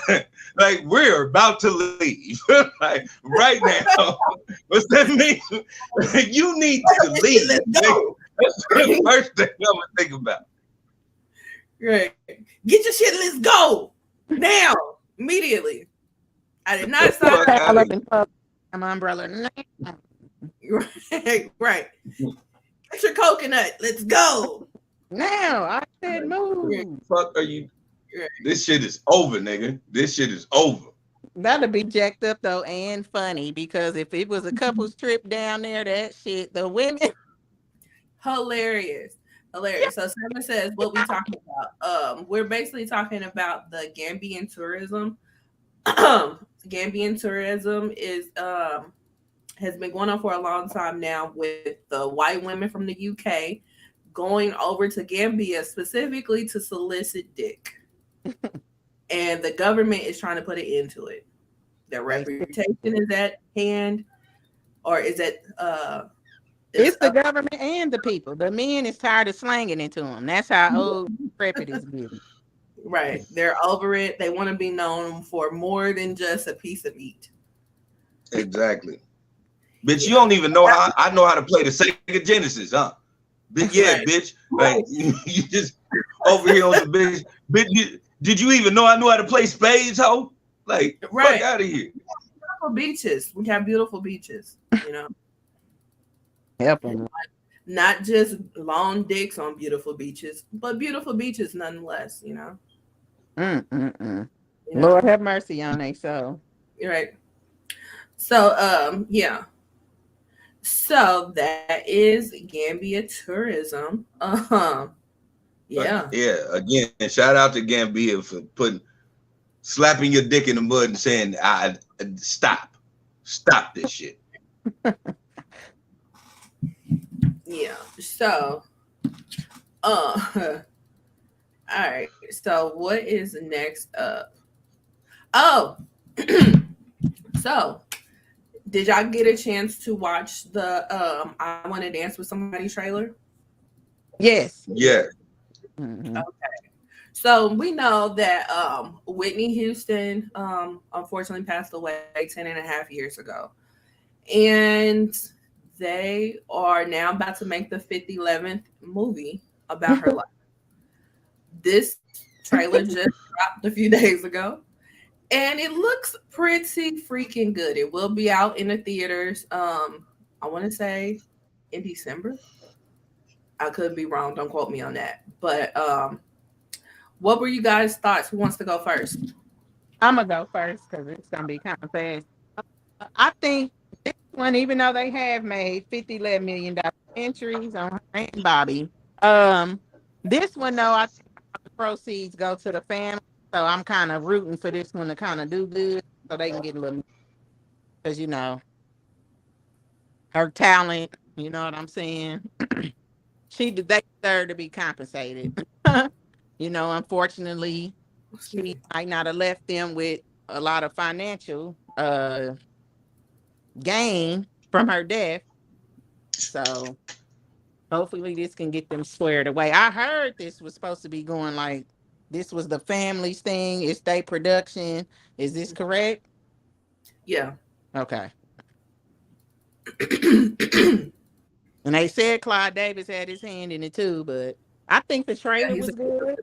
A: Like, we're about to leave. Like, right now. What's that mean? You need to leave. That's the first thing I'm gonna think about.
B: Right. Get your shit, let's go. Now. Immediately. I did not stop.
C: my umbrella.
B: Right. Get your coconut. Let's go.
C: Now I said
B: Yeah.
C: move.
A: Fuck are you?
B: Right.
A: This shit is over, nigga. This shit is over.
C: That'll be jacked up though and funny because if it was a couple's trip down there, that shit, the women.
B: Hilarious.
C: Yeah.
B: Hilarious. So Simon says what we talking about. We're basically talking about the Gambian tourism. Gambian tourism is has been going on for a long time now with the white women from the UK going over to Gambia specifically to solicit dick. And the government is trying to put an end to it. Their reputation is at hand, or is it
C: It's the government and the people. The men is tired of slanging into them. That's how old decrepit is getting.
B: right. They're over it. They want to be known for more than just a piece of meat.
A: Exactly. Bitch, you don't even know how I know how to play the Sega Genesis, huh? But yeah,
B: Right.
A: bitch. Like you just over here on some bitch. Bitch, did you even know I knew how to play spades, ho? Like,
B: Right.
A: fuck out of here.
B: Beautiful beaches. We have beautiful beaches, you know.
C: Help them.
B: Not just long dicks on beautiful beaches, but beautiful beaches nonetheless, you know. You know?
C: Lord have mercy on they soul.
B: You're right. So yeah. So that is Gambia tourism. Yeah.
A: Yeah, again, shout out to Gambia for slapping your dick in the mud and saying, stop this shit.
B: Yeah. So all right. So what is next up? Oh, so did y'all get a chance to watch the I Want to Dance with Somebody trailer?
C: Yes.
A: Yeah.
C: Mhm.
B: Okay. So we know that Whitney Houston unfortunately passed away 10 and a half years ago. And they are now about to make the 11th movie about her life. This trailer just dropped a few days ago. And it looks pretty freaking good. It will be out in the theaters. I want to say in December. I could be wrong. Don't quote me on that. But what were you guys' thoughts? Who wants to go first?
C: I'm gonna go first because it's gonna be kind of fast. I think this one, even though they have made $50 million entries on her and Bobby, this one though, I think the proceeds go to the family. So I'm kind of rooting for this one to kind of do good, so they can get a little, because you know her talent. You know what I'm saying? They deserve to be compensated. You know, unfortunately, she might not have left them with a lot of financial gain from her death. So hopefully this can get them squared away. I heard this was supposed to be going like this was the family's thing. It's their production. Is this correct?
B: Yeah.
C: Okay. And they said Clyde Davis had his hand in it too, but I think the trailer was good.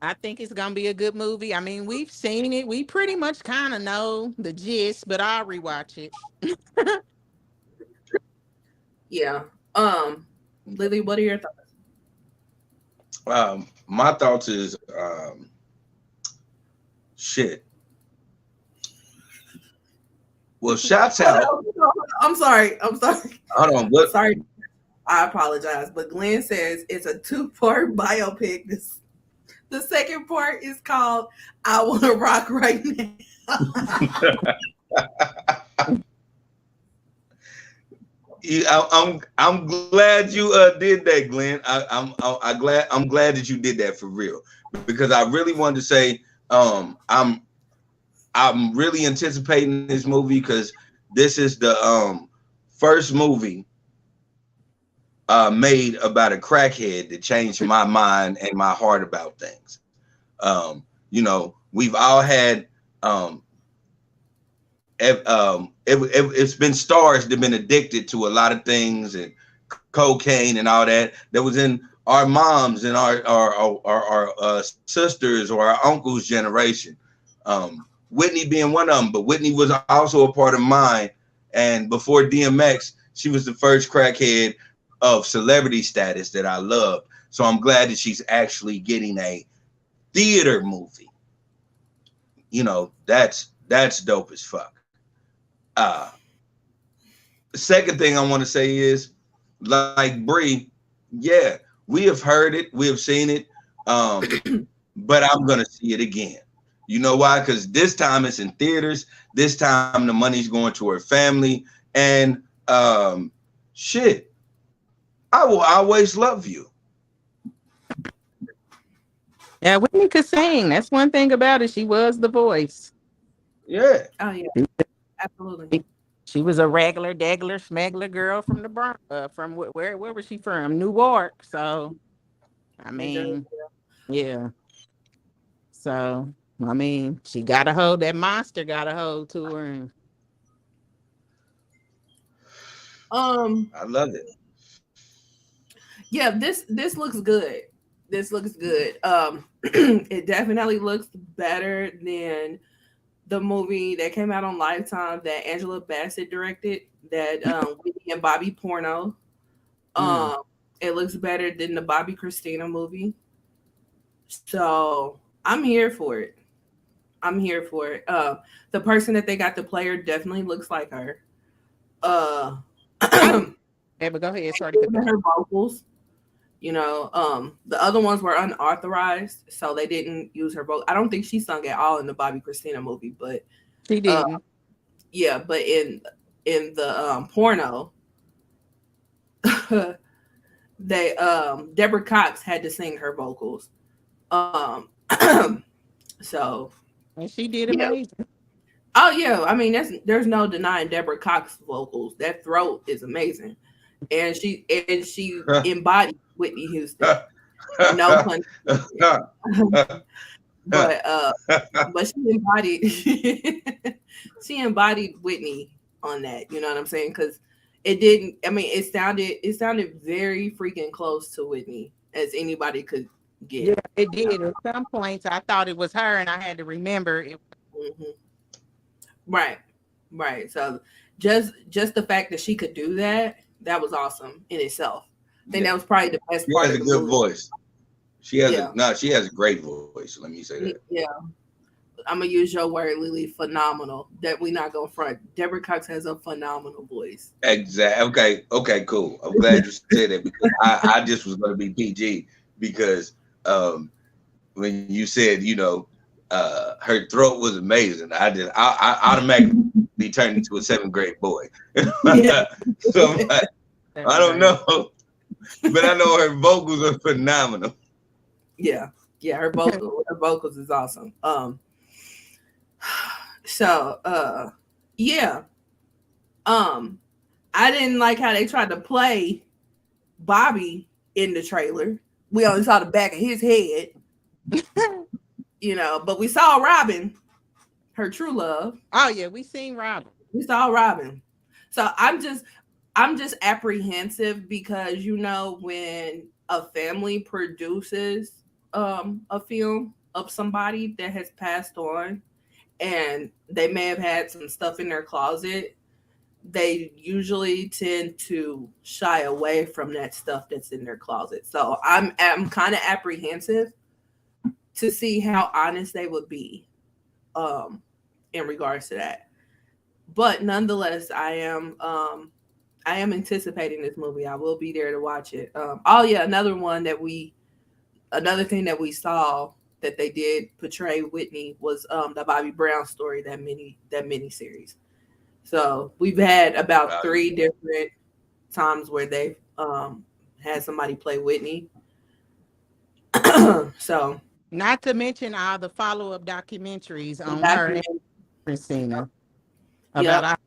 C: I think it's gonna be a good movie. I mean, we've seen it. We pretty much kind of know the gist, but I'll rewatch it.
B: Yeah. Lily, what are your thoughts?
A: My thoughts is shit. Well, shouts out.
B: I'm sorry.
A: Hold on. What?
B: Sorry. I apologize. But Glenn says it's a 2-part biopic. The second part is called I Want to Rock Right Now.
A: I'm glad you did that, Glenn. I'm glad that you did that for real, because I really wanted to say I'm really anticipating this movie because this is the first movie made about a crackhead that changed my mind and my heart about things. You know, we've all had it's been stars that have been addicted to a lot of things and cocaine and all that was in our moms and our sisters or our uncles' generation. Whitney being one of them, but Whitney was also a part of mine. And before DMX, She was the first crackhead of celebrity status that I loved. So I'm glad that she's actually getting a theater movie. You know, that's dope as fuck. Uh the second thing I want to say is, like Bree, yeah, we have heard it, we have seen it, but I'm gonna see it again. You know why? Because this time it's in theaters. This time the money's going to her family, and shit, I will always love you.
C: Yeah, Whitney could sing. That's one thing about it. She was the voice.
A: Yeah.
B: Oh yeah, absolutely.
C: She was a regular, degler, smuggler girl from the Bronx. From where was she from? New York. So, I mean, yeah. So, I mean, she got a hold. That monster got a hold to her. And
A: I love it.
B: Yeah, this looks good. This looks good. It definitely looks better than the movie that came out on Lifetime that Angela Bassett directed, that Whitney and Bobby porno. It looks better than the Bobby Christina movie. So I'm here for it. I'm here for it. The person that they got to play her definitely looks like her. Uh,
C: yeah, but go ahead. Sorry to cut you off.
B: her vocals. You know, the other ones were unauthorized, so they didn't use her vocal. I don't think she sung at all in the Bobby Christina movie, but
C: She didn't.
B: yeah, but in the porno, they Deborah Cox had to sing her vocals. Um, so
C: And she did
B: yeah.
C: amazing.
B: Oh yeah, I mean there's no denying Deborah Cox vocals. That throat is amazing, and she embodied Whitney Houston. No pun. But she embodied she embodied Whitney on that. You know what I'm saying? Because it didn't. I mean, it sounded very freaking close to Whitney as anybody could get.
C: Yeah, it did. At some points, I thought it was her, and I had to remember it.
B: Mm-hmm. Right. So just the fact that she could do that was awesome in itself. I think that was probably the best
A: She
B: part
A: has
B: of
A: a
B: the
A: good
B: movie.
A: voice. She has
B: Yeah.
A: she has a great voice. Let me say that.
B: Yeah. I'm gonna use your word, Lily. Phenomenal. That we not gonna front. Deborah Cox has a phenomenal voice.
A: Exactly. Okay, cool. I'm glad you said that because I just was gonna be PG because when you said, you know, her throat was amazing, I automatically turned into a 7th grade boy.
B: Yeah.
A: So I'm like, I don't know. But I know her vocals are phenomenal.
B: Yeah. Her vocals is awesome. So yeah. I didn't like how they tried to play Bobby in the trailer. We only saw the back of his head. You know, but we saw Robin, her true love.
C: Oh yeah, we seen Robin.
B: We saw Robin. So I'm just apprehensive because, you know, when a family produces a film of somebody that has passed on and they may have had some stuff in their closet, they usually tend to shy away from that stuff that's in their closet. So I'm kind of apprehensive to see how honest they would be in regards to that. But nonetheless, I am anticipating this movie. I will be there to watch it. Oh yeah, another thing that we saw that they did portray Whitney was the Bobby Brown story, that mini series. So we've had about 3 different times where they've had somebody play Whitney. So
C: not to mention all the follow-up documentaries on her and Christina about our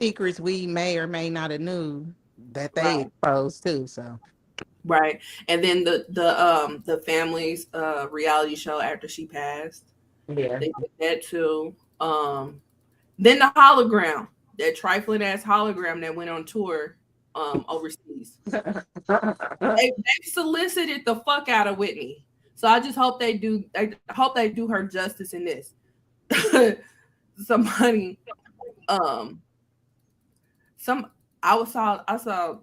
C: secrets we may or may not have knew that they exposed too. So
B: right, and then the family's reality show after she passed.
C: Yeah,
B: they did that too. Then the hologram, that trifling ass hologram that went on tour overseas. They solicited the fuck out of Whitney. So I just hope they do. I hope they do her justice in this. Somebody, I saw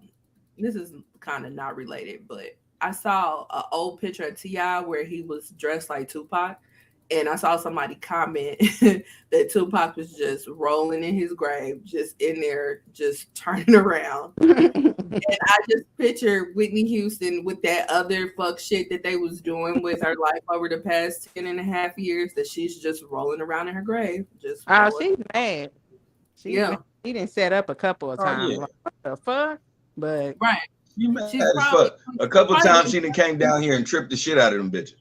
B: this is kind of not related, but I saw an old picture of T.I. where he was dressed like Tupac, and I saw somebody comment that Tupac was just rolling in his grave, just in there, just turning around. And I just pictured Whitney Houston with that other fuck shit that they was doing with her life over the past 10.5 years, that she's just rolling around in her grave. Just
C: she's mad.
B: Yeah.
C: He didn't set up a couple of times.
A: Yeah.
C: Like, what the fuck? But
B: right.
A: She mad as fuck. A couple times she done came down here and tripped the shit out of them bitches.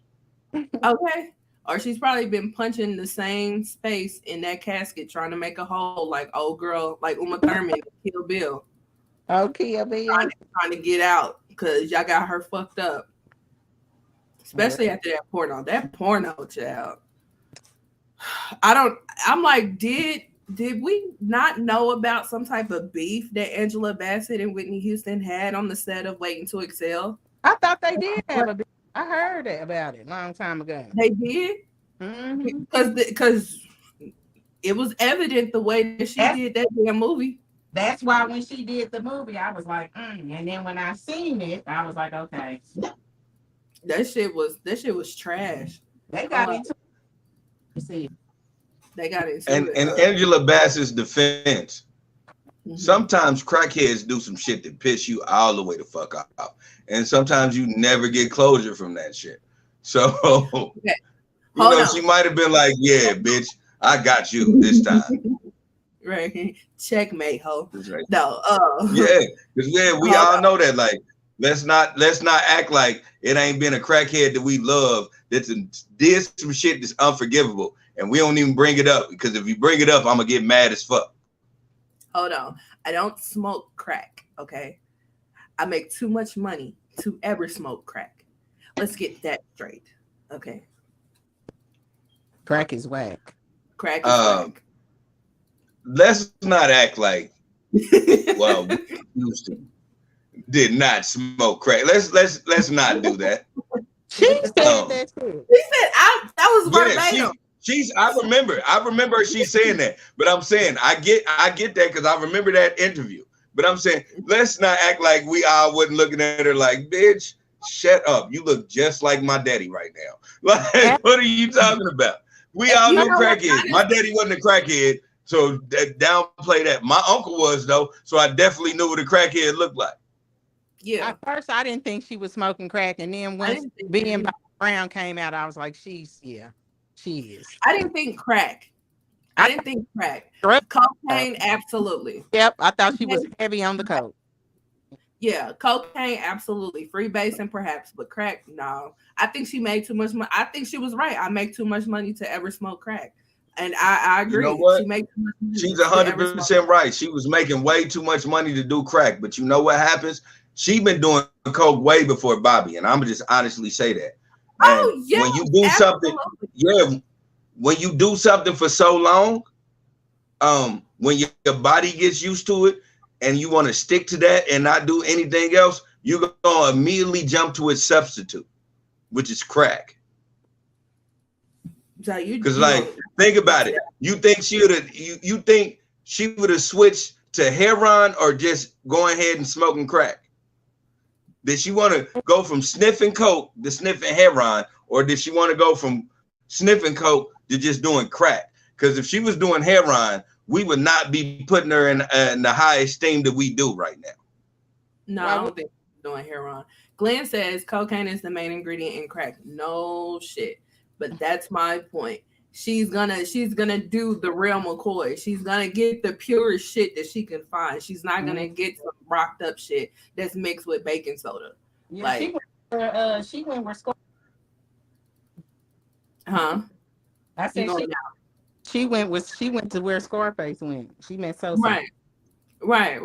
B: Okay. Or she's probably been punching the same space in that casket trying to make a hole, like old girl, like Uma Thurman, Kill Bill.
C: Okay,
B: trying to get out because y'all got her fucked up. Especially after that porno. That porno, child. I'm like, did we not know about some type of beef that Angela Bassett and Whitney Houston had on the set of Waiting to Excel?
C: I thought they did have a beef. I heard about it a long time ago.
B: They did? Because it was evident the way that she did that damn movie.
C: That's why when she did the movie, I was like, and then when I seen it, I was like, okay.
B: That shit was trash.
C: They got into it.
B: They got into
A: and
B: it.
A: And Angela Bassett's defense, sometimes crackheads do some shit that piss you all the way the fuck out. And sometimes you never get closure from that shit. So, she might have been like, yeah, bitch, I got you this time.
B: Right. Checkmate, ho.
A: Right.
B: No.
A: Yeah, because we all know that. Like, let's not act like it ain't been a crackhead that we love that's did some shit that's unforgivable, and we don't even bring it up, because if you bring it up, I'm gonna get mad as fuck.
B: Hold on. I don't smoke crack, okay? I make too much money to ever smoke crack. Let's get that straight, okay?
C: Crack is whack.
B: Crack is whack.
A: Let's not act like Houston did not smoke crack. Let's not do that.
C: She said that too.
B: She said that was verbatim.
A: I remember she saying that, but I'm saying I get that because I remember that interview. But I'm saying, let's not act like we all wasn't looking at her like, bitch, shut up. You look just like my daddy right now. Like, what are you talking about? We all knew crackhead. My daddy wasn't a crackhead, so downplay that. My uncle was, though, so I definitely knew what a crackhead looked like.
B: Yeah.
C: At first, I didn't think she was smoking crack, and then once Being Brown came out, I was like, she is.
B: I didn't think crack. Cocaine, absolutely.
C: Yep, I thought she was heavy on the coke.
B: Yeah, cocaine, absolutely. Freebasing, perhaps, but crack, no. I think she made too much money. I think she was right. I make too much money to ever smoke crack. And I agree.
A: You know what?
B: She made too much money.
A: She's 100% right. She was making way too much money to do crack. But you know what happens? She been doing coke way before Bobby. And I'm going to just honestly say that. And
B: yeah.
A: When you do something, when you do something for so long, when your body gets used to it and you want to stick to that and not do anything else, you're going to immediately jump to its substitute, which is crack. Because, think about it. You think she would have switched to heroin or just going ahead and smoking crack? Did she want to go from sniffing coke to sniffing heroin, or did she want to go from sniffing coke to just doing crack? Because if she was doing heroin, we would not be putting her in the high esteem that we do right now.
B: No, I don't think she's doing heroin. Glenn says cocaine is the main ingredient in crack. No shit. But that's my point. She's gonna do the real McCoy. She's gonna get the purest shit that she can find. She's not gonna get some rocked up shit that's mixed with baking soda.
C: Yeah, like she went where Scarface.
B: Huh?
C: I said she went to where Scarface went. She met
B: Right. She's
C: right.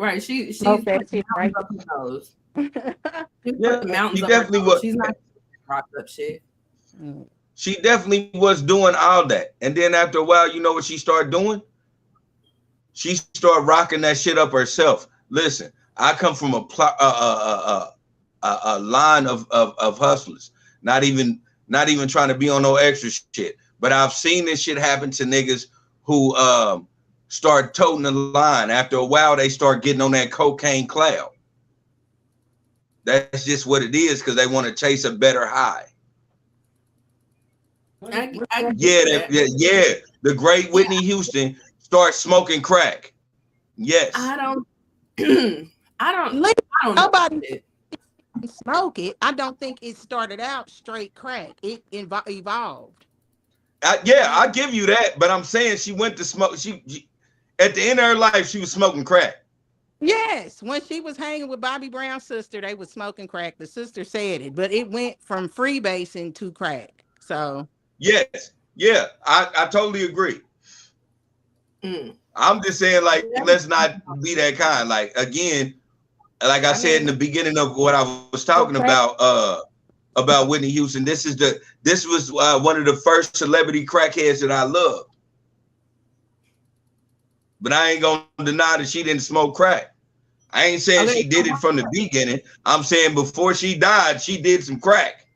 A: Yeah, she definitely was.
B: She's not rocked up shit.
A: She definitely was doing all that. And then after a while, you know what she started doing? She started rocking that shit up herself. Listen, I come from a line of hustlers, not even trying to be on no extra shit. But I've seen this shit happen to niggas who start toting the line. After a while, they start getting on that cocaine cloud. That's just what it is because they want to chase a better high.
B: I
A: Yeah. The great Whitney Houston starts smoking crack. Yes.
B: I don't
C: Nobody smoke it. I don't think it started out straight crack. It evolved.
A: I give you that, but I'm saying she went to smoke. She at the end of her life, she was smoking crack.
C: Yes, when she was hanging with Bobby Brown's sister, they was smoking crack. The sister said it, but it went from freebasing to crack. So
A: yes, yeah, I totally agree. I'm just saying, like, let's not be that kind. Like, again, like I said in the beginning of what I was talking about Whitney Houston. This was one of the first celebrity crackheads that I loved. But I ain't gonna deny that she didn't smoke crack. I ain't saying she did it from the beginning. I'm saying before she died, she did some crack.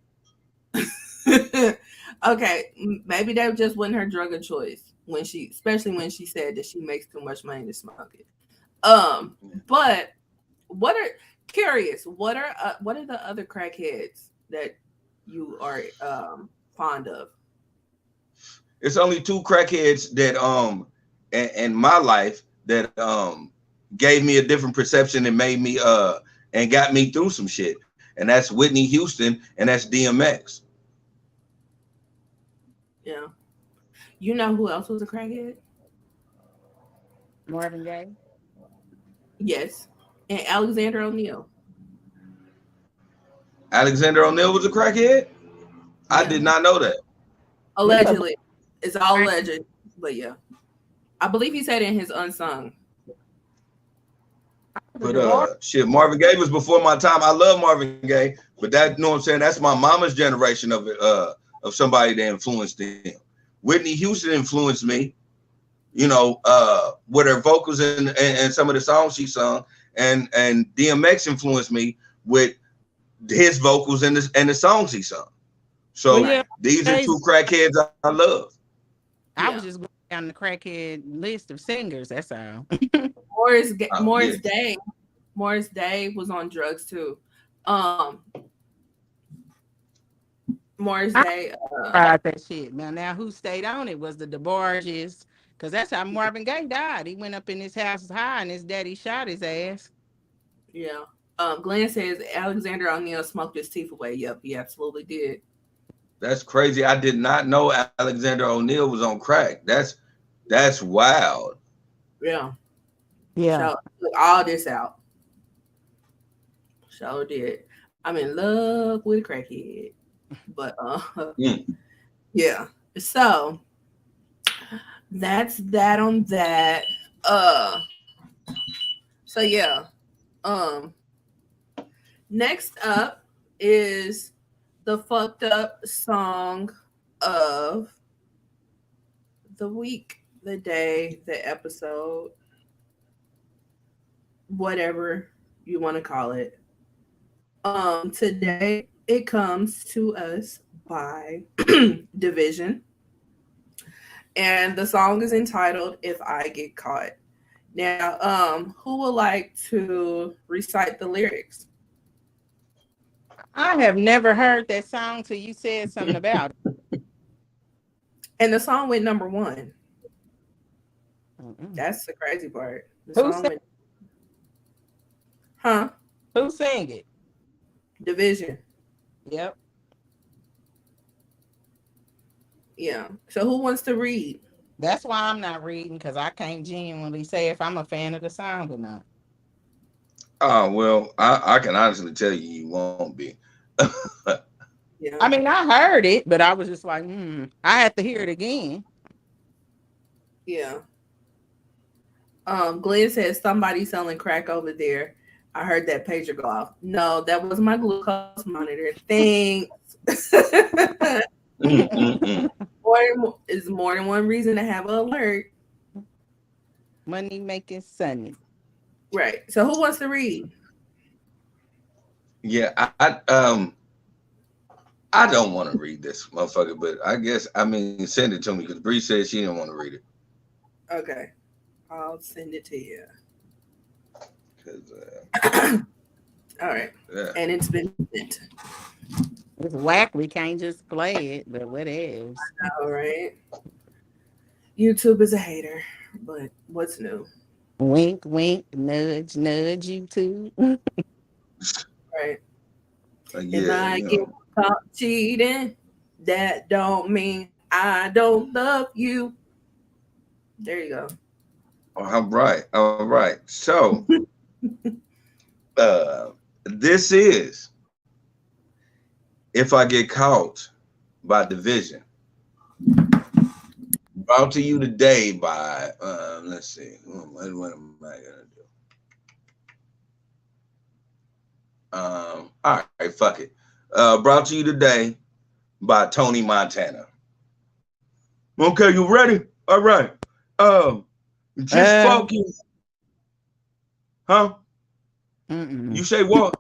B: Okay, maybe that just wasn't her drug of choice especially when she said that she makes too much money to smoke it. But what are the other crackheads that you are fond of?
A: It's only two crackheads that in my life that gave me a different perception and made me and got me through some shit. And that's Whitney Houston and that's DMX.
B: Yeah. You know who else was a crackhead?
C: Marvin Gaye.
B: Yes. And Alexander O'Neal.
A: Alexander O'Neal was a crackhead? Yeah. I did not know that.
B: Allegedly. It's all alleged, but yeah. I believe he said in his Unsung.
A: But shit, Marvin Gaye was before my time. I love Marvin Gaye, but that, you know what I'm saying, that's my mama's generation of somebody that influenced him. Whitney Houston influenced me, you know, with her vocals and some of the songs she sung, and DMX influenced me with his vocals and the songs he sung. So these are two crackheads I love.
C: I was just going down the crackhead list of singers. That's all.
B: Morris Day was on drugs too. Morris Day
C: tried that shit. Now who stayed on it was the DeBarges, because that's how Marvin Gaye died. He went up in his house high and his daddy shot his ass.
B: Yeah. Glenn says Alexander O'Neal smoked his teeth away. Yep, he absolutely did.
A: That's crazy. I did not know Alexander O'Neal was on crack. That's wild.
B: Yeah.
C: Yeah.
B: So, all this out. So did. I'm in love with a crackhead. But yeah. So that's that on that. So yeah. Next up is the fucked up song of the week, the day, the episode, whatever you want to call it. Today it comes to us by Division, and the song is entitled "If I Get Caught." Now, who would like to recite the lyrics?
C: I have never heard that song till you said something about it.
B: And the song went number 1. That's the crazy part.
C: Who sang it?
B: Huh?
C: Who sang it?
B: Division.
C: Yep.
B: Yeah. So who wants to read?
C: That's why I'm not reading, because I can't genuinely say if I'm a fan of the song or not.
A: Oh, well, I can honestly tell you won't be.
C: Yeah. I mean, I heard it, but I was just like, I had to hear it again.
B: Yeah. Glenn says somebody selling crack over there. I heard that pager go off. No, that was my glucose monitor. Thanks. Is more than one reason to have an alert.
C: Money making sunny.
B: Right. So who wants to read?
A: Yeah, I don't want to read this motherfucker, but I guess send it to me because Bree said she didn't want to read it.
B: Okay. I'll send it to you.
A: 'Cause,
B: All right.
A: yeah.
B: And it's been sent.
C: It's whack. We can't just play it, but what else?
B: All right. YouTube is a hater, but what's new?
C: Wink, wink, nudge, nudge. You too.
B: Right. If
A: Yeah,
B: I
A: you
B: get
A: know.
B: caught cheating, that don't mean I don't love you. There you go.
A: All right, all right. So, this is if I get caught by division. Brought to you today by let's see, what am I gonna do? All right, fuck it. Brought to you today by Tony Montana. Okay, you ready? All right. Just
C: Uh,
A: fucking, huh?
C: mm-mm.
A: You say what?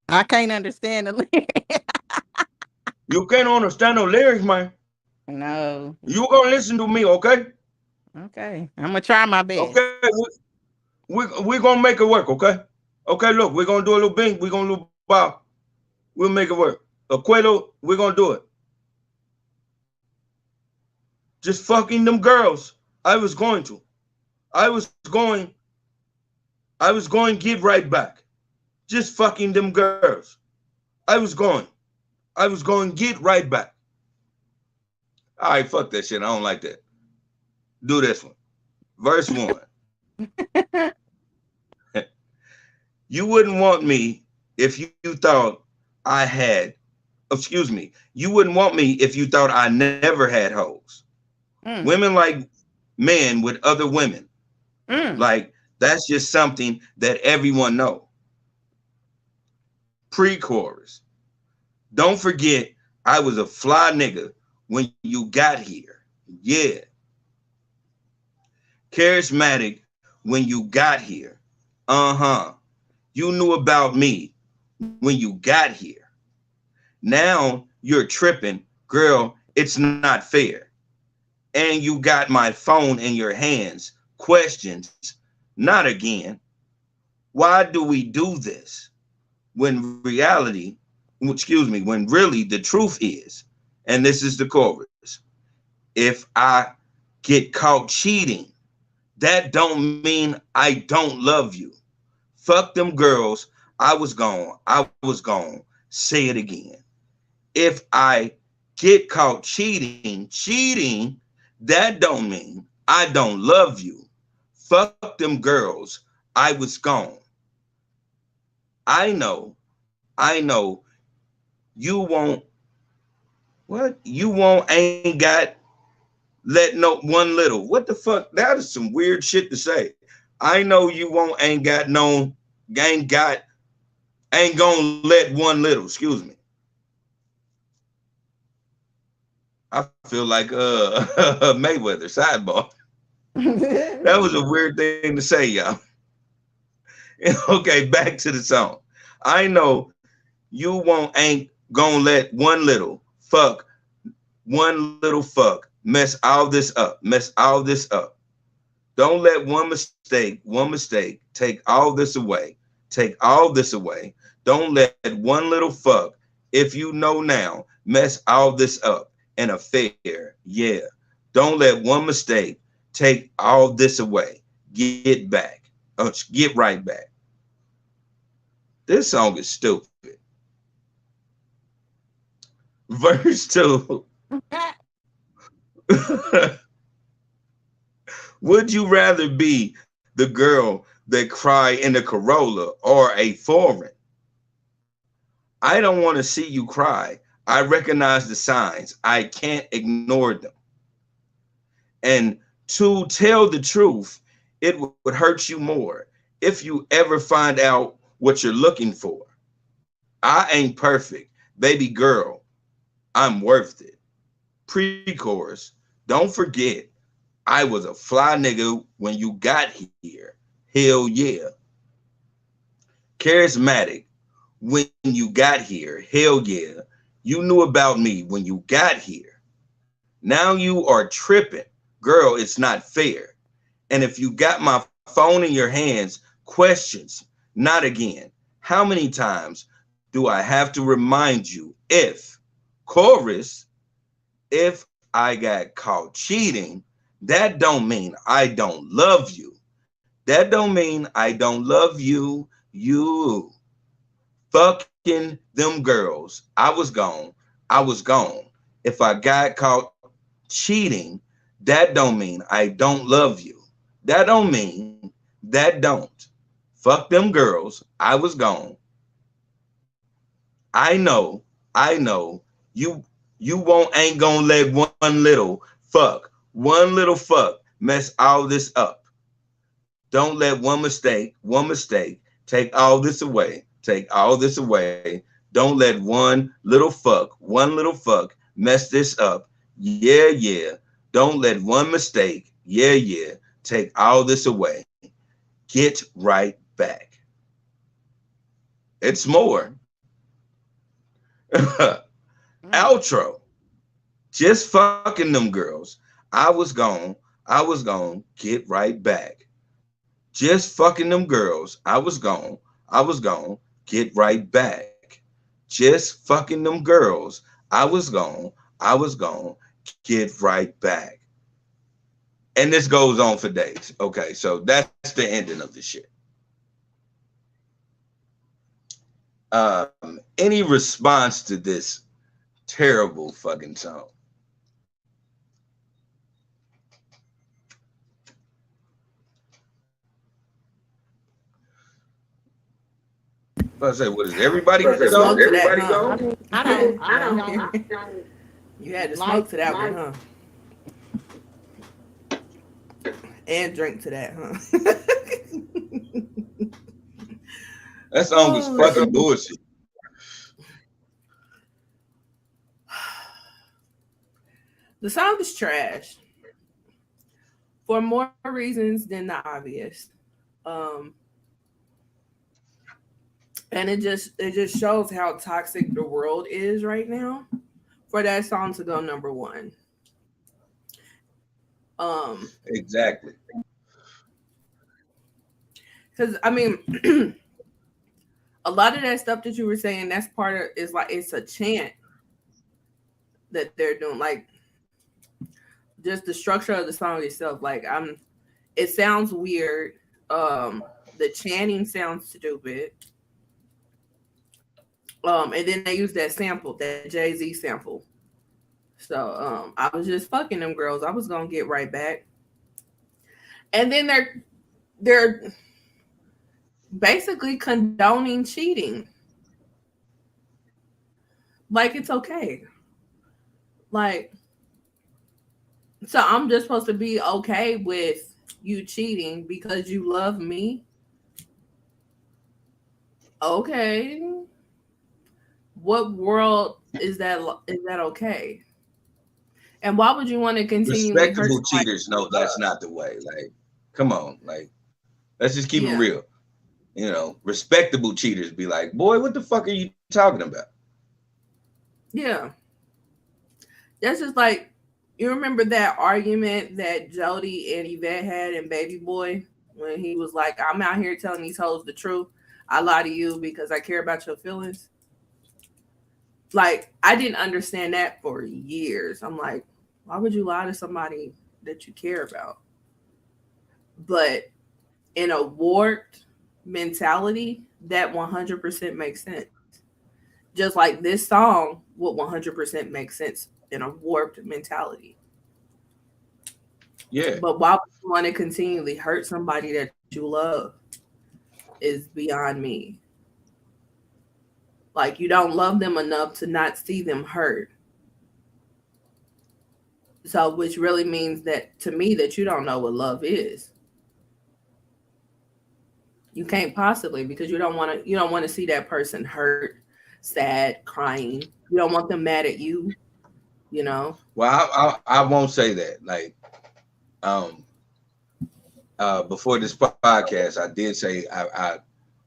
C: I can't understand the lyrics.
A: You can't understand the lyrics, man.
C: No.
A: You gonna listen to me, okay?
C: Okay. I'm gonna try my best.
A: Okay, we gonna make it work, okay? Okay, look, we're gonna do a little bing, we're gonna do bow. We'll make it work. Aquelo, we're gonna do it. Just fucking them girls. I was going to. I was going. I was going to get right back. Just fucking them girls. I was going. I was going to get right back. All right, fuck that shit. I don't like that. Do this one. Verse 1. You wouldn't want me if you thought I had, excuse me, you wouldn't want me if you thought I never had hoes.
C: Mm,
A: Women like men with other women.
C: mm.
A: Like, that's just something that everyone know. Pre-chorus. Don't forget, I was a fly nigga when you got here. Yeah. Charismatic when you got here. Uh-huh. You knew about me when you got here. Now you're tripping. Girl, it's not fair. And you got my phone in your hands. Questions. Not again. Why do we do this? When reality, excuse me, when really the truth is, and this is the chorus, if I get caught cheating, that don't mean I don't love you. Fuck them girls. I was gone. I was gone. Say it again. If I get caught cheating, that don't mean I don't love you. Fuck them girls. I was gone. I know you won't, what? You won't, ain't got, let no one little. What the fuck? That is some weird shit to say. I know you won't, ain't got no, ain't got, ain't gonna let one little, excuse me. I feel like Mayweather, sidebar. That was a weird thing to say, y'all. Okay, back to the song. I know you won't, ain't gonna let one little fuck mess all this up, mess all this up. Don't let one mistake take all this away, take all this away. Don't let one little fuck, if you know now, mess all this up. An affair, yeah. Don't let one mistake take all this away. Get back, get right back. This song is stupid. Verse 2. Would you rather be the girl that cry in a Corolla or a foreign? I don't want to see you cry. I recognize the signs. I can't ignore them. And to tell the truth, it would hurt you more if you ever find out what you're looking for. I ain't perfect, baby girl. I'm worth it. Pre-chorus. Don't forget, I was a fly nigga when you got here. Hell yeah. Charismatic when you got here. Hell yeah. You knew about me when you got here. Now you are tripping. Girl, it's not fair. And if you got my phone in your hands, questions, not again. How many times do I have to remind you if, chorus, if I got caught cheating, that don't mean I don't love you. That don't mean I don't love you. You fucking them girls. I was gone. I was gone. If I got caught cheating, that don't mean I don't love you. That don't mean that don't. Fuck them girls. I was gone. I know you won't ain't gonna let one little fuck mess all this up. Don't let one mistake take all this away. Take all this away. Don't let one little fuck mess this up. Yeah, yeah. Don't let one mistake, yeah, yeah, take all this away. Get right back. It's more. Outro. Just fucking them girls. I was gone. I was gone. Get right back. Just fucking them girls. I was gone. I was gone. Get right back. Just fucking them girls. I was gone. I was gone. Get right back. And this goes on for days. Okay, so that's the ending of the shit. Any response to this terrible fucking song? I say, what is everybody
B: Put the
A: go?
B: smoke to that,
A: Everybody
B: huh?
A: go?
C: I don't.
B: You had to smoke to that one, huh? And drink to that, huh?
A: That song was fucking bullshit.
B: The song is trash for more reasons than the obvious. And it just shows how toxic the world is right now for that song to go number one.
A: Exactly.
B: Because I mean, a lot of that stuff that you were saying, that's part of, is like, it's a chant that they're doing, like just the structure of the song itself. Like it sounds weird. The chanting sounds stupid. And then they use that sample, that Jay-Z sample. So I was just fucking them girls. I was gonna get right back. And then they're basically condoning cheating. Like it's okay. Like, so I'm just supposed to be okay with you cheating because you love me? Okay. What world is that okay? And why would you want to continually hurt
A: Respectable
B: somebody?
A: cheaters know that's not the way. Like, come on. Like, let's just keep it
B: Yeah.
A: real. You know, respectable cheaters be like, boy, what the fuck are you talking about?
B: Yeah. That's just like, you remember that argument that Jody and Yvette had in Baby Boy when he was like, I'm out here telling these hoes the truth. I lie to you because I care about your feelings. Like, I didn't understand that for years. I'm like, why would you lie to somebody that you care about? But in a warped mentality, that 100% makes sense. Just like this song would 100% make sense in a warped mentality.
A: Yeah.
B: But why would you want to continually hurt somebody that you love is beyond me. Like, you don't love them enough to not see them hurt. So, which really means that to me that you don't know what love is. You can't possibly, because you don't want to see that person hurt, sad, crying. You don't want them mad at you, you know.
A: Well, I won't say that. Like, before this podcast, I did say I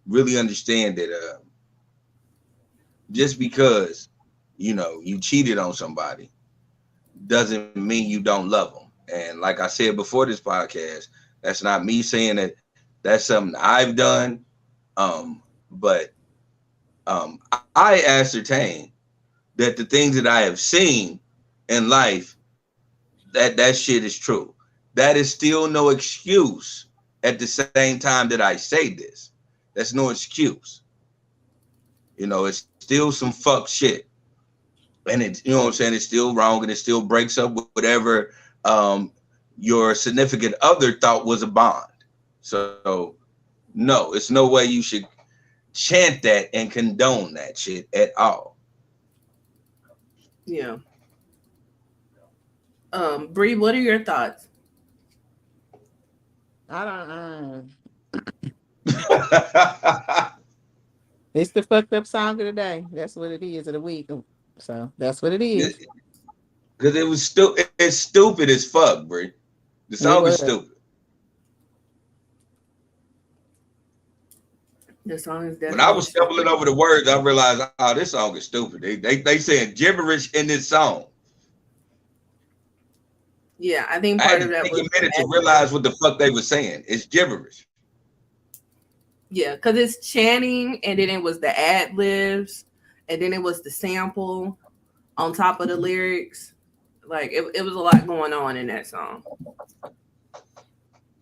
A: really understand that just because you cheated on somebody doesn't mean you don't love them. And like I said before this podcast, That's not me saying that that's something I've done. But I ascertain that the things that I have seen in life, that shit is true. That is still no excuse at the same time that I say this. That's no excuse. You know, it's still some fuck shit. And it, you know what I'm saying, it's still wrong and it still breaks up with whatever your significant other thought was a bond. So no, it's no way you should chant that and condone that shit at all.
B: Yeah. Bree, what are your thoughts?
C: I don't. It's the fucked up song of the day. That's what it is of the week. So that's what it is.
A: Because it was still it's stupid as fuck, Brie. The song is stupid.
B: The song is definitely.
A: When I was stumbling over the words, I realized, oh, this song is stupid. They saying gibberish in this song.
B: Yeah, I think part of that
A: was
B: was
A: a minute to realize what the fuck they were saying. It's gibberish.
B: Yeah, because it's chanting, and then it was the ad libs, and then it was the sample on top of the lyrics. Like it was a lot going on in that song.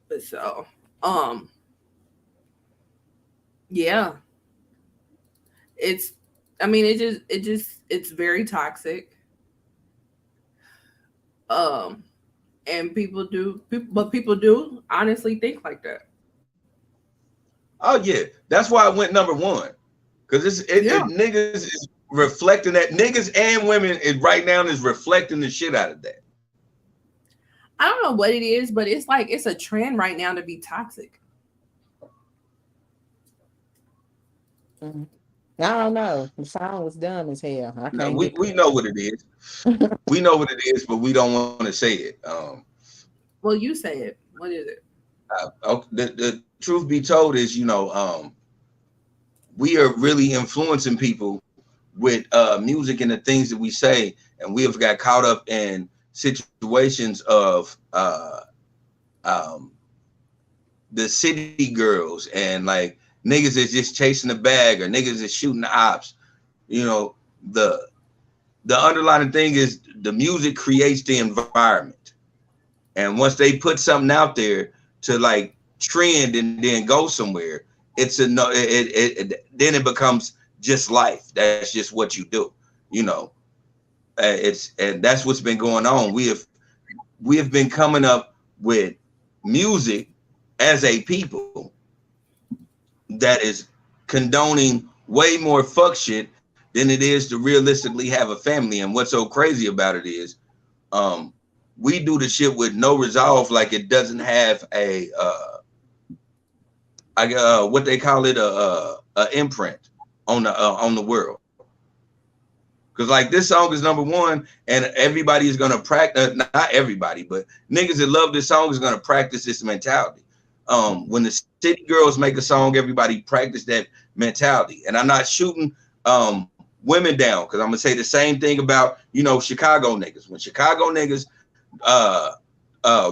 B: But so, yeah, it's very toxic. And people do honestly think like that.
A: Oh yeah, that's why I went number one, because niggas is reflecting that. Niggas and women is right now is reflecting the shit out of that.
B: I don't know what it is, but it's like it's a trend right now to be toxic.
C: I don't know. The song was dumb as hell.
A: We know what it is. We know what it is, but we don't want to say it.
B: Well, you say it. What is it?
A: The truth be told is, you know, we are really influencing people with music and the things that we say, and we have got caught up in situations of the city girls and like niggas is just chasing the bag or niggas is shooting the ops. You know, the underlying thing is the music creates the environment, and once they put something out there to like trend and then go somewhere, it's then it becomes just life. That's just what you do, you know. And that's what's been going on. We have been coming up with music as a people that is condoning way more fuck shit than it is to realistically have a family. And what's so crazy about it is we do the shit with no resolve, like it doesn't have a what they call it, a imprint on the world. Because like this song is number one, and everybody is gonna practice. Not everybody, but niggas that love this song is gonna practice this mentality. When the city girls make a song, everybody practice that mentality. And I'm not shooting women down, because I'm gonna say the same thing about, you know, Chicago niggas. When Chicago niggas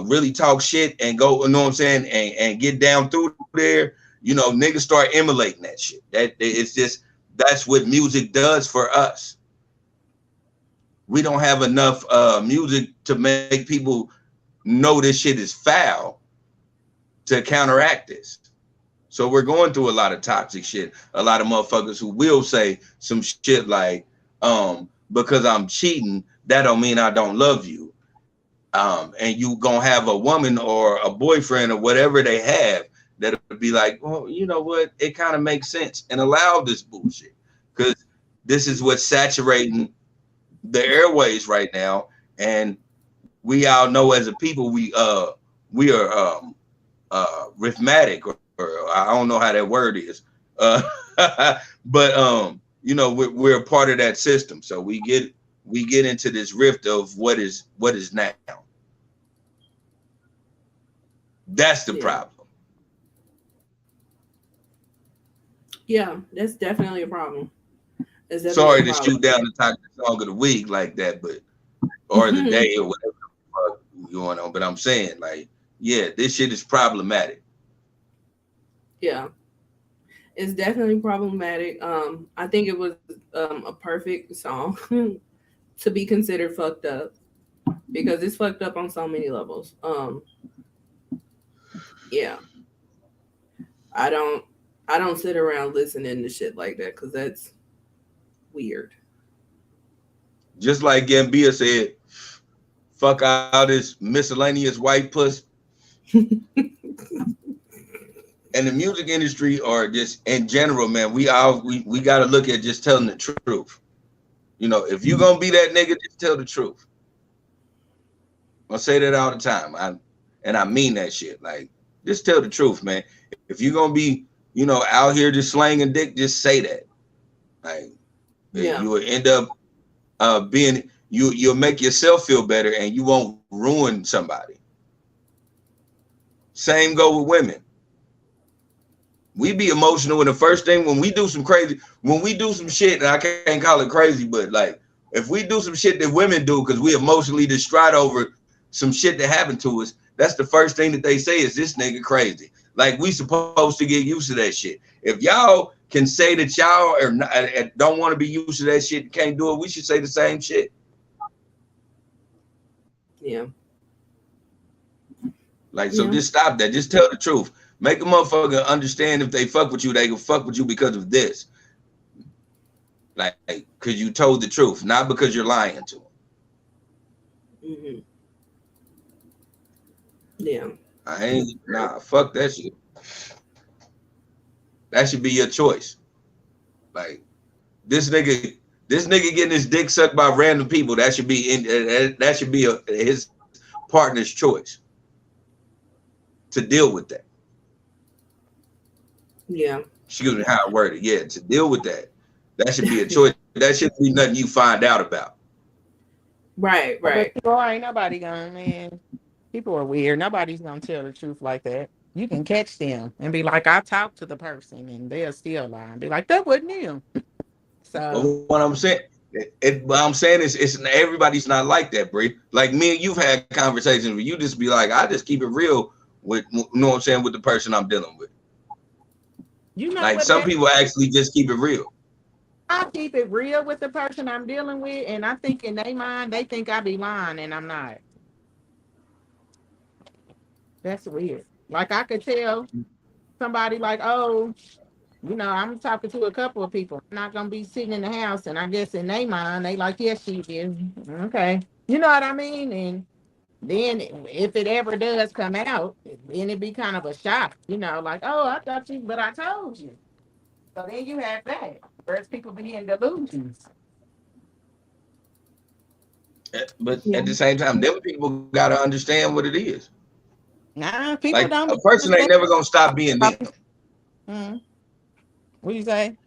A: really talk shit and go, you know what I'm saying, and get down through there, you know, niggas start emulating that shit. That it's just, that's what music does for us. We don't have enough music to make people know this shit is foul to counteract this. So we're going through a lot of toxic shit. A lot of motherfuckers who will say some shit like, because I'm cheating, that don't mean I don't love you. And you gonna have a woman or a boyfriend or whatever they have that'll be like, well, you know what? It kind of makes sense, and allow this bullshit, because this is what's saturating the airways right now. And we all know as a people, we are rhythmatic, or I don't know how that word is, but you know, we're a part of that system. So we get into this rift of what is now. That's the problem.
B: Yeah, that's definitely a problem.
A: Sorry to shoot down the toxic song of the week like that, but or the day or whatever the fuck going on. But I'm saying, like, yeah, this shit is problematic.
B: Yeah, it's definitely problematic. I think it was a perfect song to be considered fucked up because it's fucked up on so many levels. Yeah, I don't I don't sit around listening to shit like that because that's weird.
A: Just like Gambia said, fuck all this miscellaneous white puss. And the music industry, or just in general, man, we got to look at just telling the truth. You know, if you're gonna be that nigga, just tell the truth. I say that all the time. I mean that shit. Like, just tell the truth, man. If you're gonna be, out here just slanging dick, just say that. Like,
B: Yeah,
A: you will end up being you'll make yourself feel better, and you won't ruin somebody. Same go with women. We be emotional, and the first thing when we do some shit, and I can't call it crazy, but like if we do some shit that women do because we emotionally distraught over some shit that happened to us, that's the first thing that they say is this nigga crazy. Like, we supposed to get used to that shit. If y'all can say that y'all are not, don't want to be used to that shit, can't do it, we should say the same shit.
B: yeah,
A: Like, so
B: yeah,
A: just stop that. Just tell the truth. Make a motherfucker understand if they fuck with you, they can fuck with you because of this. Like, because you told the truth, not because you're lying to them.
B: hmm yeah,
A: Fuck that shit. That should be your choice. Like, this nigga getting his dick sucked by random people. That should be his partner's choice to deal with that.
B: yeah.
A: Excuse me, how I worded. Yeah, to deal with that. That should be a choice. That shouldn't be nothing you find out about.
B: Right,
C: But
B: right.
C: people ain't nobody gonna, man. People are weird. Nobody's gonna tell the truth like that. You can catch them and be like, I talked to the person, and they'll still lie and be like, that wasn't him.
A: But
C: So
A: what I'm saying, what I'm saying is, it's everybody's not like that, Bree. Like me and you've had conversations where you just be like, I just keep it real with, you know what I'm saying, with the person I'm dealing with.
C: you know
A: Like,
C: what
A: some
C: that
A: people actually just keep it real.
C: I keep it real with the person I'm dealing with, and I think in their mind they think I be lying and I'm not. That's weird. Like I could tell somebody like, oh, I'm talking to a couple of people. I'm not gonna be sitting in the house, and I guess in their mind they like, yes, she is. Okay, you know what I mean? And then if it ever does come out, then it'd be kind of a shock, like, oh, I thought you, but I told you. So then you have that. Whereas people be in delusions.
A: But
B: Yeah.
A: at the same time, them people gotta understand what it is.
C: Nah, people
A: Like,
C: don't
A: a person ain't
C: understand.
A: never gonna stop being them.
C: Hmm. What you say?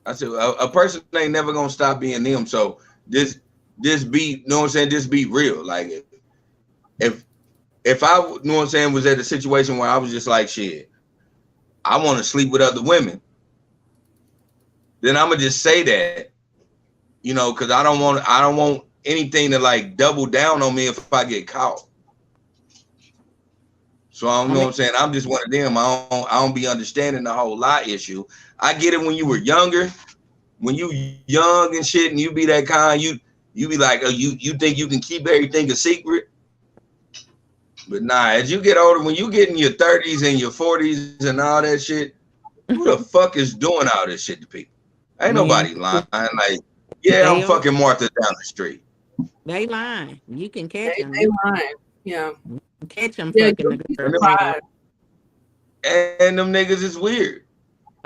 A: I said a person ain't never gonna stop being them. So just be, you know what I'm saying? Just be real. Like, if I, you know what I'm saying, was at a situation where I was just like, shit, I want to sleep with other women, then I'm gonna just say that, because I don't want anything to like double down on me if I get caught. So I don't
C: I
A: know what
C: mean,
A: I'm saying. I'm just one of them. I don't be understanding the whole lie issue. I get it when you were younger, when you young and shit, and you be that kind, you be like, oh, you think you can keep everything a secret? But nah, as you get older, when you get in your 30s and your 40s and all that shit, who the fuck is doing all this shit to people? Ain't
C: man,
A: nobody lying. Like, yeah, I'm
C: they are,
A: fucking Martha down the street.
C: they lying. You can catch
B: They
C: them.
B: they
C: You
B: lying. Yeah.
C: can catch them
B: Yeah,
C: fucking
B: you'll
C: the
B: be
C: girl,
A: And them,
C: man.
B: surprised.
A: and them niggas is weird.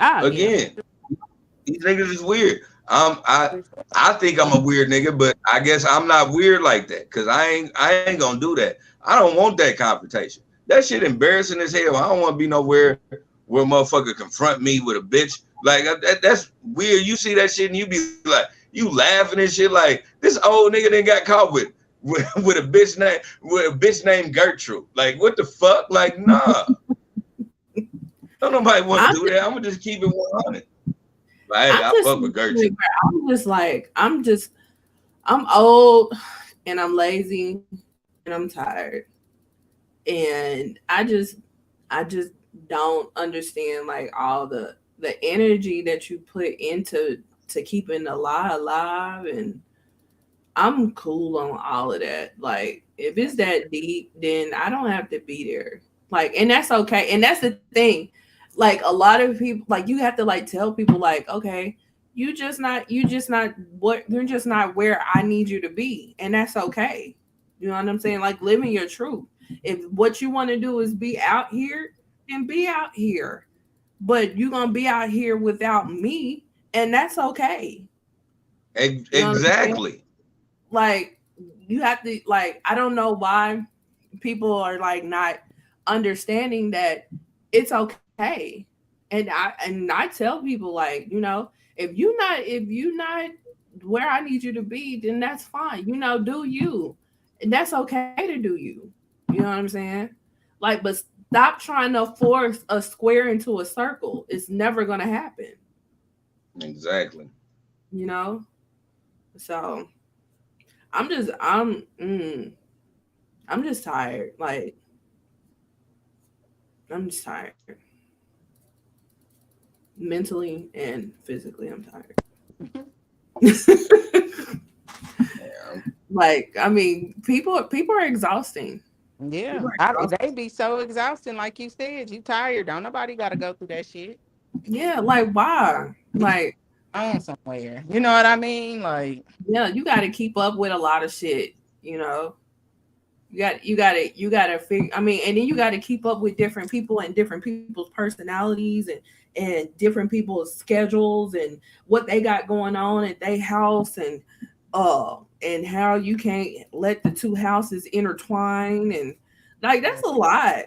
C: Oh yeah.
A: Again, these niggas is weird. I think I'm a weird nigga, but I guess I'm not weird like that, because I ain't gonna do that. I don't want that confrontation. That shit embarrassing as hell. I don't want to be nowhere where a motherfucker confront me with a bitch. Like, that's weird. You see that shit and you be like, you laughing and shit. Like, this old nigga done got caught with a bitch named Gertrude. Like, what the fuck? Like, nah. Don't nobody want
B: I'm
A: to do that. I'm gonna just keep it 100. Like, hey,
B: I'm
A: I
B: just
A: fuck with Gertrude.
B: I'm just like I'm old and I'm lazy and I'm tired. And I just don't understand like all the energy that you put into to keeping the lie alive. And I'm cool on all of that. Like if it's that deep, then I don't have to be there. Like, and that's okay. And that's the thing. Like a lot of people, like you have to like tell people like, okay, you're just not where I need you to be. And that's okay. You know what I'm saying? Like living your truth. If what you want to do is be out here, then be out here. But you're gonna be out here without me, and that's okay. You know what I'm saying?
A: Exactly.
B: Like you have to like I don't know why people are like not understanding that it's okay. And I tell people like, if you not where I need you to be, then that's fine. Do you. And that's okay to do you. You know what I'm saying? Like, but stop trying to force a square into a circle. It's never gonna happen,
A: Exactly.
B: you know? So I'm just I'm I'm just tired. Like I'm just tired. Mentally and physically I'm tired.
A: Yeah.
B: Like, I mean, people are exhausting.
C: Yeah,
B: People are exhausting.
C: they be so exhausting. Like you said, you tired. Don't nobody got to go through that shit.
B: Yeah, like why? Like,
C: On somewhere. You know what I mean? Like,
B: yeah, you got to keep up with a lot of shit. You know, you got to figure. I mean, and then you got to keep up with different people and different people's personalities and different people's schedules and what they got going on at their house and how you can't let the two houses intertwine and like that's a lot.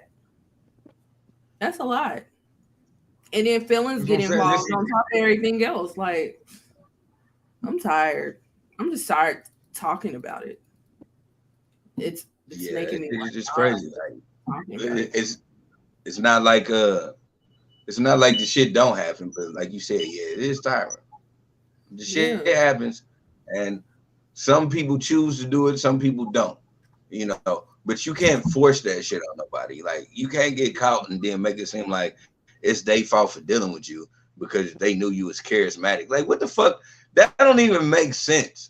B: That's a lot. And then feelings
A: That's what
B: get
A: I'm saying. This
B: involved on top of everything else. Like I'm tired. I'm just tired talking about it. It's
A: yeah,
B: making me
A: it's just
B: want
A: crazy. Like
B: talking about it.
A: it's not like it's not like the shit don't happen, but like you said, yeah, it is tiring. The shit
B: Yeah.
A: happens, and some people choose to do it, some people don't. But you can't force that shit on nobody. Like you can't get caught and then make it seem like it's their fault for dealing with you because they knew you was charismatic. Like what the fuck? That don't even make sense.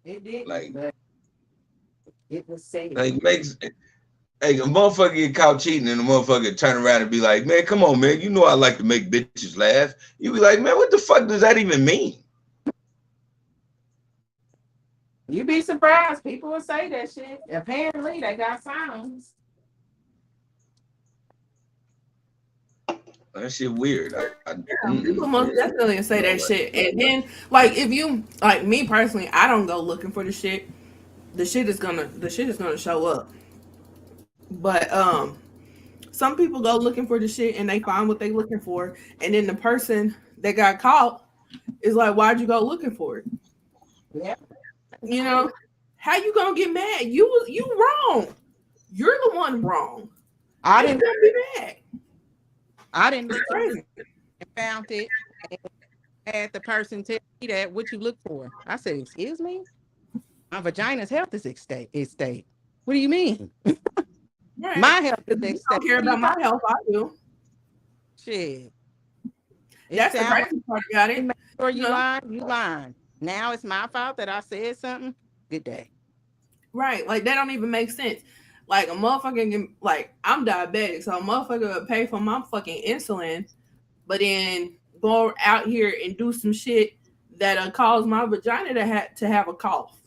C: it
A: Like
C: didn't, but it was safe.
A: like makes Hey, a motherfucker get caught cheating and the motherfucker turn around and be like, man, come on, man. You know I like to make bitches laugh. You be like, man, what the fuck does that even mean?
C: You be surprised. People will say that shit. Apparently, they got sounds.
A: That shit weird.
B: People most
A: Yeah.
B: definitely say
A: No
B: that
A: way.
B: shit. And then like if you like me personally, I don't go looking for the shit. The shit is gonna show up. But some people go looking for the shit and they find what they looking for. And then the person that got caught is like, why'd you go looking for it?
C: Yeah.
B: You know? How you gonna get mad? You wrong. You're the one wrong.
C: I
B: How you
C: didn't.
B: gonna be mad?
C: I didn't
B: It's
C: look for
B: crazy.
C: and found it. And had the person tell me that what you look for. I said, "Excuse me, my vagina's health is at stake. Is state. What do you mean?
B: Right.
C: My health is
B: If
C: at
B: you
C: stake.
B: don't care
C: What do you
B: about my
C: talking?
B: health, I do.
C: Shit. It
B: That's the
C: sounds like
B: crazy part about
C: you
B: it.
C: make sure
B: You
C: you
B: know?
C: lying. You lying. Now it's my fault that I said something. Good day.
B: Right. Like that don't even make sense. Like a motherfucker can like I'm diabetic, so a motherfucker would pay for my fucking insulin, but then go out here and do some shit that'll cause my vagina to have a cough.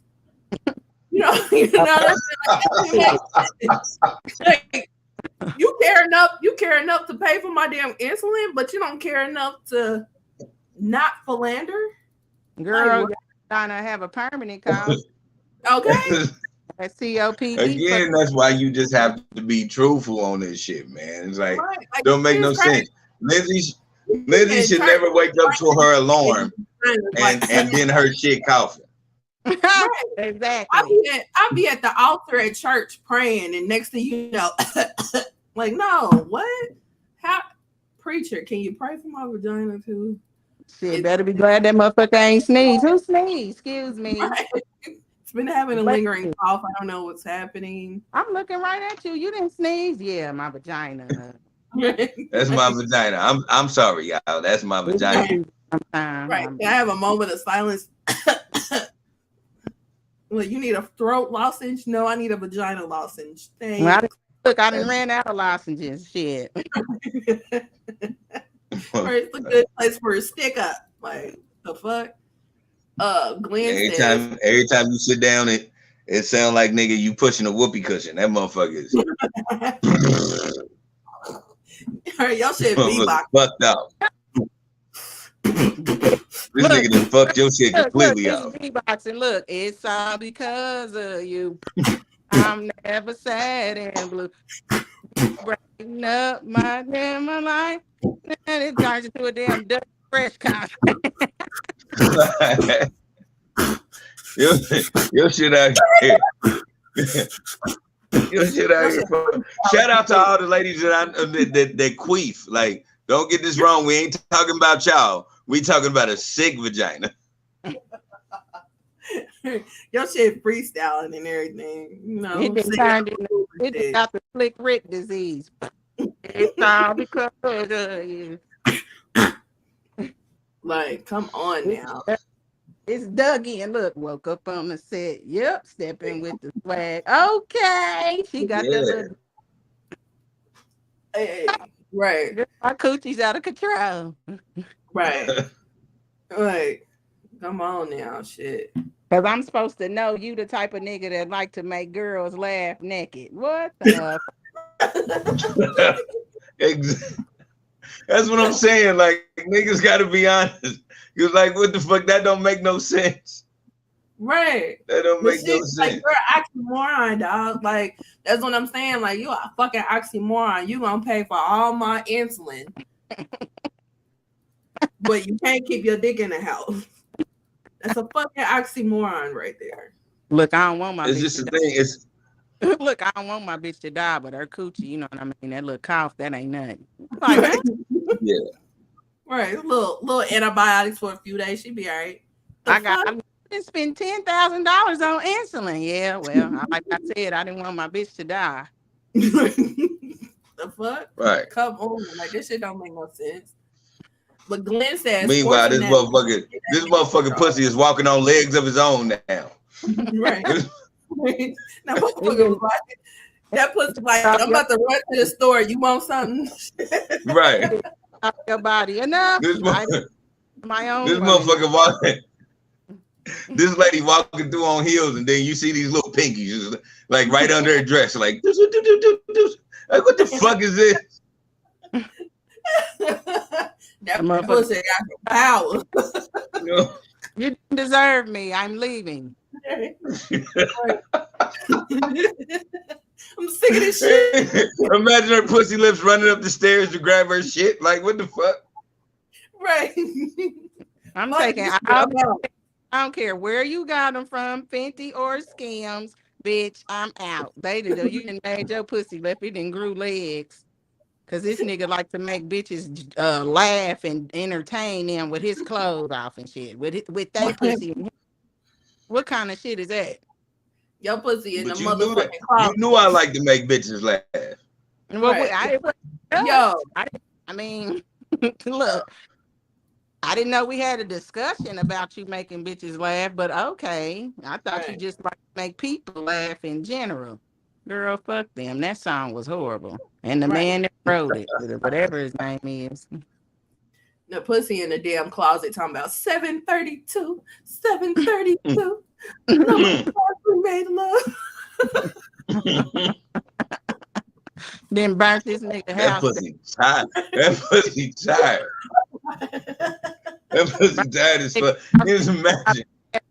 B: What I'm saying? Like, that don't even make sense. Like, you care enough to pay for my damn insulin, but you don't care enough to not philander. Like
C: Girl,
B: what?
C: you're trying to have a permanent cause.
B: Okay.
C: A COPD. For
A: Again, that's why you just have to be truthful on this shit, man. It's like
B: Right. Like
A: don't make
B: it's
A: no
B: crazy.
A: sense. Lindsay,
B: You
A: Lindsay
B: can
A: should
B: turn
A: never wake up to her alarm
B: like
A: and then her shit coughing.
B: right.
C: exactly.
B: I'll be at the altar at church praying, and next thing you know, like, no, what? How, preacher? Can you pray for my vagina too?
C: Shit,
B: It's
C: better be glad that motherfucker ain't sneeze. Who sneezed? Excuse me.
B: right. It's been having a lingering cough. I don't know what's happening.
C: I'm looking right at you. You didn't sneeze. Yeah, my vagina.
A: That's my vagina. I'm sorry, y'all. That's my vagina.
B: Right. Can I have a moment of silence? Well, you need a throat lozenge? No, I need a vagina lozenge. Thanks.
C: Look, I done ran out of lozenges. Shit.
B: It's a good place for a stick up. Like, the fuck? Glenn says,
A: every time you sit down, it sounds like, nigga, you pushing a whoopee cushion. That motherfucker is
B: y'all should beatbox.
A: Fucked up. This nigga done fucked your shit completely up.
C: Beatboxing. Look, it's all because of you. I'm never sad and blue. Breaking up my damn life. And it turns into a damn Dutch Fresh concert.
A: Your shit out here. Your shit out here. Shout out to all the ladies that queef. Like, don't get this wrong. We ain't talking about y'all. We talking about a sick vagina.
B: Your shit freestyling and everything. You know,
C: it got the Slick Rick disease. It's all because of you.
B: Like, come on now.
C: It's Dougie and look, woke up on the set. Yep, stepping with the swag. Okay, she got the little.
B: Hey, right.
C: My coochie's out of control.
B: Right. Right. Come on now, shit.
C: Because I'm supposed to know you the type of nigga that like to make girls laugh naked. What the?
A: That's what I'm saying. Like, niggas got to be honest. You're like, what the fuck? That don't make no sense.
B: Right.
A: That don't make no sense.
B: Like, you're an oxymoron, dog. Like, that's what I'm saying. Like, you a fucking oxymoron. You gonna pay for all my insulin, but you can't keep your dick in the house. That's a fucking oxymoron right there.
C: Look, I don't want my.
A: It's just the thing. It's
C: look, I don't want my bitch to die, but her coochie, you know what I mean? That little cough, that ain't nothing. Like,
A: yeah.
B: Right, little antibiotics for a few days. She'd be all right.
C: I didn't spend $10,000 on insulin. Yeah, well, like I said, I didn't want my bitch to die.
B: The fuck?
A: Right.
B: Come on, like this shit don't make no sense. But Glenn says,
A: meanwhile, this motherfucking pussy is walking on legs of his own now.
B: Right. Now, motherfucker, that pussy like, I'm about to run to the store. You want something?
A: Right.
C: Your body enough. My own.
A: This motherfucker walking. This lady walking through on heels, and then you see these little pinkies, like right under her dress, like like what the fuck is this?
B: That pussy got power.
C: You deserve me. I'm leaving.
B: I'm sick of this shit.
A: Imagine her pussy lips running up the stairs to grab her shit. Like, what the fuck?
B: Right.
C: I'm taking. I don't care where you got them from, Fenty or Skims, bitch. I'm out. You done made your pussy left. It done grew legs. Cause this nigga like to make bitches laugh and entertain them with his clothes off and shit. With they pussy. What kind of shit is that?
B: Your pussy in the motherfucking closet.
A: You knew I like to make bitches laugh.
C: Well,
B: right.
C: I mean, look, I didn't know we had a discussion about you making bitches laugh, but okay. I thought you just like to make people laugh in general. Girl, fuck them. That song was horrible. And the man that wrote it, whatever his name is.
B: The pussy in the damn closet talking about 732, 732. We made love.
C: Then burnt this nigga house.
A: That pussy tired. That pussy tired as fuck. Just imagine.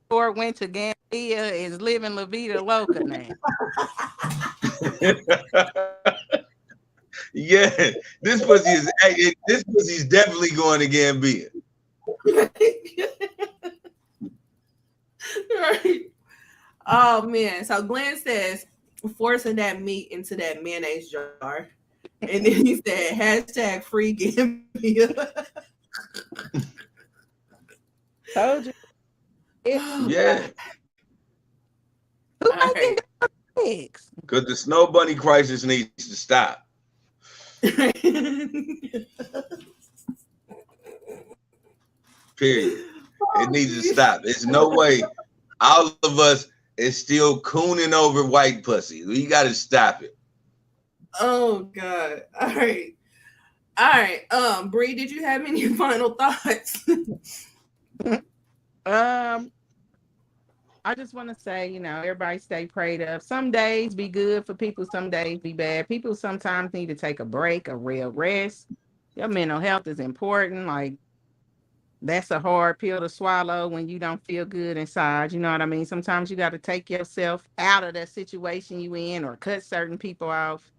C: Or went to Gambia is living La Vida Loca now.
A: Yeah, this pussy is definitely going to Gambia.
B: Right. Oh man. So Glenn says forcing that meat into that mayonnaise jar. And then he said #free Gambia.
C: Told you.
A: Yeah.
C: Who
B: All
C: making
B: right.
C: eggs?
A: Because the snow bunny crisis needs to stop. Period. It needs to stop. There's no way all of us is still cooning over white pussy. We got to stop it.
B: Oh God. All right. All right. Bree, did you have any final thoughts?
C: Um, I just want to say, everybody stay prayed up. Some days be good for people, some days be bad. People sometimes need to take a break, a real rest. Your mental health is important. Like, that's a hard pill to swallow when you don't feel good inside. You know what I mean? Sometimes you got to take yourself out of that situation you in or cut certain people off.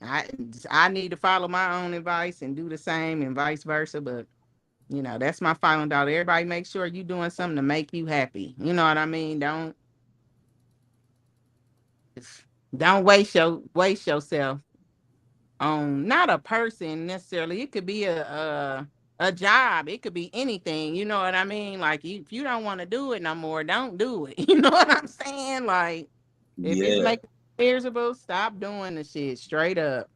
C: I I need to follow my own advice and do the same and vice versa. But that's my final thought. Everybody make sure you doing something to make you happy. You know what I mean? Don't waste yourself on not a person necessarily. It could be a job. It could be anything. You know what I mean? Like if you don't want to do it no more, don't do it. You know what I'm saying? Like if it's
A: Yeah.
C: making you miserable, stop doing the shit straight up.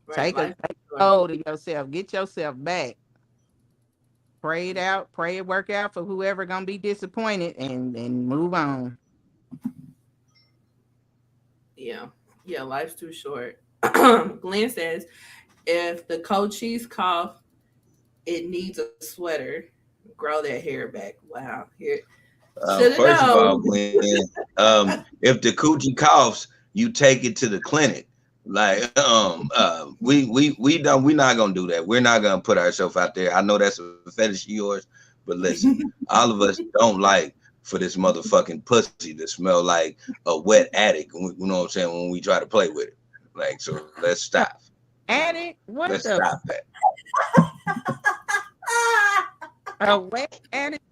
B: Right.
C: Take a hold of yourself. Get yourself back. Pray it out. Pray it work out for whoever gonna be disappointed and move on.
B: Yeah. Yeah. Life's too short. Glenn says, if the coaches cough, it needs a sweater. Grow that hair back. Wow. Here. Should have
A: First of all,
B: known.
A: Glenn, if the coochie coughs, you take it to the clinic. Like, we don't. We're not gonna do that. We're not gonna put ourselves out there. I know that's a fetish of yours, but listen, all of us don't like for this motherfucking pussy to smell like a wet attic. You know what I'm saying? When we try to play with it, like, so let's stop.
C: Addict? What
A: Let's
C: the
A: stop that.
C: a wet addict?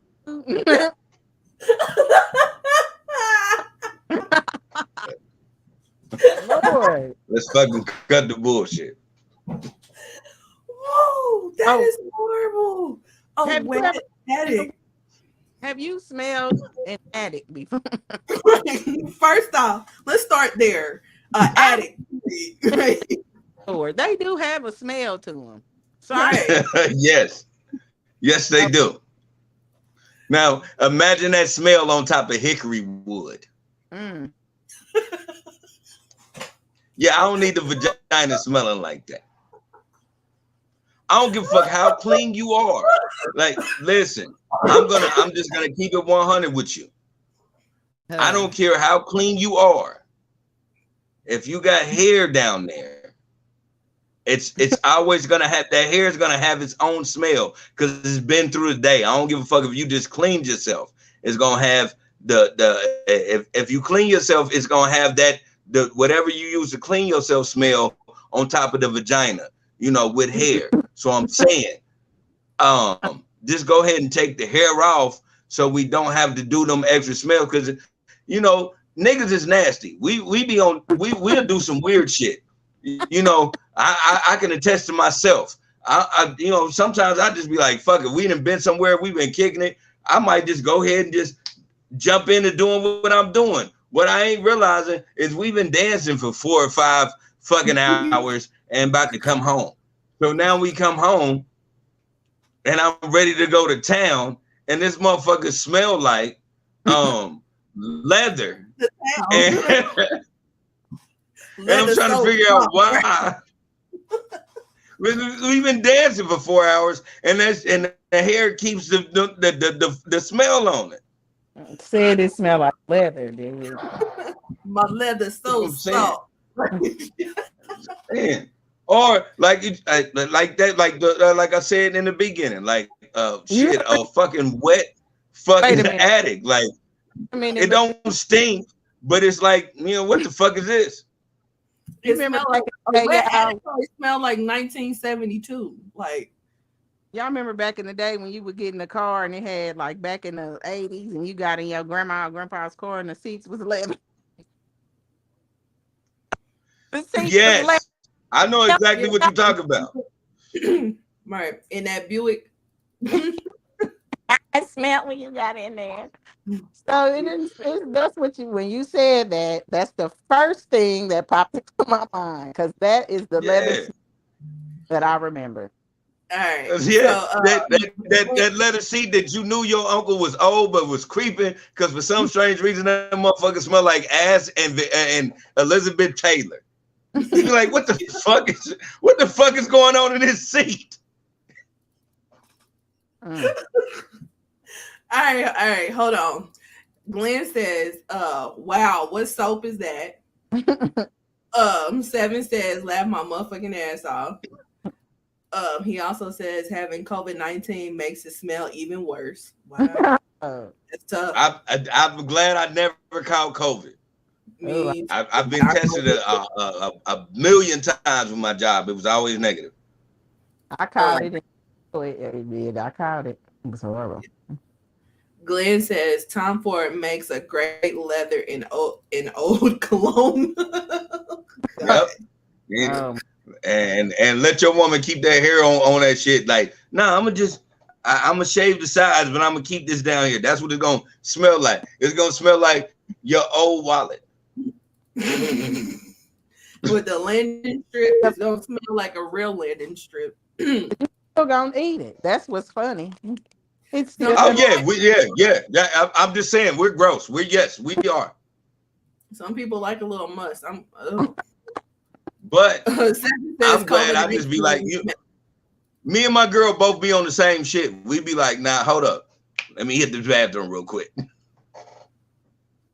C: Lord.
A: Let's fucking cut the bullshit.
B: Whoa, that is horrible. Oh,
C: Have you
B: wet attic.
C: Have you smelled an attic before?
B: First off, let's start there. Attic.
C: Lord, they do have a smell to them. So
B: Right.
A: Yes, they do. Now imagine that smell on top of hickory wood.
C: Mm.
A: Yeah, I don't need the vagina smelling like that. I don't give a fuck how clean you are. Like, listen, I'm just gonna keep it 100 with you. I don't care how clean you are. If you got hair down there, it's always gonna have that hair is gonna have its own smell because it's been through the day. I don't give a fuck if you just cleaned yourself. It's gonna have if you clean yourself, it's gonna have that the whatever you use to clean yourself smell on top of the vagina, with hair. So I'm saying, just go ahead and take the hair off so we don't have to do them extra smells because niggas is nasty. We'll do some weird shit. I can attest to myself. Sometimes I just be like, fuck it. We done been somewhere, we've been kicking it. I might just go ahead and just jump into doing what I'm doing. What I ain't realizing is we've been dancing for 4 or 5 fucking hours and about to come home. So now we come home and I'm ready to go to town and this motherfucker smell like leather. And I'm trying to figure out why. We've been dancing for 4 hours, and the hair keeps the smell on it.
C: Said it smell like leather, dude.
B: My leather's so soft.
A: Man. Or like that, like I said in the beginning, like shit, a fucking wet fucking attic. Like it don't stink, but it's like, what the fuck is this?
B: It smelled like it smelled like 1972. Like,
C: y'all remember back in the day when you would get in the car and it had like back in the 80s and you got in your grandma or grandpa's car and the seats was leather.
A: Yes, I know exactly what you're talking about.
B: Right, in that Buick.
C: I smelled when you got in there. So that's what you when you said that. That's the first thing that popped into my mind because that is the leather
A: Yeah.
C: smell that I remember.
B: All right.
A: Yeah,
B: So
A: that leather seat that you knew your uncle was old but was creeping because for some strange reason that motherfucker smelled like ass and Elizabeth Taylor. You'd be like, what the fuck is going on in this seat?
C: Mm.
B: all right, hold on. Glenn says, wow, what soap is that? 7 says, laugh my motherfucking ass off. He also says having COVID-19 makes it smell even worse. Wow. That's tough.
A: I'm glad I never caught COVID.
B: Me,
A: I've been tested a million times with my job. It was always negative.
C: I caught it. I caught it. It was horrible.
B: Glenn says Tom Ford makes a great leather in old cologne.
A: Yep. Yeah. And let your woman keep that hair on that shit. Like, nah, I'm gonna shave the sides, but I'm gonna keep this down here. That's what it's gonna smell like. It's gonna smell like your old wallet.
B: With the landing strip, it's gonna smell like a real landing strip.
C: Still gonna eat it. That's what's funny. It's still
A: yeah. I'm just saying we're gross. We are.
B: Some people like a little must.
A: But I'm glad I just be like you. Me and my girl both be on the same shit. We be like, nah, hold up. Let me hit the bathroom real quick.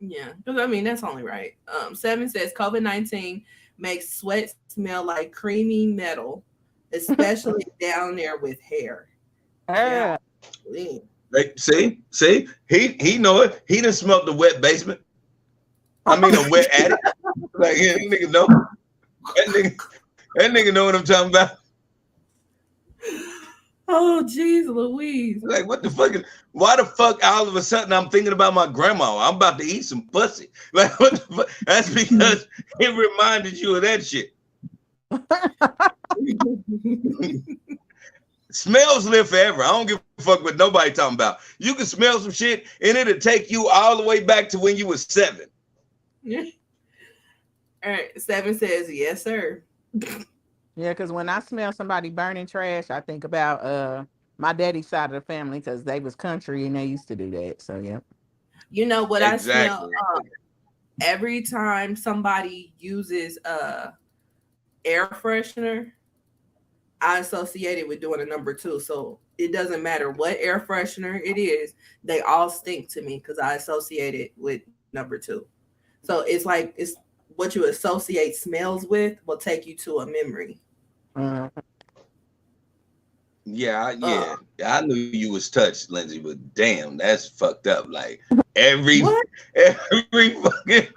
B: Yeah, because I mean that's only right. 7 says COVID-19 makes sweat smell like creamy metal, especially down there with hair.
C: Yeah.
A: Like, see, he know it. He done smelled the wet basement. I mean a wet attic. Like, yeah, nigga know. That nigga know what I'm talking about.
B: Oh, jeez, Louise.
A: Like, what the fuck? Why the fuck all of a sudden I'm thinking about my grandma? I'm about to eat some pussy. Like, what the fuck? That's because it reminded you of that shit. Smells live forever. I don't give a fuck what nobody talking about. You can smell some shit and it'll take you all the way back to when you was 7.
B: Yeah. All right, 7 says, yes, sir.
C: Yeah, because when I smell somebody burning trash, I think about my daddy's side of the family because they was country and they used to do that. So yeah.
B: You know what
A: Exactly.
B: I smell? Every time somebody uses air freshener, I associate it with doing a number 2. So it doesn't matter what air freshener it is, they all stink to me because I associate it with number 2. So it's like it's what you associate smells with will take you to a memory.
A: Yeah. I knew you was touched, Lindsay, but damn, that's fucked up. Like every fucking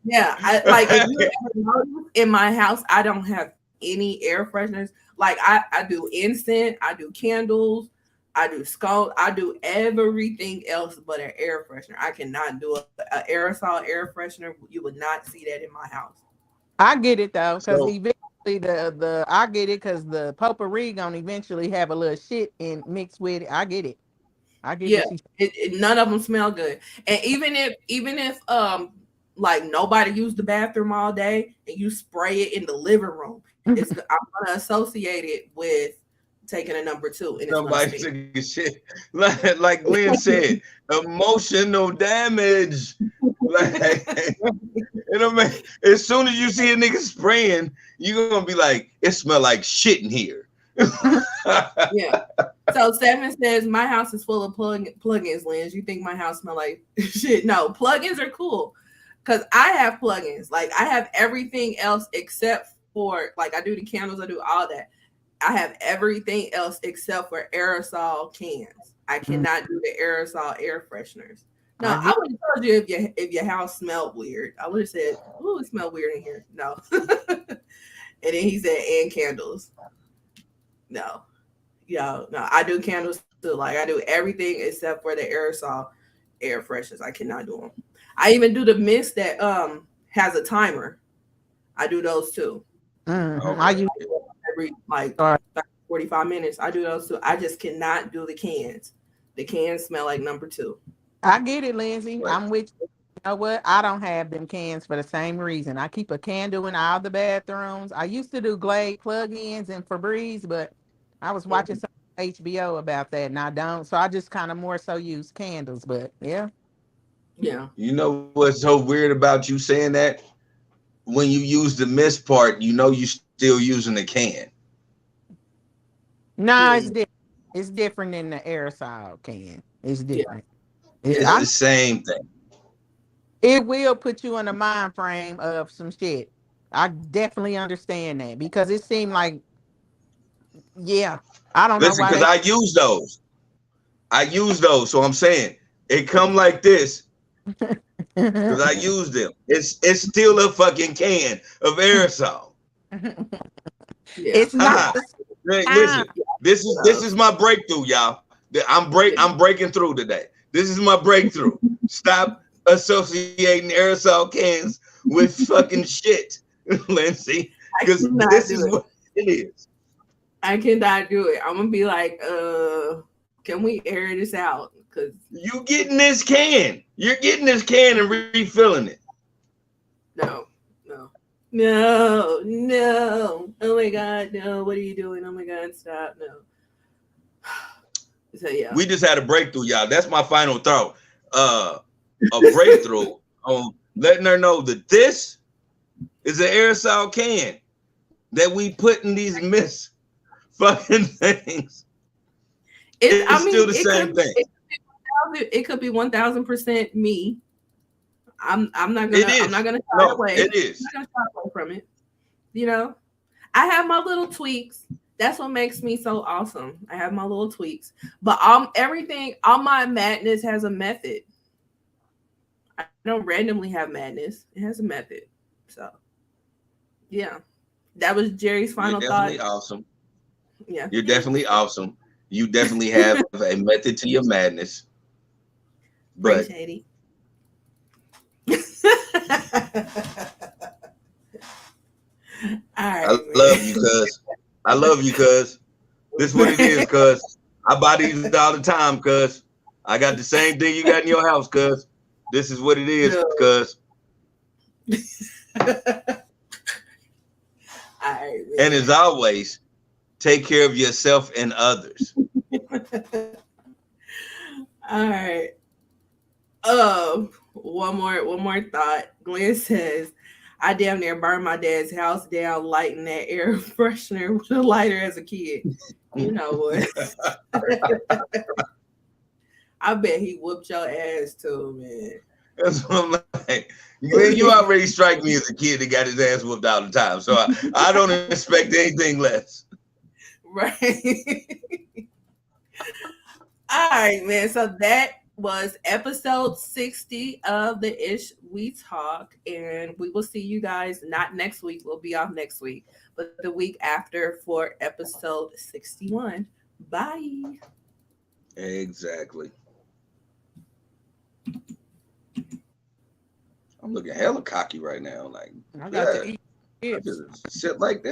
B: yeah. I like if you ever notice in my house, I don't have any air fresheners. Like I do incense, I do candles, I do skull, I do everything else but an air freshener. I cannot do an aerosol air freshener. You would not see that in my house.
C: I get it though, because eventually the I get it because the potpourri gonna eventually have a little shit in mixed with it. I get it. I get
B: it. None of them smell good. And even if like nobody used the bathroom all day and you spray it in the living room, I'm gonna associate it with taking a number 2. And
A: somebody taking shit. Like Glenn said, emotional damage. Like, you know what I mean? As soon as you see a nigga spraying, you're gonna be like, it smell like shit in here.
B: Yeah. So 7 says my house is full of plugins, Lens. You think my house smell like shit? No, plugins are cool because I have plugins. Like I have everything else except for like I do the candles, I do all that. I have everything else except for aerosol cans. I cannot do the aerosol air fresheners. No, I would have told you if your house smelled weird. I would have said, "Oh, it smelled weird in here." No. And then he said, "And candles." No. No. I do candles too. Like I do everything except for the aerosol air fresheners. I cannot do them. I even do the mist that has a timer. I do those too. I use every like 45 minutes. I do those too. I just cannot do the cans. The cans smell like number 2.
C: I get it, Lindsay.
A: Right.
C: I'm with you. You know what? I don't have them cans for the same reason. I keep a candle in all the bathrooms. I used to do Glade plug-ins and Febreze, but I was watching some HBO about that, and I don't. So I just kind of more so use candles. But yeah.
B: Yeah.
A: You know what's so weird about you saying that? When you use the mist part, you know you still using the can.
C: No, it's different. It's different than the aerosol can. It's different.
A: It's the same thing.
C: It will put you in a mind frame of some shit. I definitely understand that because it seemed like, yeah, I don't know
A: Listen,
C: why
A: because I use those. So I'm saying it come like this because I use them. It's still a fucking can of aerosol.
C: It's not the
A: Listen, this is my breakthrough, y'all. I'm breaking through today. This is my breakthrough. Stop associating aerosol cans with fucking shit, Lindsay. Because this is what it is.
B: I cannot do it. I'm gonna be like, can we air this out? Because
A: you getting this can. You're getting this can and refilling it.
B: No. Oh my God, no. What are you doing? Oh my God, stop. No. So yeah.
A: We just had a breakthrough, y'all. That's my final thought. A breakthrough on letting her know that this is an aerosol can that we put in these mist fucking things. It's still the same thing.
B: It could be 1000% me. I'm not gonna shy away.
A: It is.
B: I'm not gonna shy away from it. You know, I have my little tweaks. That's what makes me so awesome. I have my little tweaks, but everything, all my madness has a method. I don't randomly have madness. It has a method. So, yeah, that was Jerry's final thought.
A: Definitely awesome.
B: Yeah,
A: you're definitely awesome. You definitely have a method to your madness. But
B: shady.
A: I love you, cuz. I love you, cuz. This is what it is, cuz. I buy these all the time, cuz. I got the same thing you got in your house, cuz. This is what it is, cuz. And as always, take care of yourself and others.
B: All right. One more thought. Glenn says, I damn near burned my dad's house down lighting that air freshener with a lighter as a kid. You know what? I bet he whooped your ass too, man.
A: That's what I'm like. You already strike me as a kid that got his ass whooped all the time. So I don't expect anything less.
B: Right. All right, man. So that was episode 60 of the Ish We Talk, and we will see you guys not next week. We'll be off next week, but the week after for episode 61. Bye.
A: Exactly. I'm looking hella cocky right now. Like,
C: I got to eat.
A: I just sit like this.